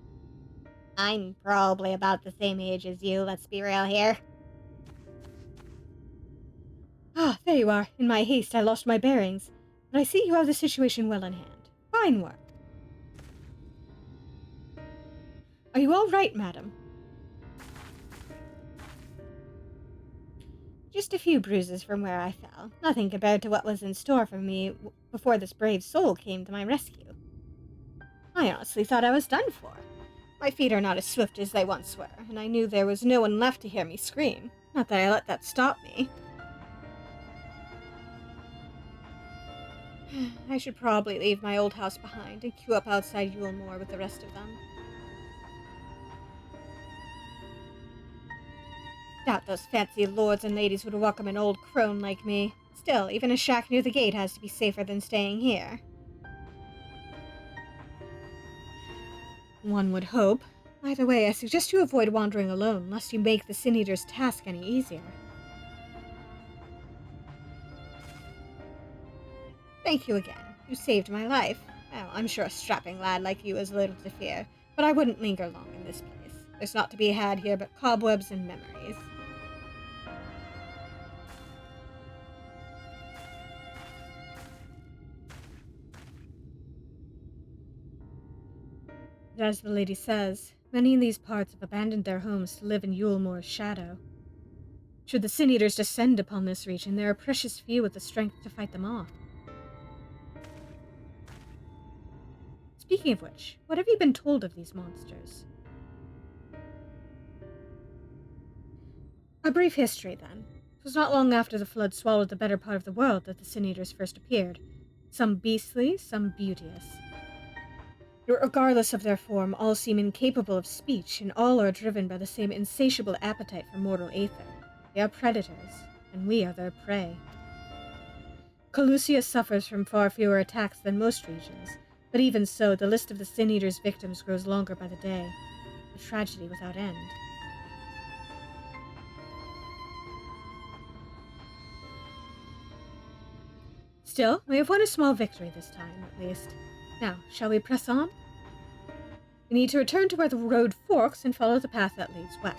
I'm probably about the same age as you, let's be real here. Ah, there you are. In my haste, I lost my bearings. But I see you have the situation well in hand. Fine work. Are you all right, madam? Just a few bruises from where I fell. Nothing compared to what was in store for me before this brave soul came to my rescue. I honestly thought I was done for. My feet are not as swift as they once were, and I knew there was no one left to hear me scream. Not that I let that stop me. I should probably leave my old house behind and queue up outside Yulmore with the rest of them. Doubt those fancy lords and ladies would welcome an old crone like me. Still, even a shack near the gate has to be safer than staying here. One would hope. Either way, I suggest you avoid wandering alone, lest you make the Sin Eater's task any easier. Thank you again. You saved my life. Well, I'm sure a strapping lad like you has little to fear, but I wouldn't linger long in this place. There's naught to be had here but cobwebs and memories. As the lady says, many in these parts have abandoned their homes to live in Yulmore's shadow. Should the Sin Eaters descend upon this region, there are precious few with the strength to fight them off. Speaking of which, what have you been told of these monsters? A brief history, then. It was not long after the flood swallowed the better part of the world that the Sin Eaters first appeared. Some beastly, some beauteous. Regardless of their form, all seem incapable of speech, and all are driven by the same insatiable appetite for mortal aether. They are predators, and we are their prey. Calusia suffers from far fewer attacks than most regions, but even so, the list of the Sin Eater's victims grows longer by the day. A tragedy without end. Still, we have won a small victory this time, at least. Now, shall we press on? We need to return to where the road forks and follow the path that leads west.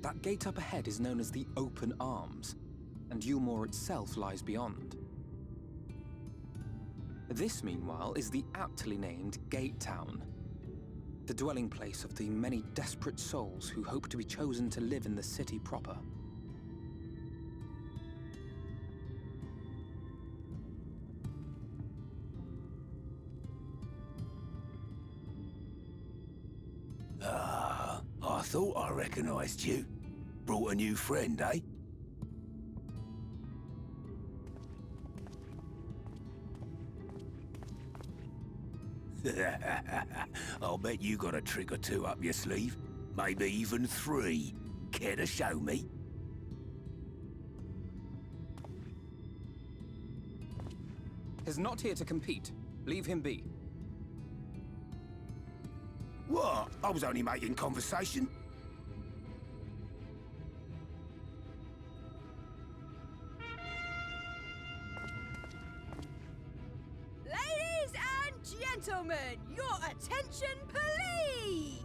That gate up ahead is known as the Open Arms, and Yulmore itself lies beyond. This, meanwhile, is the aptly named Gate Town, the dwelling place of the many desperate souls who hope to be chosen to live in the city proper. I thought I recognized you. Brought a new friend, eh? I'll bet you got a trick or two up your sleeve. Maybe even 3. Care to show me? He's not here to compete. Leave him be. What? I was only making conversation. Ladies and gentlemen, your attention, please!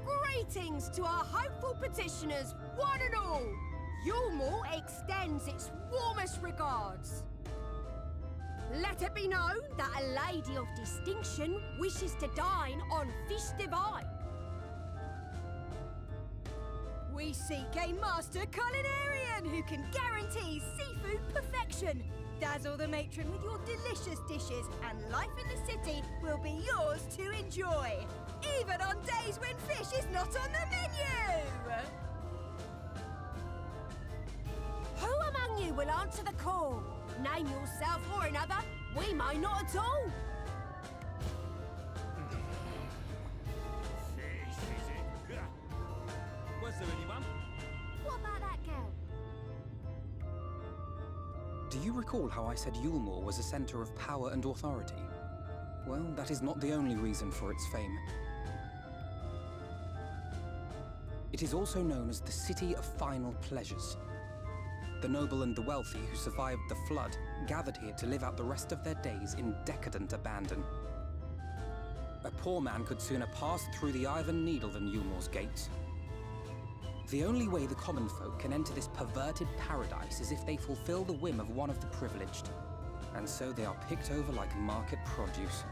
Greetings to our hopeful petitioners, one and all! Yulmore extends its warmest regards. Let it be known that a lady of distinction wishes to dine on fish divine. We seek a master culinarian who can guarantee seafood perfection. Dazzle the matron with your delicious dishes, and life in the city will be yours to enjoy, even on days when fish is not on the menu! Who among you will answer the call? Name yourself or another, we may not at all. Fish, is it? Was there anyone? What about that girl? Do you recall how I said Yulmore was a center of power and authority? Well, that is not the only reason for its fame. It is also known as the City of Final Pleasures. The noble and the wealthy who survived the flood gathered here to live out the rest of their days in decadent abandon. A poor man could sooner pass through the Iron Needle than Yulmore's gates. The only way the common folk can enter this perverted paradise is if they fulfill the whim of one of the privileged. And so they are picked over like market produce.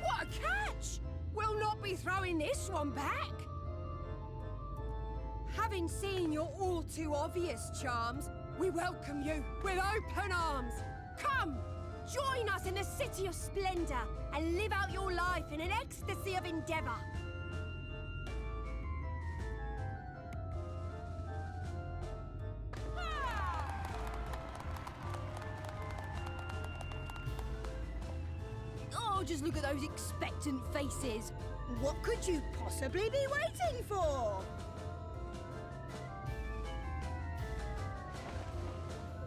What a catch! We'll not be throwing this one back. Having seen your all too obvious charms, we welcome you with open arms. Come, join us in the City of Splendor and live out your life in an ecstasy of endeavor. Oh, just look at those expectant faces. What could you possibly be waiting for?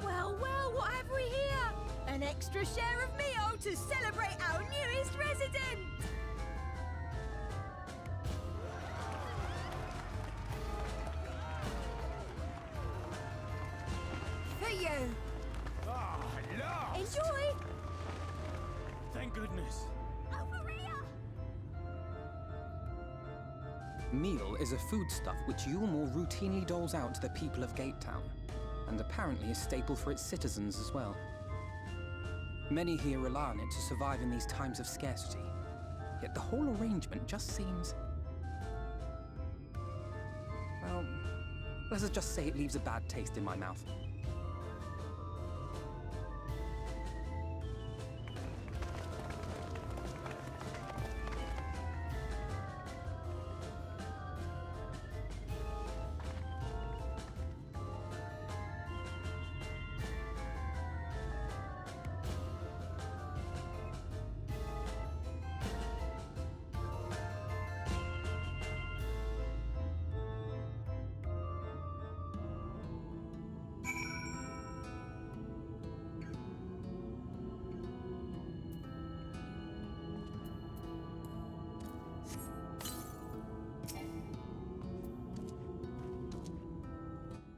Well, well, what have we here? An extra share of meal to celebrate our newest resident! For you! Ah, oh, Enjoy! Thank goodness. Over here! Meal is a foodstuff which Yulmore routinely doles out to the people of Gatetown, and apparently a staple for its citizens as well. Many here rely on it to survive in these times of scarcity, yet the whole arrangement just seems... well, let's just say it leaves a bad taste in my mouth.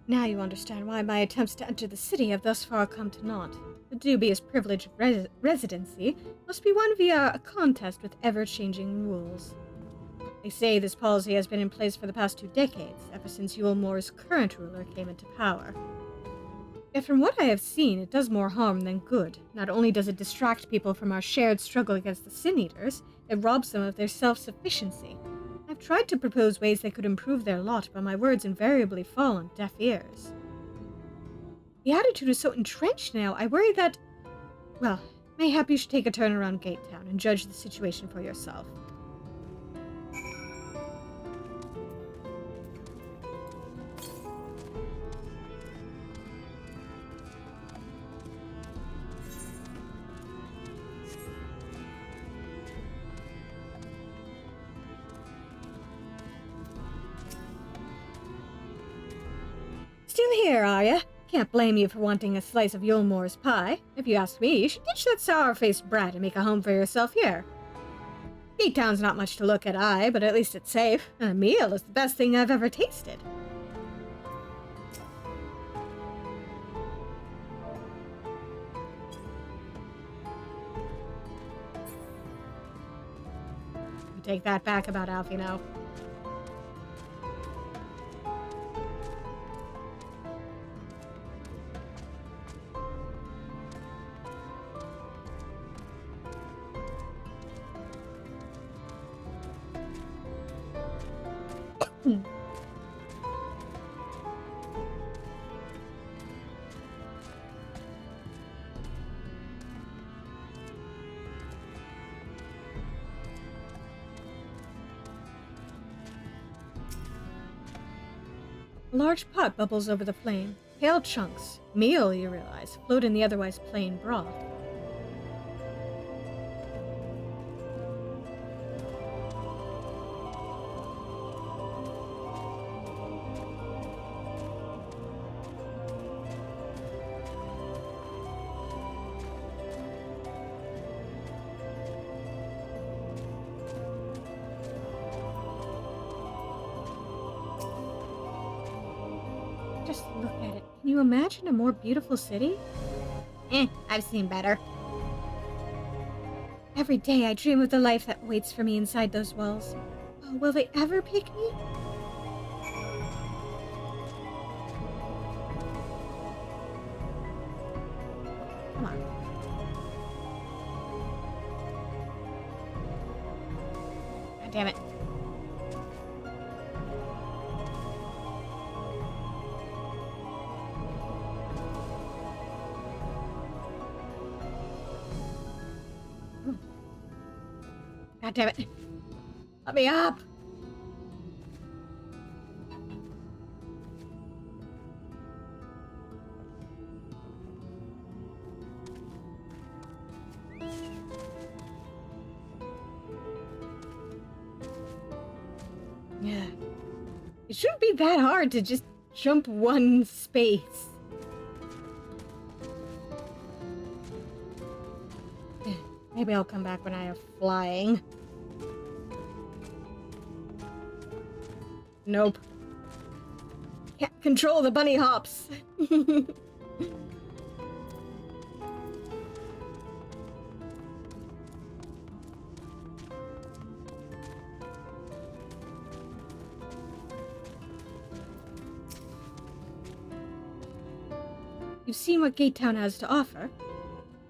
Now you understand why my attempts to enter the city have thus far come to naught. The dubious privilege of residency must be won via a contest with ever-changing rules. They say this policy has been in place for the past 2 decades, ever since Yulmore's current ruler came into power. Yet from what I have seen, it does more harm than good. Not only does it distract people from our shared struggle against the Sin Eaters, it robs them of their self-sufficiency. I've tried to propose ways they could improve their lot, but my words invariably fall on deaf ears. The attitude is so entrenched now, I worry that... well, mayhap you should take a turn around Gatetown and judge the situation for yourself. Still here, are ya? Can't blame you for wanting a slice of Yulmore's pie. If you ask me, you should ditch that sour-faced brat and make a home for yourself here. Gatetown's not much to look at, aye, but at least it's safe. And a meal is the best thing I've ever tasted. take that back about Alfie now. A large pot bubbles over the flame. Pale chunks, meal, you realize, float in the otherwise plain broth. Just look at it. Can you imagine a more beautiful city? I've seen better. Every day I dream of the life that waits for me inside those walls. Oh, will they ever pick me? Come on. God damn it. God damn it. Let me up! Yeah. It shouldn't be that hard to just jump one space. Maybe I'll come back when I have flying. Nope. Can't control the bunny hops. You've seen what Gate Town has to offer.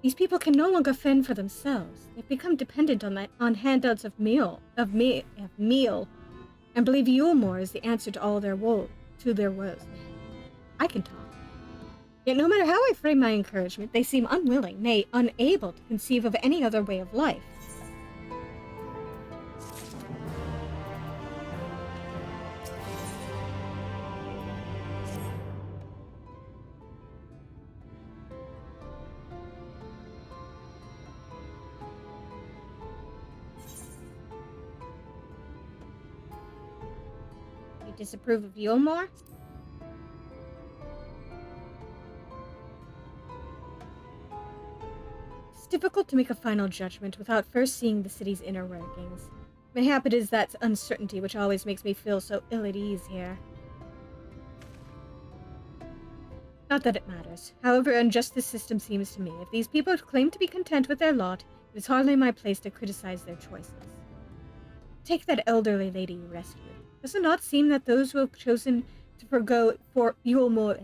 These people can no longer fend for themselves. They've become dependent on handouts of meal, and believe Yulmore is the answer to all their woes. I can talk. Yet no matter how I frame my encouragement, they seem unwilling, nay, unable to conceive of any other way of life. Disapprove of Yulmore? It's difficult to make a final judgment without first seeing the city's inner workings. Mayhap it is that uncertainty which always makes me feel so ill at ease here. Not that it matters. However unjust this system seems to me, if these people claim to be content with their lot, it is hardly my place to criticize their choices. Take that elderly lady you rescued. Does it not seem that those who have chosen to forgo Yulmore's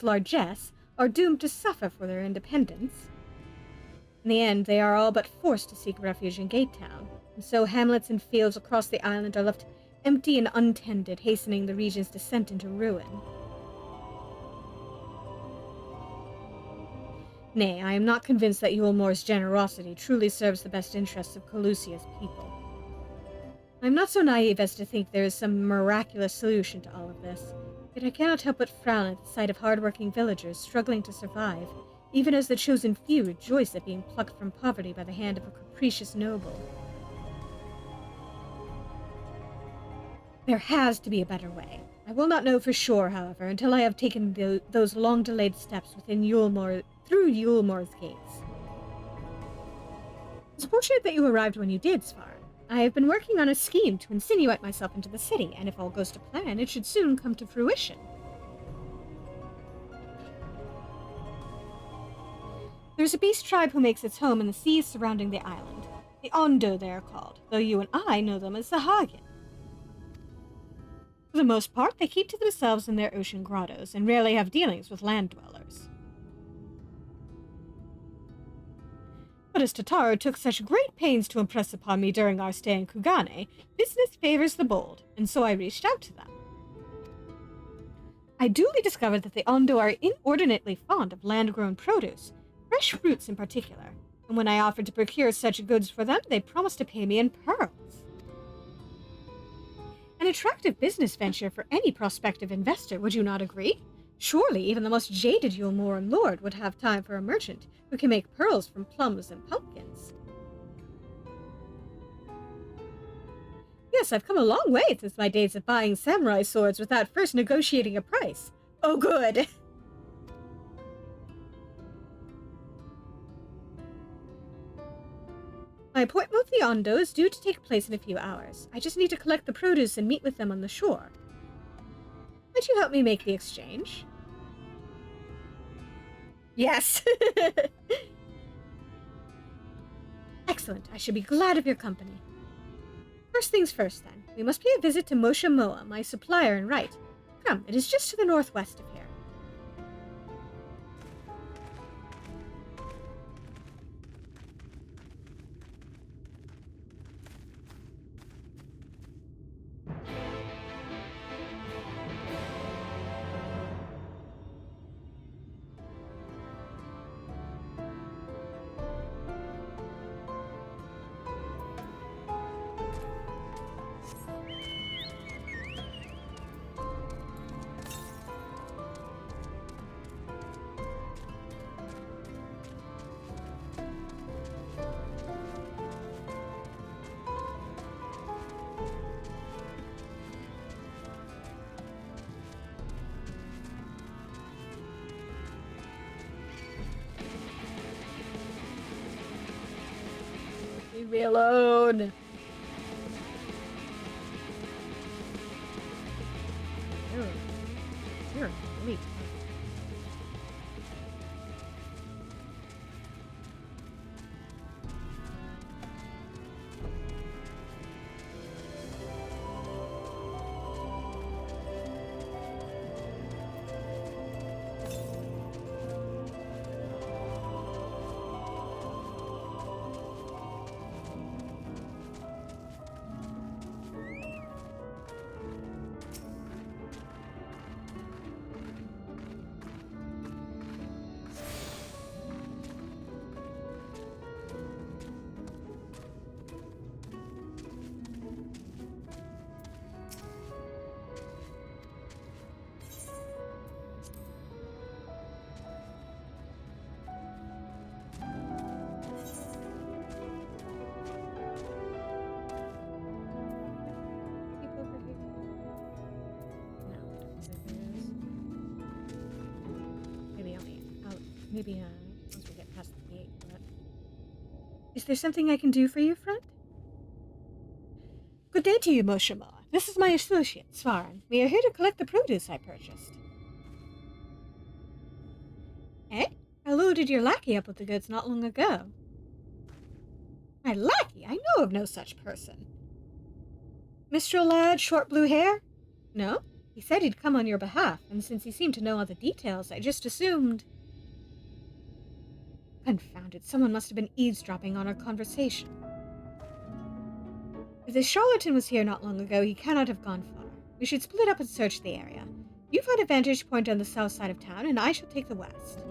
largesse are doomed to suffer for their independence? In the end, they are all but forced to seek refuge in Gate Town, and so hamlets and fields across the island are left empty and untended, hastening the region's descent into ruin. Nay, I am not convinced that Yulmore's generosity truly serves the best interests of Calusia's people. I am not so naive as to think there is some miraculous solution to all of this, yet I cannot help but frown at the sight of hard-working villagers struggling to survive, even as the chosen few rejoice at being plucked from poverty by the hand of a capricious noble. There has to be a better way. I will not know for sure, however, until I have taken those long-delayed steps through Yulmore's gates. It's fortunate that you arrived when you did, Svar. I have been working on a scheme to insinuate myself into the city, and if all goes to plan, it should soon come to fruition. There's a beast tribe who makes its home in the seas surrounding the island. The Ondo, they are called, though you and I know them as the Hagen. For the most part, they keep to themselves in their ocean grottos, and rarely have dealings with land dwellers. But as Tataru took such great pains to impress upon me during our stay in Kugane, business favors the bold, and so I reached out to them. I duly discovered that the Ondo are inordinately fond of land-grown produce, fresh fruits in particular, and when I offered to procure such goods for them, they promised to pay me in pearls. An attractive business venture for any prospective investor, would you not agree? Surely even the most jaded Yulmoran lord would have time for a merchant who can make pearls from plums and pumpkins. Yes, I've come a long way since my days of buying samurai swords without first negotiating a price. Oh, good! My appointment with the Ondo is due to take place in a few hours. I just need to collect the produce and meet with them on the shore. Might you help me make the exchange? Yes! Excellent. I should be glad of your company. First things first, then. We must pay a visit to Mosha Moa, my supplier and right. Come, it is just to the northwest of here. Leave me alone. You're really tough. Maybe once we get past the gate, but... Is there something I can do for you, friend? Good day to you, Moshima. This is my associate, Svaran. We are here to collect the produce I purchased. Eh? I loaded your lackey up with the goods not long ago. My lackey? I know of no such person. Mr. Lad, short blue hair? No? He said he'd come on your behalf, and since he seemed to know all the details, I just assumed... Confound it, someone must have been eavesdropping on our conversation. If this charlatan was here not long ago, he cannot have gone far. We should split up and search the area. You find a vantage point on the south side of town, and I shall take the west.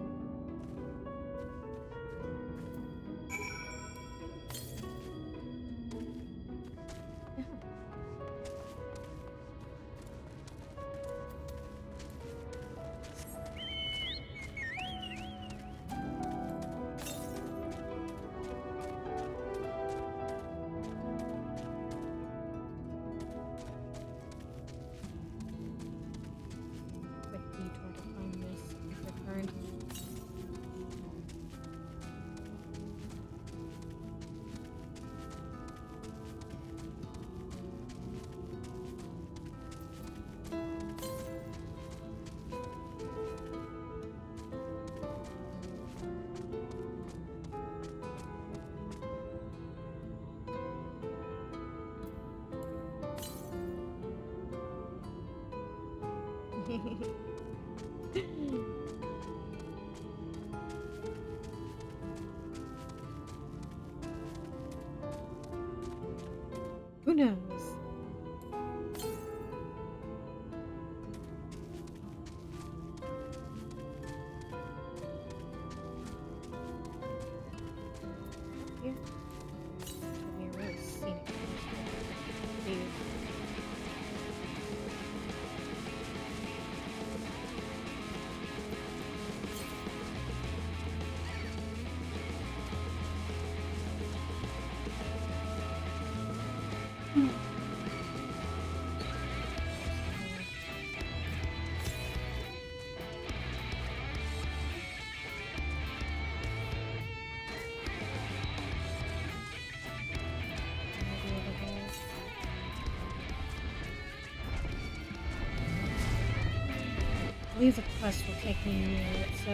Quick detour to find this. Returned. Who knows? Here. It'll be a really scenic view. I believe the quest will take me near it, so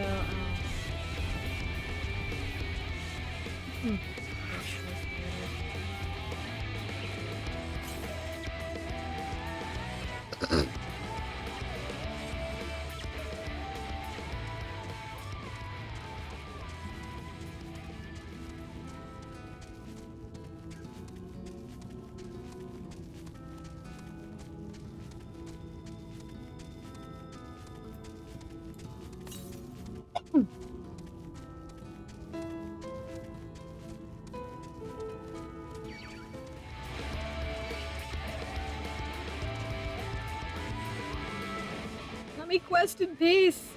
let me quest in peace.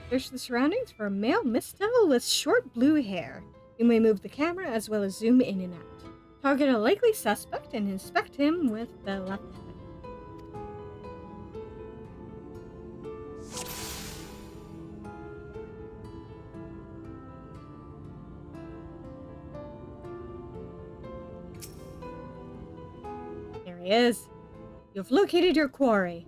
Search the surroundings for a male mistel with short blue hair. You may move the camera as well as zoom in and out. Target a likely suspect and inspect him with the left eye. There he is. You've located your quarry.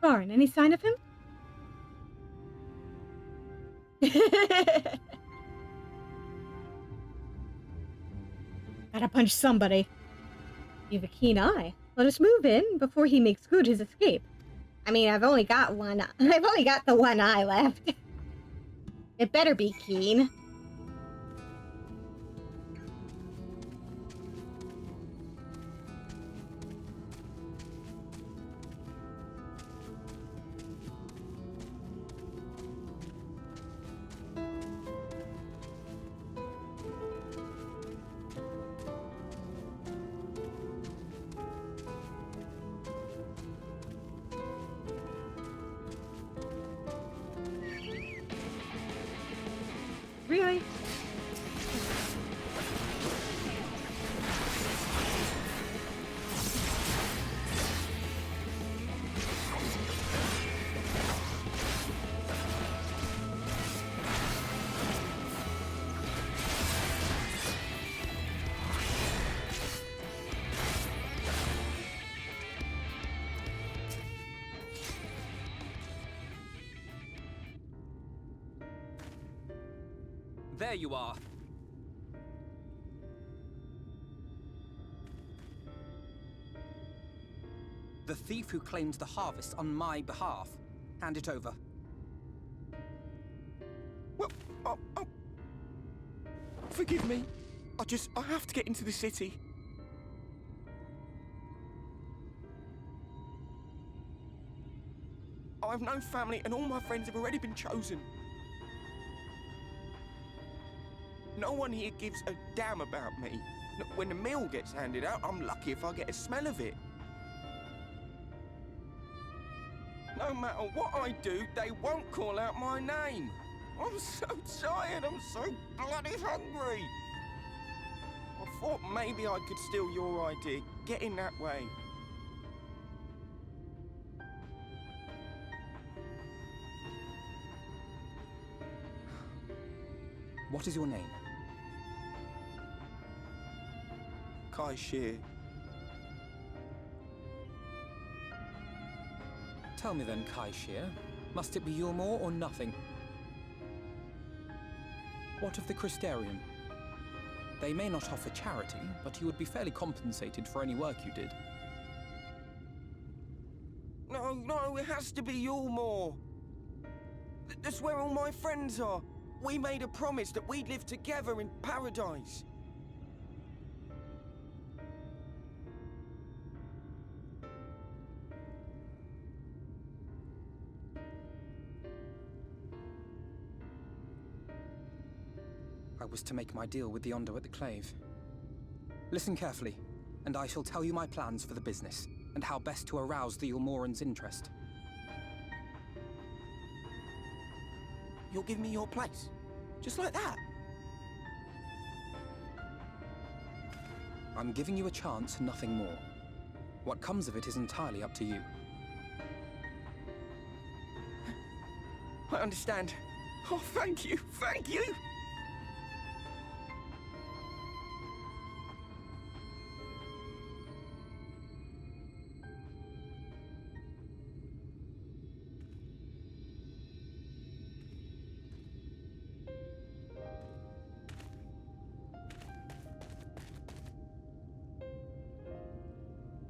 Darn, any sign of him? Gotta punch somebody. You have a keen eye. Let us move in before he makes good his escape. I mean, I've only got the one eye left. It better be keen. Really? There you are. The thief who claimed the harvest on my behalf. Hand it over. Well, forgive me. I have to get into the city. I have no family and all my friends have already been chosen. No one here gives a damn about me. When the meal gets handed out, I'm lucky if I get a smell of it. No matter what I do, they won't call out my name. I'm so tired, I'm so bloody hungry. I thought maybe I could steal your idea, get in that way. What is your name? Kai Shear. Tell me then, Kai Shear, must it be Yulmore or nothing? What of the Christerium? They may not offer charity, but you would be fairly compensated for any work you did. No, it has to be Yulmore. That's where all my friends are. We made a promise that we'd live together in paradise. I was to make my deal with the Ondo at the Clave. Listen carefully, and I shall tell you my plans for the business, and how best to arouse the Yulmoran's interest. You'll give me your place? Just like that? I'm giving you a chance and nothing more. What comes of it is entirely up to you. I understand. Oh, thank you, thank you!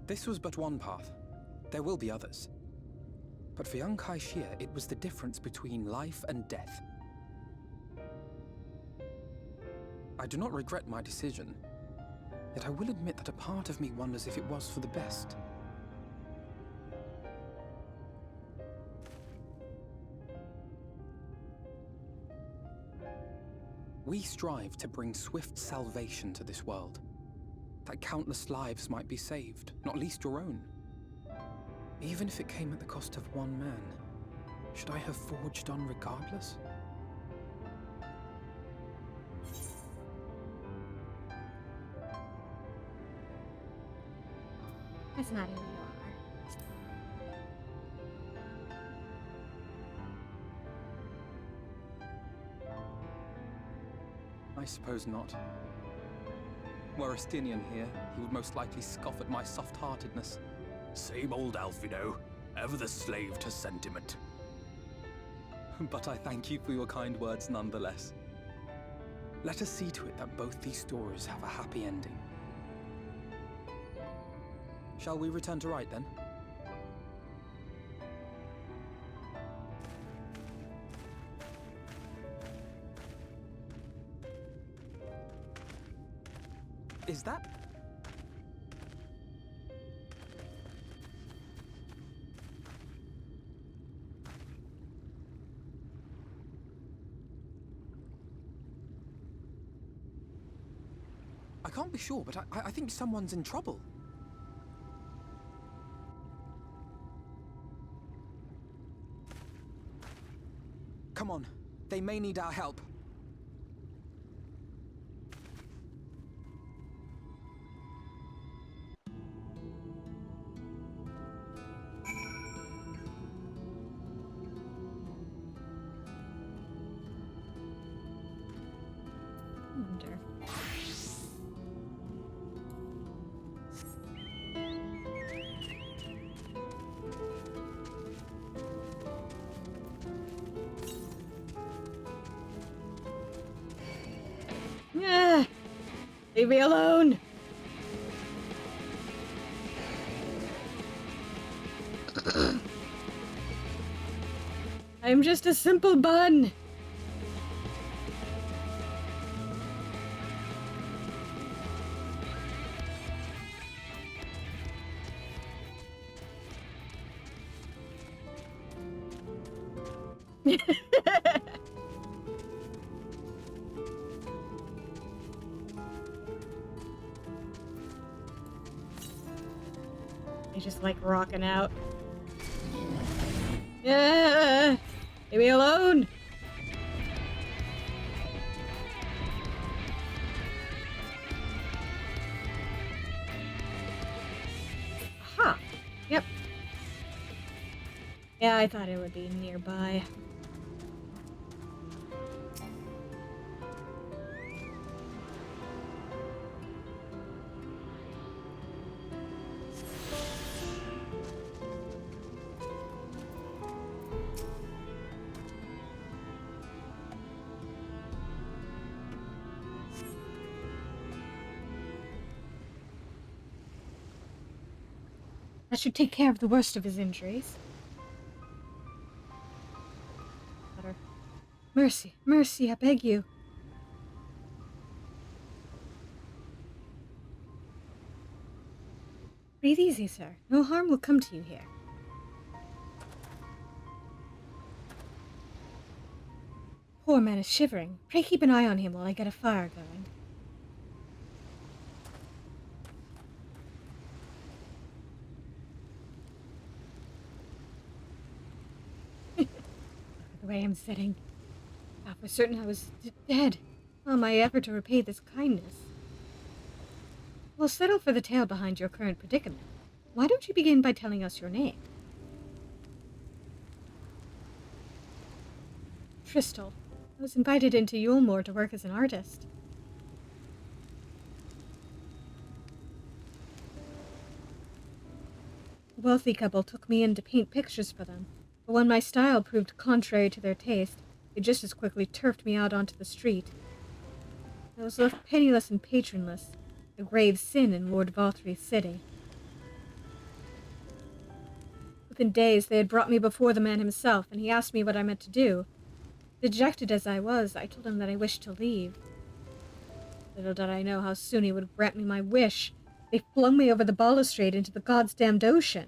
This was but one path. There will be others. But for young Kai Shear, it was the difference between life and death. I do not regret my decision, yet I will admit that a part of me wonders if it was for the best. We strive to bring swift salvation to this world, that countless lives might be saved, not least your own. Even if it came at the cost of one man, should I have forged on regardless? That's not who you are. I suppose not. Were Estinian here, he would most likely scoff at my soft-heartedness. Same old Alfino, ever the slave to sentiment. But I thank you for your kind words nonetheless. Let us see to it that both these stories have a happy ending. Shall we return to Rite then? Is that? I can't be sure, but I think someone's in trouble. Come on, they may need our help. Wonder. Leave me alone! I'm just a simple bun! I just like rocking out. Yeah! Leave me alone! Aha! Yep. Yeah, I thought it would be nearby. That should take care of the worst of his injuries. Water. Mercy, mercy, I beg you. Breathe easy, sir. No harm will come to you here. Poor man is shivering. Pray keep an eye on him while I get a fire going. Look at the way I'm sitting. I was certain I was dead. How am I ever to repay this kindness? We'll settle for the tale behind your current predicament. Why don't you begin by telling us your name? Tristal. I was invited into Yulmore to work as an artist. A wealthy couple took me in to paint pictures for them, but when my style proved contrary to their taste, they just as quickly turfed me out onto the street. I was left penniless and patronless, a grave sin in Lord Valtry's city. Within days, they had brought me before the man himself, and he asked me what I meant to do. Dejected as I was, I told him that I wished to leave. Little did I know how soon he would grant me my wish. They flung me over the balustrade into the god's damned ocean.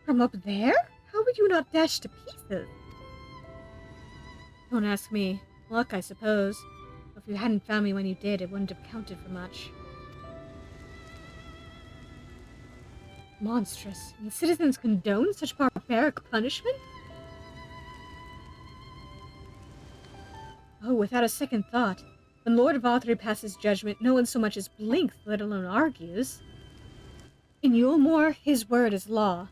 From up there? How would you not dash to pieces? Don't ask me. Luck, I suppose. If you hadn't found me when you did, it wouldn't have counted for much. Monstrous. And the citizens condone such barbaric punishment? Oh, without a second thought. When Lord Valtry passes judgment, no one so much as blinks, let alone argues. In Yulmore, his word is law.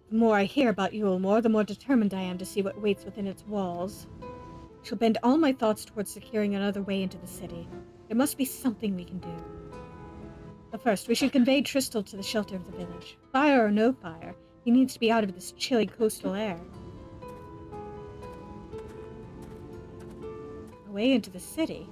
The more I hear about Yulmore, the more determined I am to see what waits within its walls. I shall bend all my thoughts towards securing another way into the city. There must be something we can do. But first, we should convey Tristal to the shelter of the village. Fire or no fire, he needs to be out of this chilly coastal air. Away into the city?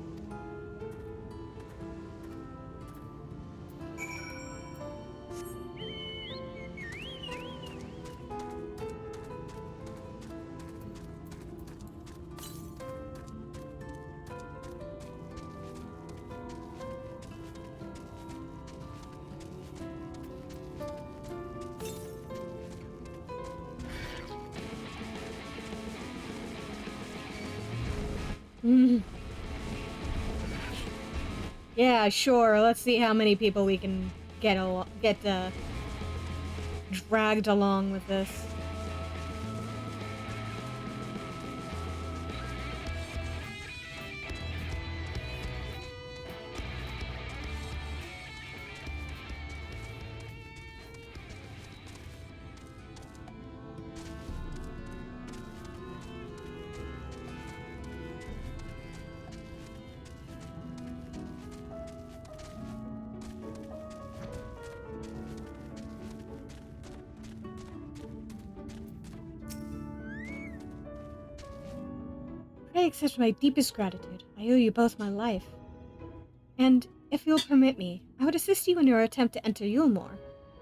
Yeah, sure. Let's see how many people we can get dragged along with this. Pray accept my deepest gratitude. I owe you both my life. And, if you'll permit me, I would assist you in your attempt to enter Yulmore,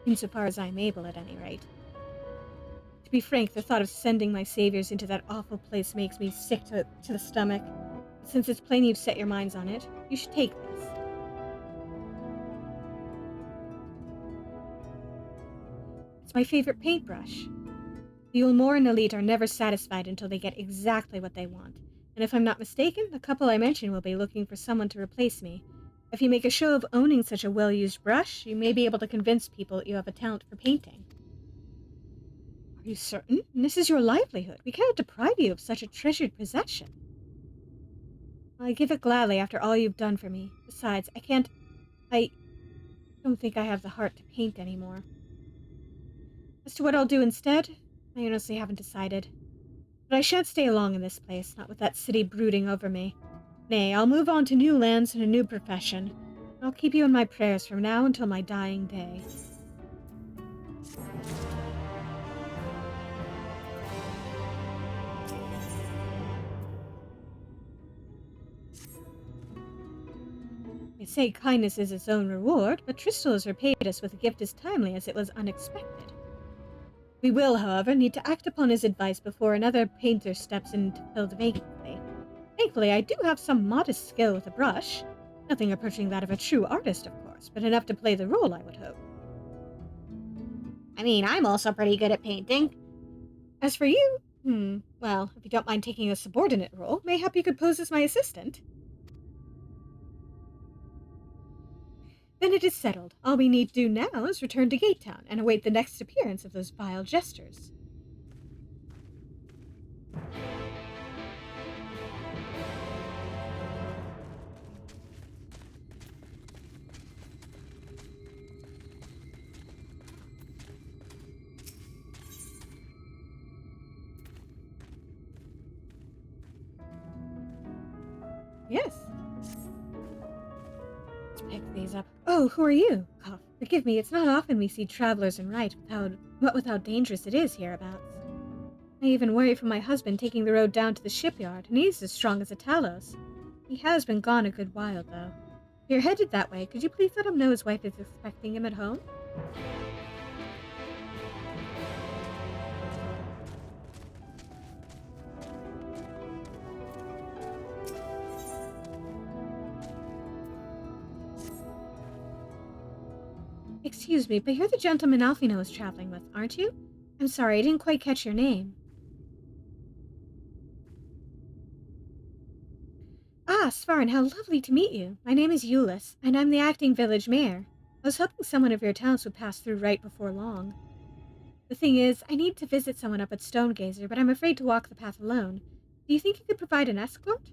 insofar as I am able at any rate. To be frank, the thought of sending my saviors into that awful place makes me sick to the stomach. But since it's plain you've set your minds on it, you should take this. It's my favorite paintbrush. The Ulmor and Elite are never satisfied until they get exactly what they want. And if I'm not mistaken, the couple I mentioned will be looking for someone to replace me. If you make a show of owning such a well-used brush, you may be able to convince people that you have a talent for painting. Are you certain? And this is your livelihood. We cannot deprive you of such a treasured possession. I give it gladly after all you've done for me. Besides, I don't think I have the heart to paint anymore. As to what I'll do instead, I honestly haven't decided. But I shan't stay long in this place, not with that city brooding over me. Nay, I'll move on to new lands and a new profession. I'll keep you in my prayers from now until my dying day. They say kindness is its own reward, but Tristal has repaid us with a gift as timely as it was unexpected. We will, however, need to act upon his advice before another painter steps in to fill the vacancy. Thankfully, I do have some modest skill with a brush. Nothing approaching that of a true artist, of course, but enough to play the role, I would hope. I mean, I'm also pretty good at painting. As for you, well, if you don't mind taking a subordinate role, mayhap you could pose as my assistant. Then it is settled. All we need to do now is return to Gate Town and await the next appearance of those vile jesters. Yes. Let's pick these up. Oh, who are you? Oh, forgive me, it's not often we see travelers in Rite with how dangerous it is hereabouts. I even worry for my husband taking the road down to the shipyard, and he's as strong as a Talos. He has been gone a good while, though. If you're headed that way, could you please let him know his wife is expecting him at home? Excuse me, but you're the gentleman Alfino is traveling with, aren't you? I'm sorry, I didn't quite catch your name. Ah, Svarn, how lovely to meet you. My name is Euless, and I'm the acting village mayor. I was hoping someone of your talents would pass through right before long. The thing is, I need to visit someone up at Stonegazer, but I'm afraid to walk the path alone. Do you think you could provide an escort?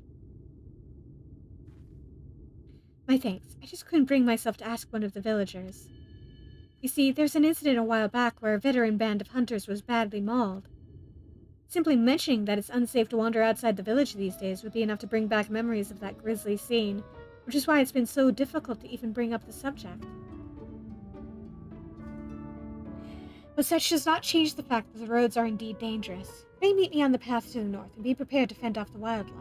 My thanks. I just couldn't bring myself to ask one of the villagers. You see, there's an incident a while back where a veteran band of hunters was badly mauled. Simply mentioning that it's unsafe to wander outside the village these days would be enough to bring back memories of that grisly scene, which is why it's been so difficult to even bring up the subject. But such does not change the fact that the roads are indeed dangerous. They meet me on the path to the north, and be prepared to fend off the wildlife.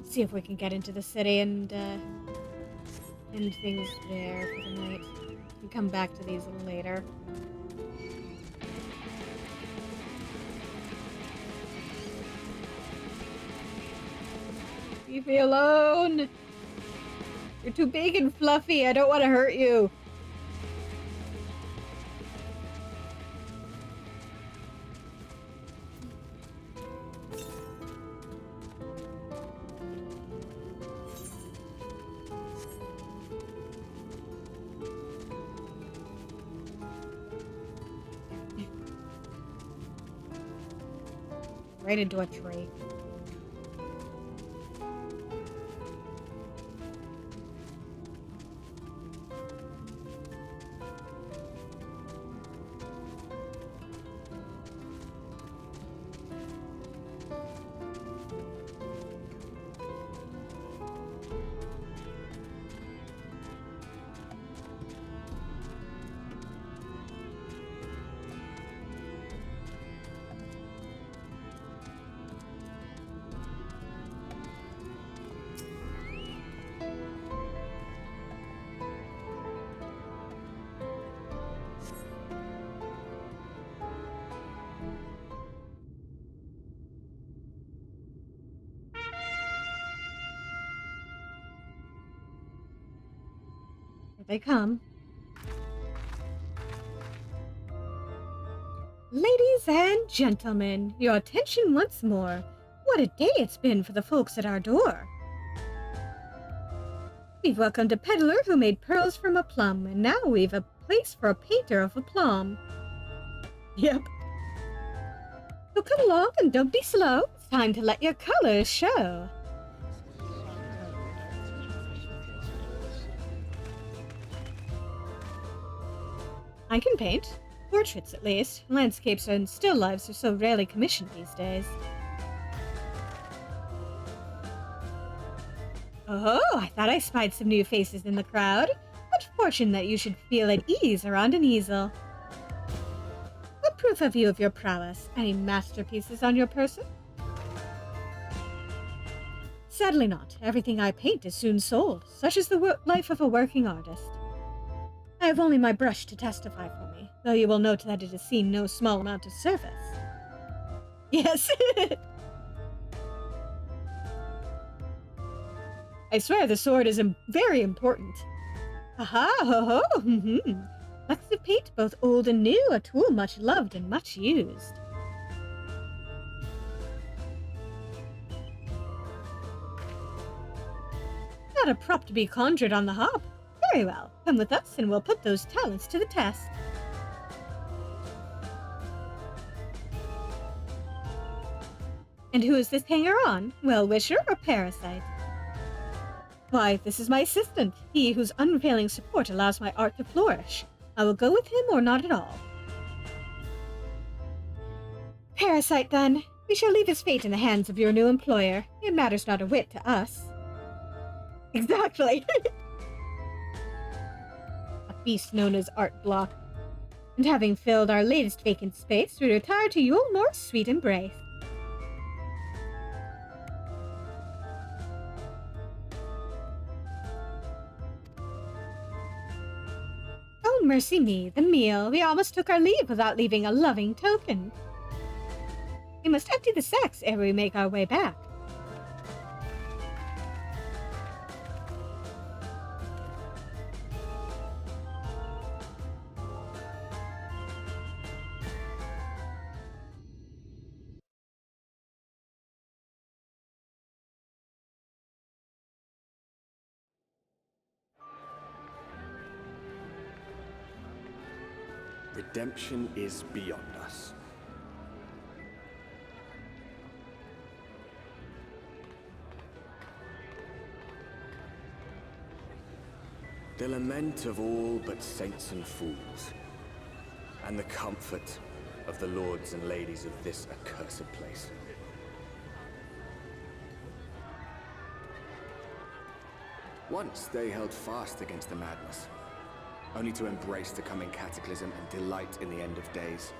See if we can get into the city and end things there for the night. We can come back to these a little later. Leave me alone! You're too big and fluffy. I don't want to hurt you. Right into a tree. they come. Ladies and gentlemen, your attention once more. What a day it's been for the folks at our door. We've welcomed a peddler who made pearls from a plum, and now we've a place for a painter of a plum. Yep. So come along and don't be slow. It's time to let your colors show. I can paint. Portraits, at least. Landscapes and still lifes are so rarely commissioned these days. Oh, I thought I spied some new faces in the crowd. What fortune that you should feel at ease around an easel. What proof have you of your prowess? Any masterpieces on your person? Sadly not. Everything I paint is soon sold. Such is the life of a working artist. I have only my brush to testify for me, though you will note that it has seen no small amount of service. Yes. I swear the sword is very important. Aha, ho ho, Flecks of paint, both old and new, a tool much loved and much used. Not a prop to be conjured on the hop. Very well, come with us and we'll put those talents to the test. And who is this hanger-on? Well-wisher or parasite? Why, this is my assistant, he whose unfailing support allows my art to flourish. I will go with him or not at all. Parasite, then. We shall leave his fate in the hands of your new employer. It matters not a whit to us. Exactly. A beast known as Art Block. And having filled our latest vacant space, we retire to your more sweet embrace. Oh, mercy me, the meal. We almost took our leave without leaving a loving token. We must empty the sacks ere we make our way back. Redemption is beyond us. The lament of all but saints and fools, and the comfort of the lords and ladies of this accursed place. Once they held fast against the madness, only to embrace the coming cataclysm and delight in the end of days.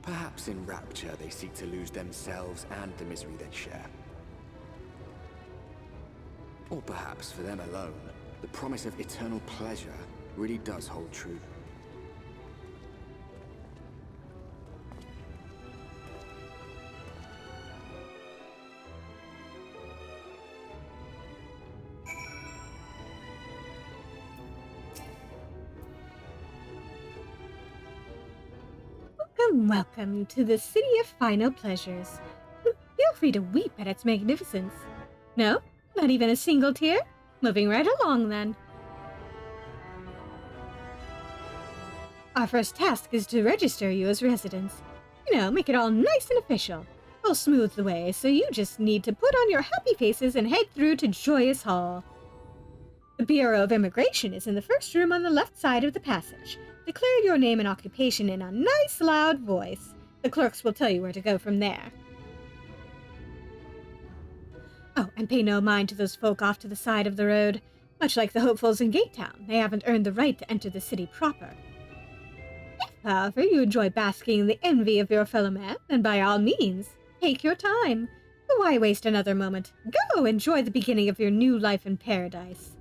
Perhaps in rapture they seek to lose themselves and the misery they share. Or perhaps for them alone, the promise of eternal pleasure really does hold true. Welcome to the City of Final Pleasures. Feel free to weep at its magnificence. No? Not even a single tear? Moving right along, then. Our first task is to register you as residents. You know, make it all nice and official. We'll smooth the way, so you just need to put on your happy faces and head through to Joyous Hall. The Bureau of Immigration is in the first room on the left side of the passage. Declare your name and occupation in a nice loud voice. The clerks will tell you where to go from there. Oh, and pay no mind to those folk off to the side of the road. Much like the hopefuls in Gatetown, they haven't earned the right to enter the city proper. If, however, you enjoy basking in the envy of your fellow man, then by all means, take your time. But why waste another moment? Go enjoy the beginning of your new life in paradise.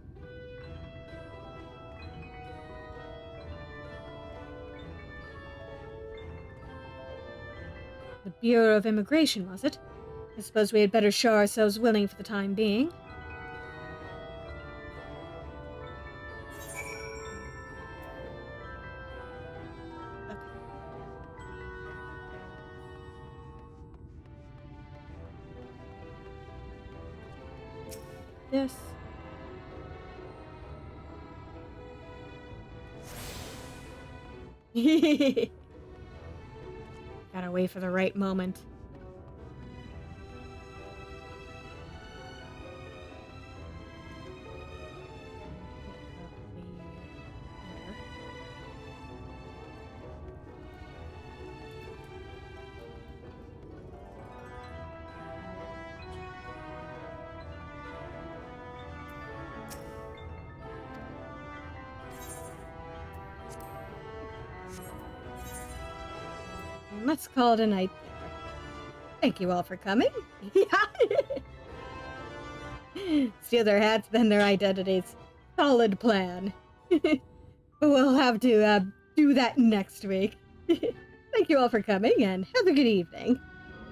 The Bureau of Immigration, was it? I suppose we had better show ourselves willing for the time being. This. Gotta wait for the right moment. Let's call it a night there. Thank you all for coming. Steal their hats, then their identities. Solid plan. We'll have to do that next week. Thank you all for coming, and have a good evening.